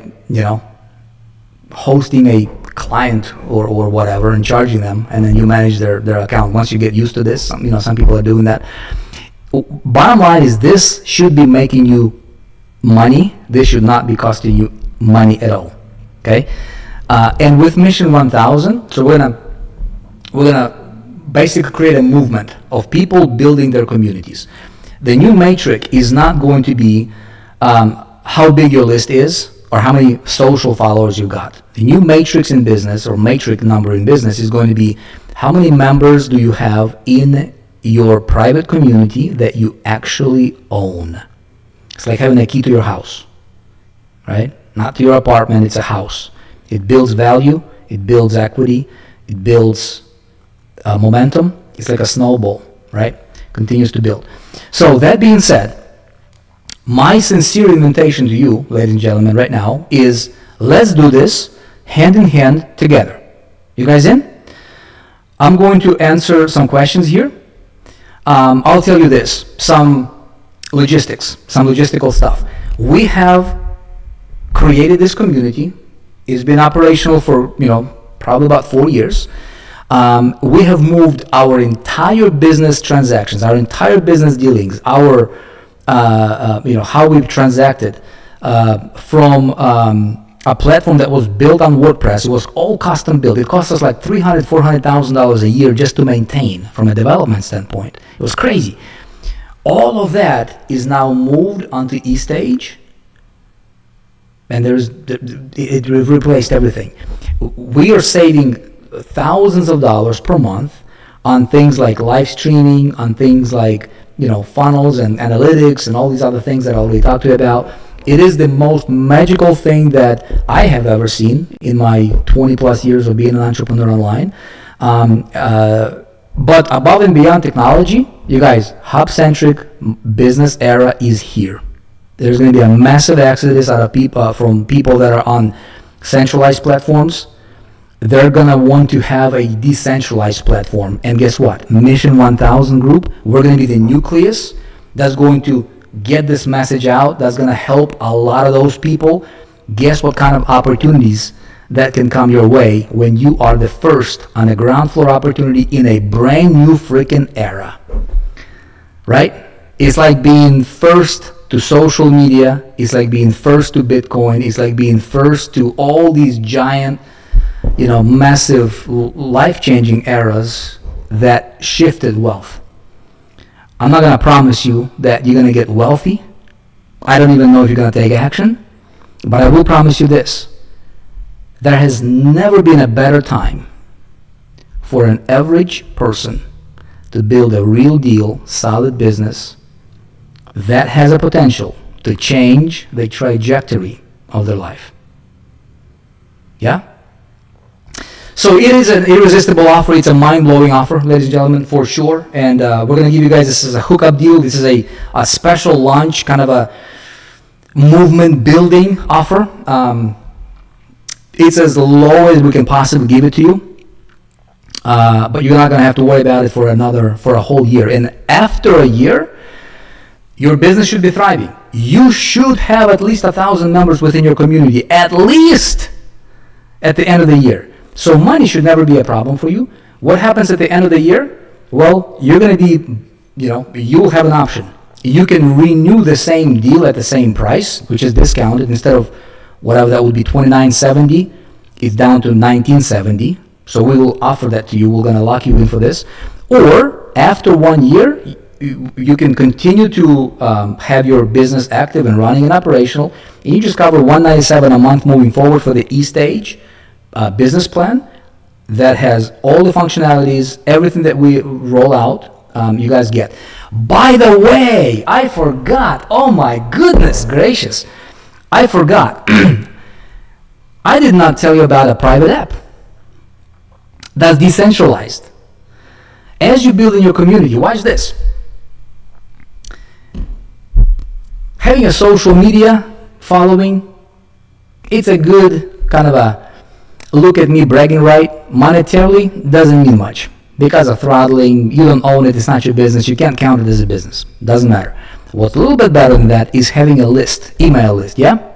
hosting a client or whatever and charging them, and then you manage their account. Once you get used to this, some people are doing that. Bottom line is, this should be making you money. This should not be costing you money at all. Okay, and with Mission 1000, so we're gonna basically create a movement of people building their communities. The new metric is not going to be how big your list is or how many social followers you got. The new matrix in business, or metric number in business, is going to be how many members do you have in your private community that you actually own. It's like having a key to your house, right? Not to your apartment, it's a house. It builds value, it builds equity, it builds momentum. It's like a snowball, right? Continues to build. So that being said, my sincere invitation to you, ladies and gentlemen, right now is, let's do this hand in hand together. You guys in? I'm going to answer some questions here. I'll tell you this, some logistical stuff. We have created this community. It's been operational for, probably about 4 years. we have moved our entire business transactions, our entire business dealings, our how we've transacted from a platform that was built on WordPress. It was all custom built. It cost us like $300,000-$400,000 a year just to maintain from a development standpoint. It was crazy. All of that is now moved onto eStage, and it replaced everything. We are saving thousands of dollars per month on things like live streaming, on things like funnels and analytics and all these other things that I already talked to you about. It is the most magical thing that I have ever seen in my 20 plus years of being an entrepreneur online. But above and beyond technology, you guys, Hub-Centric business era is here. There's going to be a massive exodus out of people from people that are on centralized platforms. They're going to want to have a decentralized platform. And guess what? Mission 1000 group, we're going to be the nucleus that's going to get this message out. That's going to help a lot of those people. Guess what kind of opportunities that can come your way when you are the first on a ground floor opportunity in a brand new freaking era. Right? It's like being first to social media. It's like being first to Bitcoin. It's like being first to all these giant, massive life-changing eras that shifted wealth. I'm not going to promise you that you're going to get wealthy. I don't even know if you're going to take action. But I will promise you this. There has never been a better time for an average person to build a real deal, solid business that has a potential to change the trajectory of their life. Yeah? So it is an irresistible offer. It's a mind-blowing offer, ladies and gentlemen, for sure. And we're going to give you guys, this is a hookup deal. This is a special launch, kind of a movement building offer. It's as low as we can possibly give it to you. But you're not going to have to worry about it for a whole year. And after a year, your business should be thriving. You should have at least 1,000 members within your community, at least at the end of the year. So money should never be a problem for you. What happens at the end of the year? Well, you're going to be, you'll have an option. You can renew the same deal at the same price, which is discounted. Instead of whatever that would be $29.70, it's down to $19.70. So we will offer that to you. We're going to lock you in for this. Or after 1 year, you can continue to have your business active and running and operational. And you just cover $197 a month moving forward for the eStage business plan that has all the functionalities, everything that we roll out, you guys get. By the way, I forgot. Oh my goodness gracious. I forgot. I did not tell you about a private app that's decentralized. As you build in your community, watch this. Having a social media following, it's a good kind of a look at me bragging right. Monetarily, doesn't mean much. Because of throttling, you don't own it, it's not your business, you can't count it as a business. Doesn't matter. What's a little bit better than that is having a list, email list, yeah?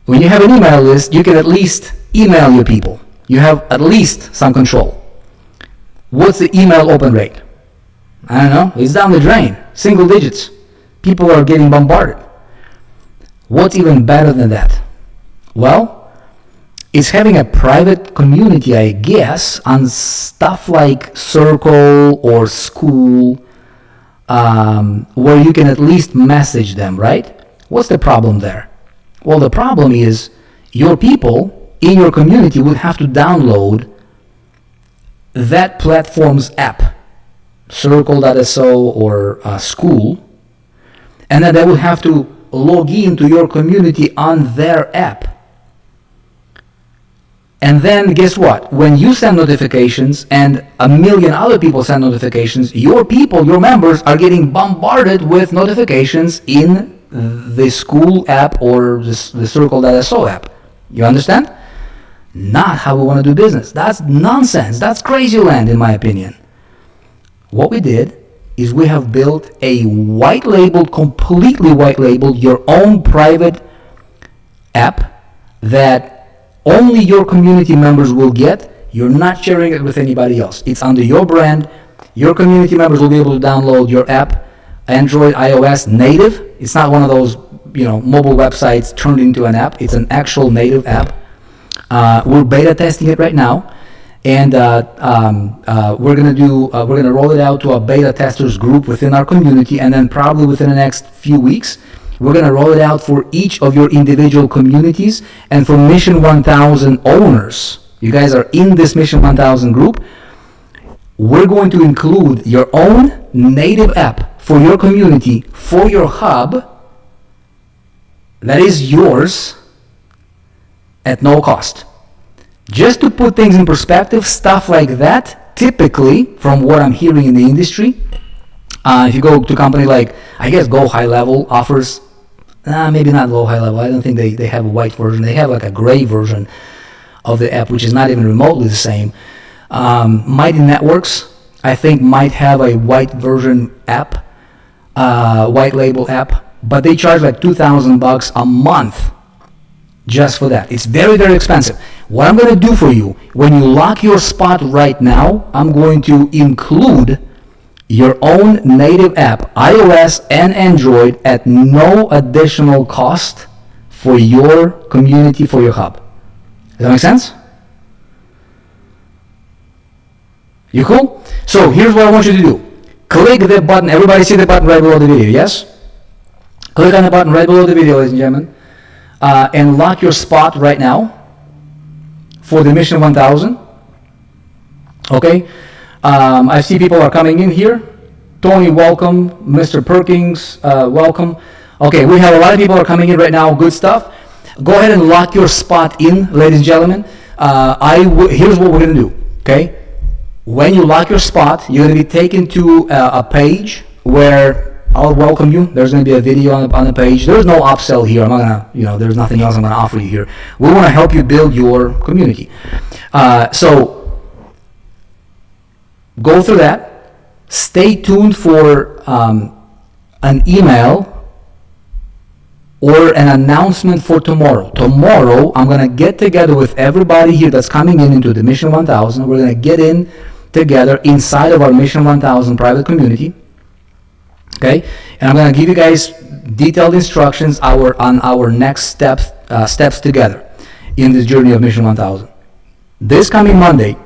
When you have an email list, you can at least email your people. You have at least some control. What's the email open rate? I don't know, it's down the drain, single digits. People are getting bombarded. What's even better than that? Well, it's having a private community, I guess, on stuff like Circle or School, where you can at least message them, right? What's the problem there? Well, the problem is your people in your community would have to download that platform's app, Circle.so or School, and then they would have to log into your community on their app. And then guess what? When you send notifications and a million other people send notifications, your people, your members are getting bombarded with notifications in the School app or the Circle.so app. You understand? Not how we want to do business. That's nonsense. That's crazy land, in my opinion. What we did is we have built a completely white labeled, your own private app that only your community members will get. You're not sharing it with anybody else. It's under your brand. Your community members will be able to download your app, Android, iOS, native. It's not one of those, mobile websites turned into an app. It's an actual native app. We're beta testing it right now, and we're gonna roll it out to a beta testers group within our community, and then probably within the next few weeks, we're gonna roll it out for each of your individual communities and for Mission 1000 owners. You guys are in this Mission 1000 group. We're going to include your own native app for your community, for your hub, that is yours at no cost. Just to put things in perspective, stuff like that, typically, from what I'm hearing in the industry, if you go to a company like, I guess Go High Level offers, maybe not Go High Level, I don't think they have a white version, they have like a gray version of the app, which is not even remotely the same. Mighty Networks, I think, might have a white version app, white label app, but they charge like $2,000 a month just for that. It's very, very expensive. What I'm going to do for you, when you lock your spot right now, I'm going to include your own native app, iOS and Android, at no additional cost for your community, for your hub. Does that make sense? You cool? So here's what I want you to do. Click the button. Everybody see the button right below the video, yes? Click on the button right below the video, ladies and gentlemen, and lock your spot right now for the Mission 1000. Okay? I see people are coming in here. Tony, welcome. Mr. Perkins, welcome. Okay, we have a lot of people are coming in right now. Good stuff. Go ahead and lock your spot in, ladies and gentlemen. Here's what we're going to do, okay? When you lock your spot, you're going to be taken to a page where I'll welcome you. There's going to be a video on the page. There's no upsell here. I'm not going to, there's nothing else I'm going to offer you here. We want to help you build your community. So go through that. Stay tuned for an email or an announcement for tomorrow. Tomorrow, I'm going to get together with everybody here that's coming into the Mission 1000. We're going to get in together inside of our Mission 1000 private community. Okay? And I'm going to give you guys detailed instructions on our next steps together in this journey of Mission 1000. This coming Monday,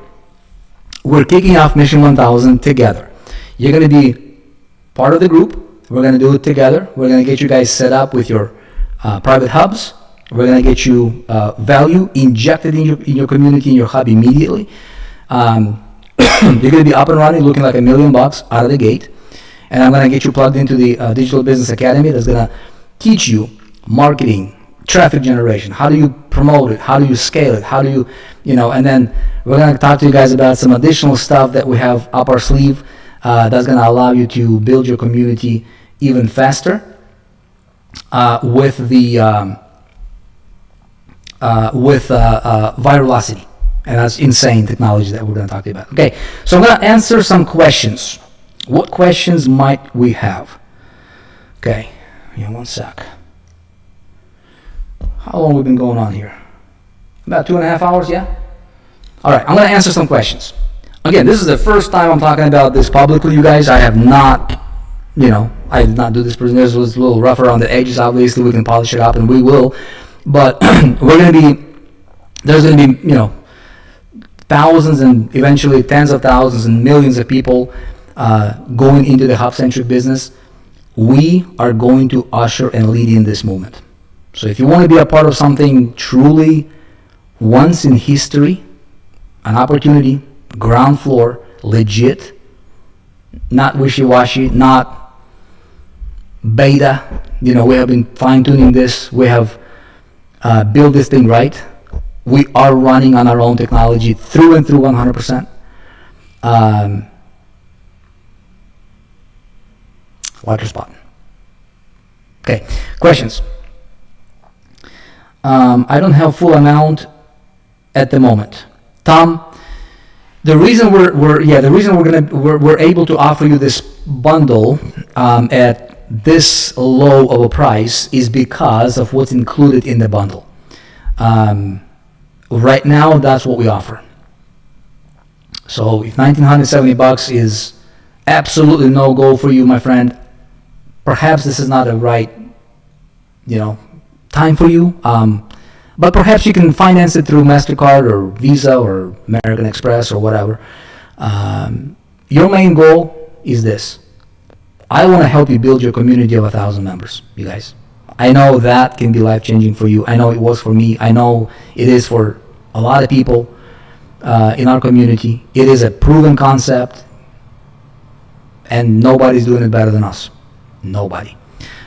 we're kicking off Mission 1000 together. You're going to be part of the group. We're going to do it together. We're going to get you guys set up with your private hubs. We're going to get you value injected in your community, in your hub immediately. You're going to be up and running, looking like $1 million out of the gate. And I'm going to get you plugged into the Digital Business Academy that's going to teach you marketing, traffic generation. How do you promote it? How do you scale it? How do you, and then we're going to talk to you guys about some additional stuff that we have up our sleeve that's going to allow you to build your community even faster. With virality, and that's insane technology that we're going to talk about. Okay, so I'm going to answer some questions. What questions might we have? Okay, one sec. How long have we been going on here? About 2.5 hours, yeah? All right, I'm going to answer some questions. Again, this is the first time I'm talking about this publicly, you guys. I have not, I did not do this presentation. This was a little rough around the edges. Obviously, we can polish it up, and we will. But there's going to be, thousands and eventually tens of thousands and millions of people going into the Hub-Centric business. We are going to usher and lead in this movement. So if you want to be a part of something truly once in history, an opportunity, ground floor, legit, not wishy-washy, not beta. We have been fine-tuning this. We have built this thing right. We are running on our own technology through and through 100%. Water spot. Okay, questions. I don't have full amount at the moment. Tom, the reason we're able to offer you this bundle at this low of a price is because of what's included in the bundle. Right now, that's what we offer. So if $1,970 is absolutely no go for you, my friend, perhaps this is not a right, time for you. But perhaps you can finance it through MasterCard or Visa or American Express or whatever. Your main goal is this. I want to help you build your community of 1,000 members, you guys. I know that can be life-changing for you. I know it was for me. I know it is for a lot of people in our community. It is a proven concept, and nobody's doing it better than us. Nobody.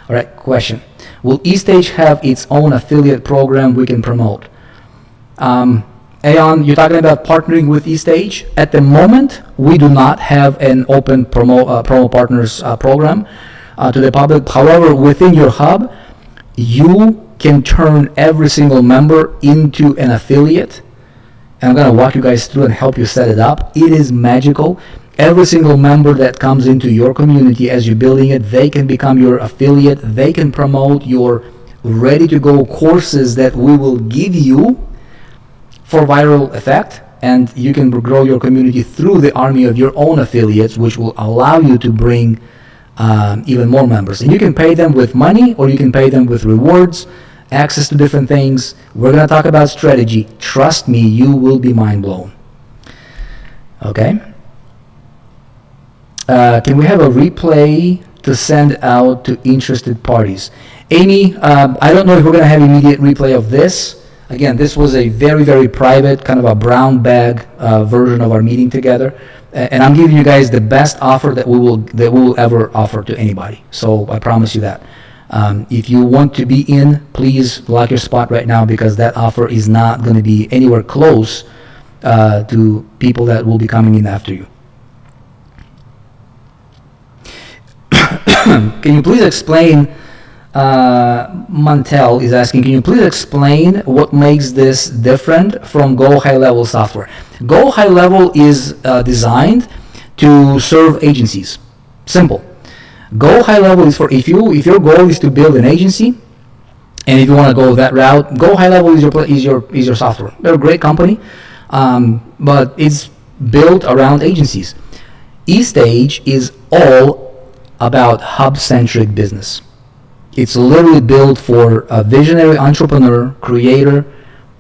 All right, question. Will eStage have its own affiliate program we can promote? Aeon, you're talking about partnering with eStage. At the moment, we do not have an open promo partners program to the public. However, within your hub, you can turn every single member into an affiliate. And I'm going to walk you guys through and help you set it up. It is magical. Every single member that comes into your community as you're building it, they can become your affiliate. They can promote your ready-to-go courses that we will give you for viral effect, and you can grow your community through the army of your own affiliates, which will allow you to bring even more members. And you can pay them with money, or you can pay them with rewards, access to different things. We're going to talk about strategy. Trust me, you will be mind blown. Okay? Can we have a replay to send out to interested parties? Amy, I don't know if we're going to have immediate replay of this. Again, this was a very, very private, kind of a brown bag version of our meeting together. And I'm giving you guys the best offer that we will ever offer to anybody. So I promise you that. If you want to be in, please lock your spot right now, because that offer is not going to be anywhere close to people that will be coming in after you. Can you please explain, Montel is asking, can you please explain what makes this different from Go High Level software? Go High Level is designed to serve agencies. Simple. Go High Level is for if your goal is to build an agency, and if you want to go that route, Go High Level is your software. They're a great company, but it's built around agencies. eStage is all about Hub-Centric business. It's literally built for a visionary entrepreneur, creator,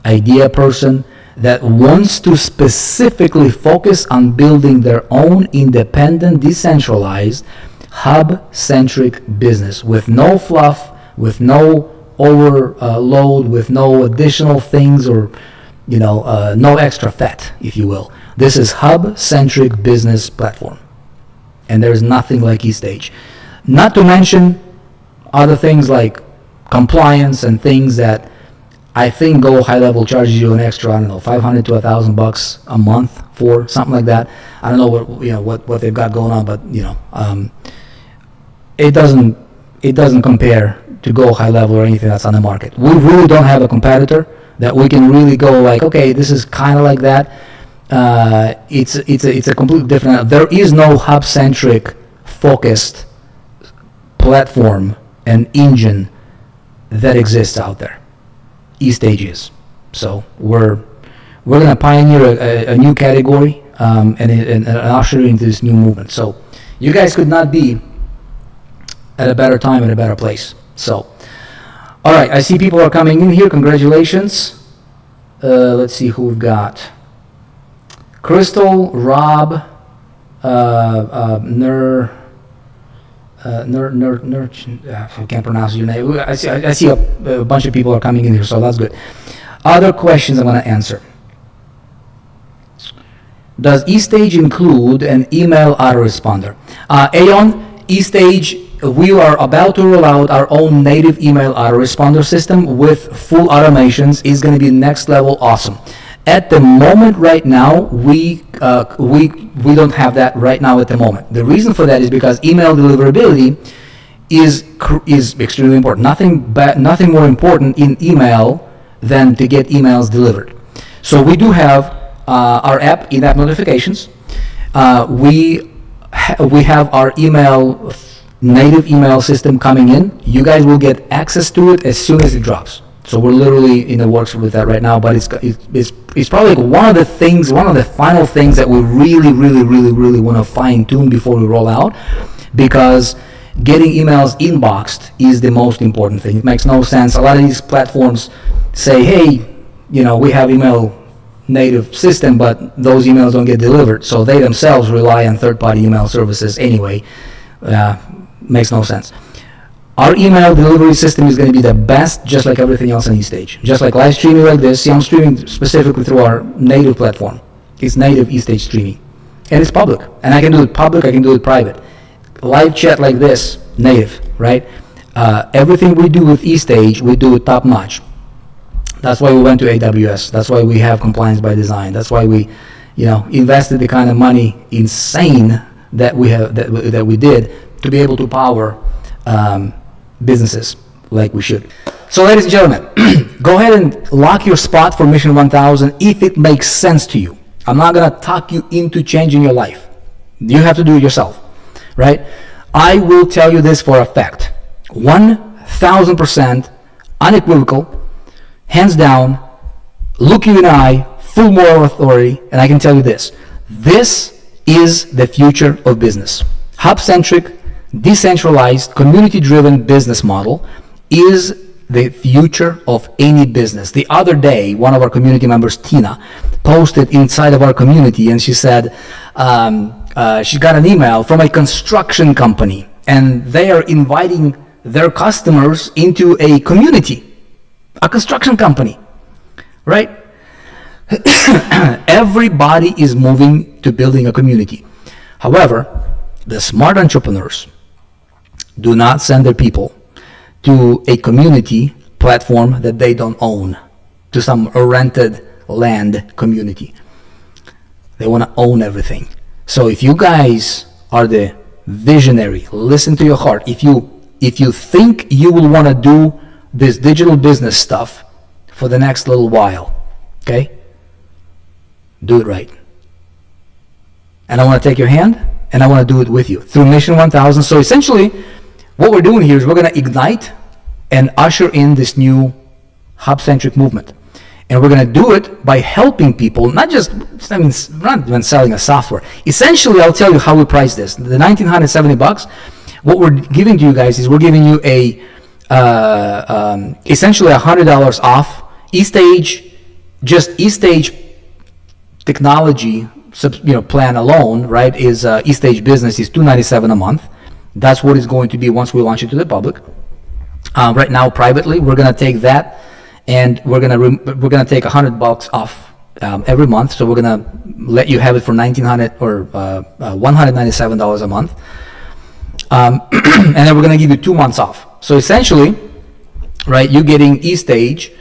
idea person that wants to specifically focus on building their own independent, decentralized, Hub-Centric business with no fluff, with no overload, with no additional things, or no extra fat, if you will. This is Hub-Centric business platform. And there's nothing like eStage. Not to mention other things like compliance and things that I think Go High Level charges you an extra, $500 to $1,000 a month for something like that. I don't know what they've got going on, but it doesn't compare to Go High Level or anything that's on the market. We really don't have a competitor that we can really go like, okay, this is kind of like that. It's a completely different. There is no Hub-Centric focused platform and engine that exists out there. eStage is. So we're going to pioneer a new category and usher into this new movement. So you guys could not be at a better time and a better place. So, all right, I see people are coming in here. Congratulations. Let's see who we've got. Crystal, Rob, I can't pronounce your name. I see a bunch of people are coming in here, so that's good. Other questions I'm going to answer. Does eStage include an email autoresponder? Aeon, eStage, we are about to roll out our own native email autoresponder system with full automations. It's going to be next level awesome. At the moment, right now, we don't have that right now at the moment. The reason for that is because email deliverability is extremely important. Nothing more important in email than to get emails delivered. So we do have our app, in-app notifications. We have our native email system coming in. You guys will get access to it as soon as it drops. So we're literally in the works with that right now, but it's probably like one of the final things that we really want to fine tune before we roll out, because getting emails inboxed is the most important thing. It makes no sense. A lot of these platforms say, hey, we have email native system, but those emails don't get delivered. So they themselves rely on third-party email services anyway. Makes no sense. Our email delivery system is going to be the best, just like everything else on eStage. Just like live streaming like this. See, I'm streaming specifically through our native platform. It's native eStage streaming. And it's public. And I can do it public, I can do it private. Live chat like this, native, right? Everything we do with eStage, we do it top-notch. That's why we went to AWS. That's why we have compliance by design. That's why we, invested the kind of money, insane, that we have that we did to be able to power businesses like we should. So, ladies and gentlemen, go ahead and lock your spot for Mission 1000 if it makes sense to you. I'm not gonna talk you into changing your life. You have to do it yourself, right? I will tell you this for a fact: 1,000% unequivocal, hands down, look you in the eye, full moral authority, and I can tell you this: this is the future of business. Hub-centric, decentralized, community-driven business model is the future of any business. The other day, one of our community members, Tina, posted inside of our community, and she said she got an email from a construction company, and they are inviting their customers into a community, a construction company, right? Everybody is moving to building a community. However, the smart entrepreneurs do not send their people to a community platform that they don't own, to some rented land community. They want to own everything. So if you guys are the visionary, listen to your heart. If you think you will want to do this digital business stuff for the next little while, okay, do it right. And I want to take your hand, and I want to do it with you through Mission 1000. So essentially, what we're doing here is we're going to ignite and usher in this new hub-centric movement. And we're going to do it by helping people, not we're not even selling a software. Essentially, I'll tell you how we price this. The $1,970, what we're giving to you guys is we're giving you essentially $100 off eStage, just eStage technology plan alone, right, is eStage Business is $297 a month. That's what it's going to be once we launch it to the public. Right now, privately, we're going to take that, and we're going to take $100 off every month. So we're going to let you have it for $1,900 or $197 a month, and then we're going to give you 2 months off. So essentially, right, you're getting eStage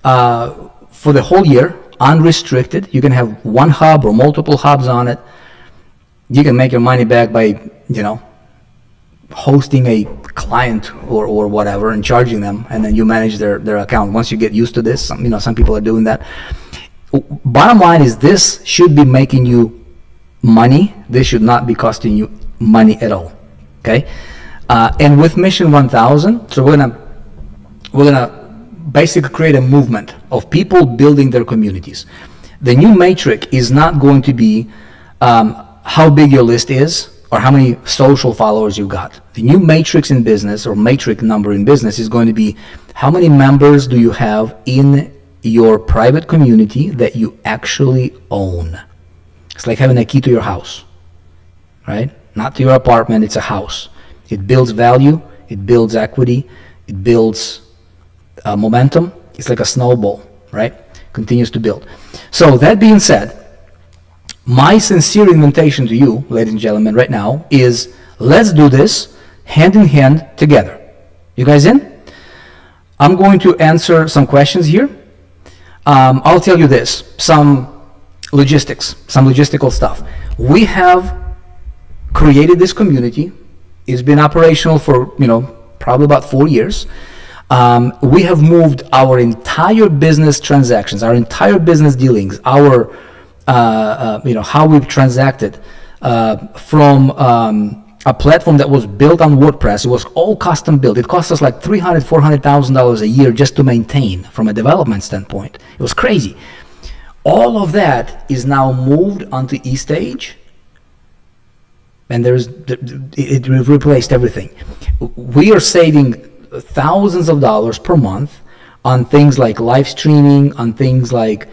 for the whole year, unrestricted. You can have one hub or multiple hubs on it. You can make your money back by hosting a client or whatever and charging them, and then you manage their account. Once you get used to this, some people are doing that. Bottom line is, this should be making you money. This should not be costing you money at all. Okay, and with Mission 1000, so we're gonna basically create a movement of people building their communities. The new metric is not going to be how big your list is or how many social followers you got. The new matrix in business, or metric number in business, is going to be how many members do you have in your private community that you actually own. It's like having a key to your house, right? Not to your apartment, it's a house. It builds value, it builds equity, it builds momentum. It's like a snowball, right? Continues to build. So that being said, my sincere invitation to you, ladies and gentlemen, right now is, let's do this hand in hand together. You guys in? I'm going to answer some questions here. I'll tell you this, some logistical stuff. We have created this community. It's been operational for, probably about 4 years. We have moved our entire business transactions, our entire business dealings, our how we've transacted from a platform that was built on WordPress. It was all custom built. It cost us like $300,000-$400,000 a year just to maintain from a development standpoint. It was crazy. All of that is now moved onto eStage, and it replaced everything. We are saving thousands of dollars per month on things like live streaming, on things like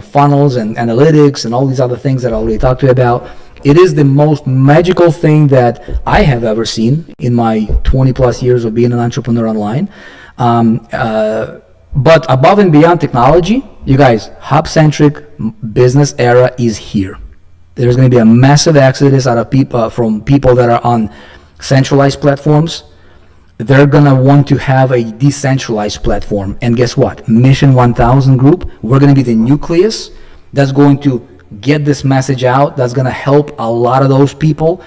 funnels and analytics and all these other things that I already talked to you about. It is the most magical thing that I have ever seen in my 20 plus years of being an entrepreneur online. But above and beyond technology, you guys, Hub-Centric business era is here. There's going to be a massive exodus out of people from people that are on centralized platforms. They're going to want to have a decentralized platform. And guess what? Mission 1000 group, we're going to be the nucleus that's going to get this message out. That's going to help a lot of those people.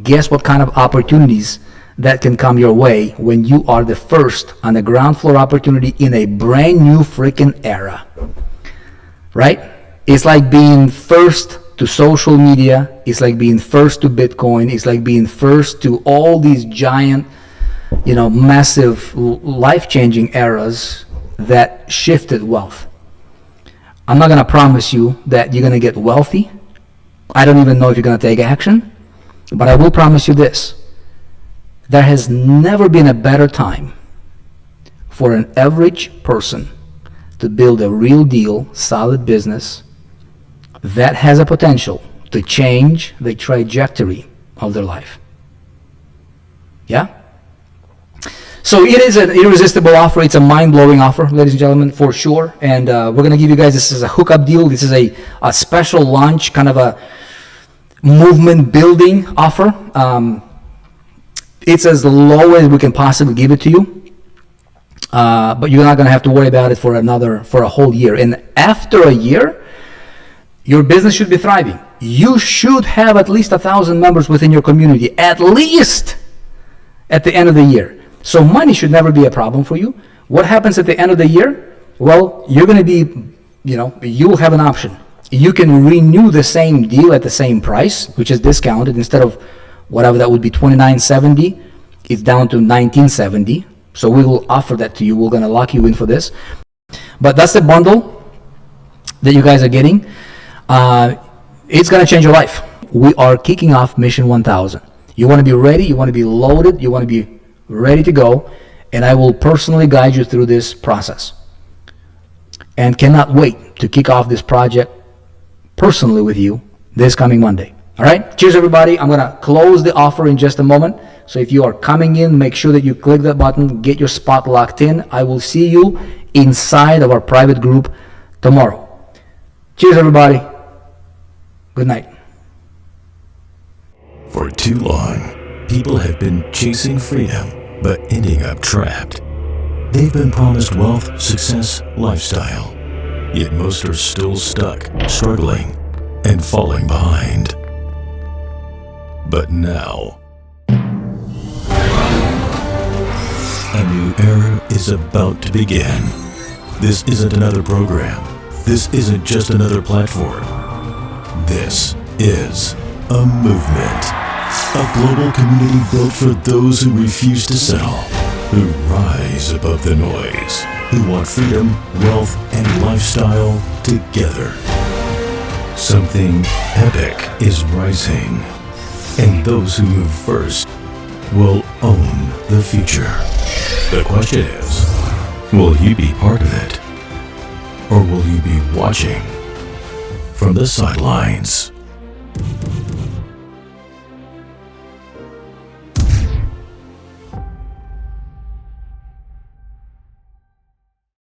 Guess what kind of opportunities that can come your way when you are the first on the ground floor opportunity in a brand new freaking era, right? It's like being first to social media. It's like being first to Bitcoin. It's like being first to all these giant, massive life-changing eras that shifted wealth. I'm not going to promise you that you're going to get wealthy. I don't even know if you're going to take action, but I will promise you this. There has never been a better time for an average person to build a real deal, solid business that has a potential to change the trajectory of their life. Yeah? So it is an irresistible offer. It's a mind-blowing offer, ladies and gentlemen, for sure. And we're going to give you guys, this is a hookup deal. This is a special launch, kind of a movement-building offer. It's as low as we can possibly give it to you. But you're not going to have to worry about it for a whole year. And after a year, your business should be thriving. You should have at least 1,000 members within your community, at least at the end of the year. So money should never be a problem for you. What happens at the end of the year? Well, you're going to be, you'll have an option. You can renew the same deal at the same price, which is discounted. Instead of whatever that would be $29.70, it's down to $19.70. So we will offer that to you. We're going to lock you in for this. But that's the bundle that you guys are getting. It's going to change your life. We are kicking off Mission 1000. You want to be ready. You want to be loaded. You want to be ready to go. And I will personally guide you through this process. And cannot wait to kick off this project personally with you this coming Monday. All right? Cheers, everybody. I'm going to close the offer in just a moment. So if you are coming in, make sure that you click that button, get your spot locked in. I will see you inside of our private group tomorrow. Cheers, everybody. Good night. For too long, people have been chasing freedom, but ending up trapped. They've been promised wealth, success, lifestyle. Yet most are still stuck, struggling, and falling behind. But now, a new era is about to begin. This isn't another program. This isn't just another platform. This is a movement. A global community built for those who refuse to settle, who rise above the noise, who want freedom, wealth, and lifestyle together. Something epic is rising, and those who move first will own the future. The question is, will you be part of it? Or will you be watching from the sidelines?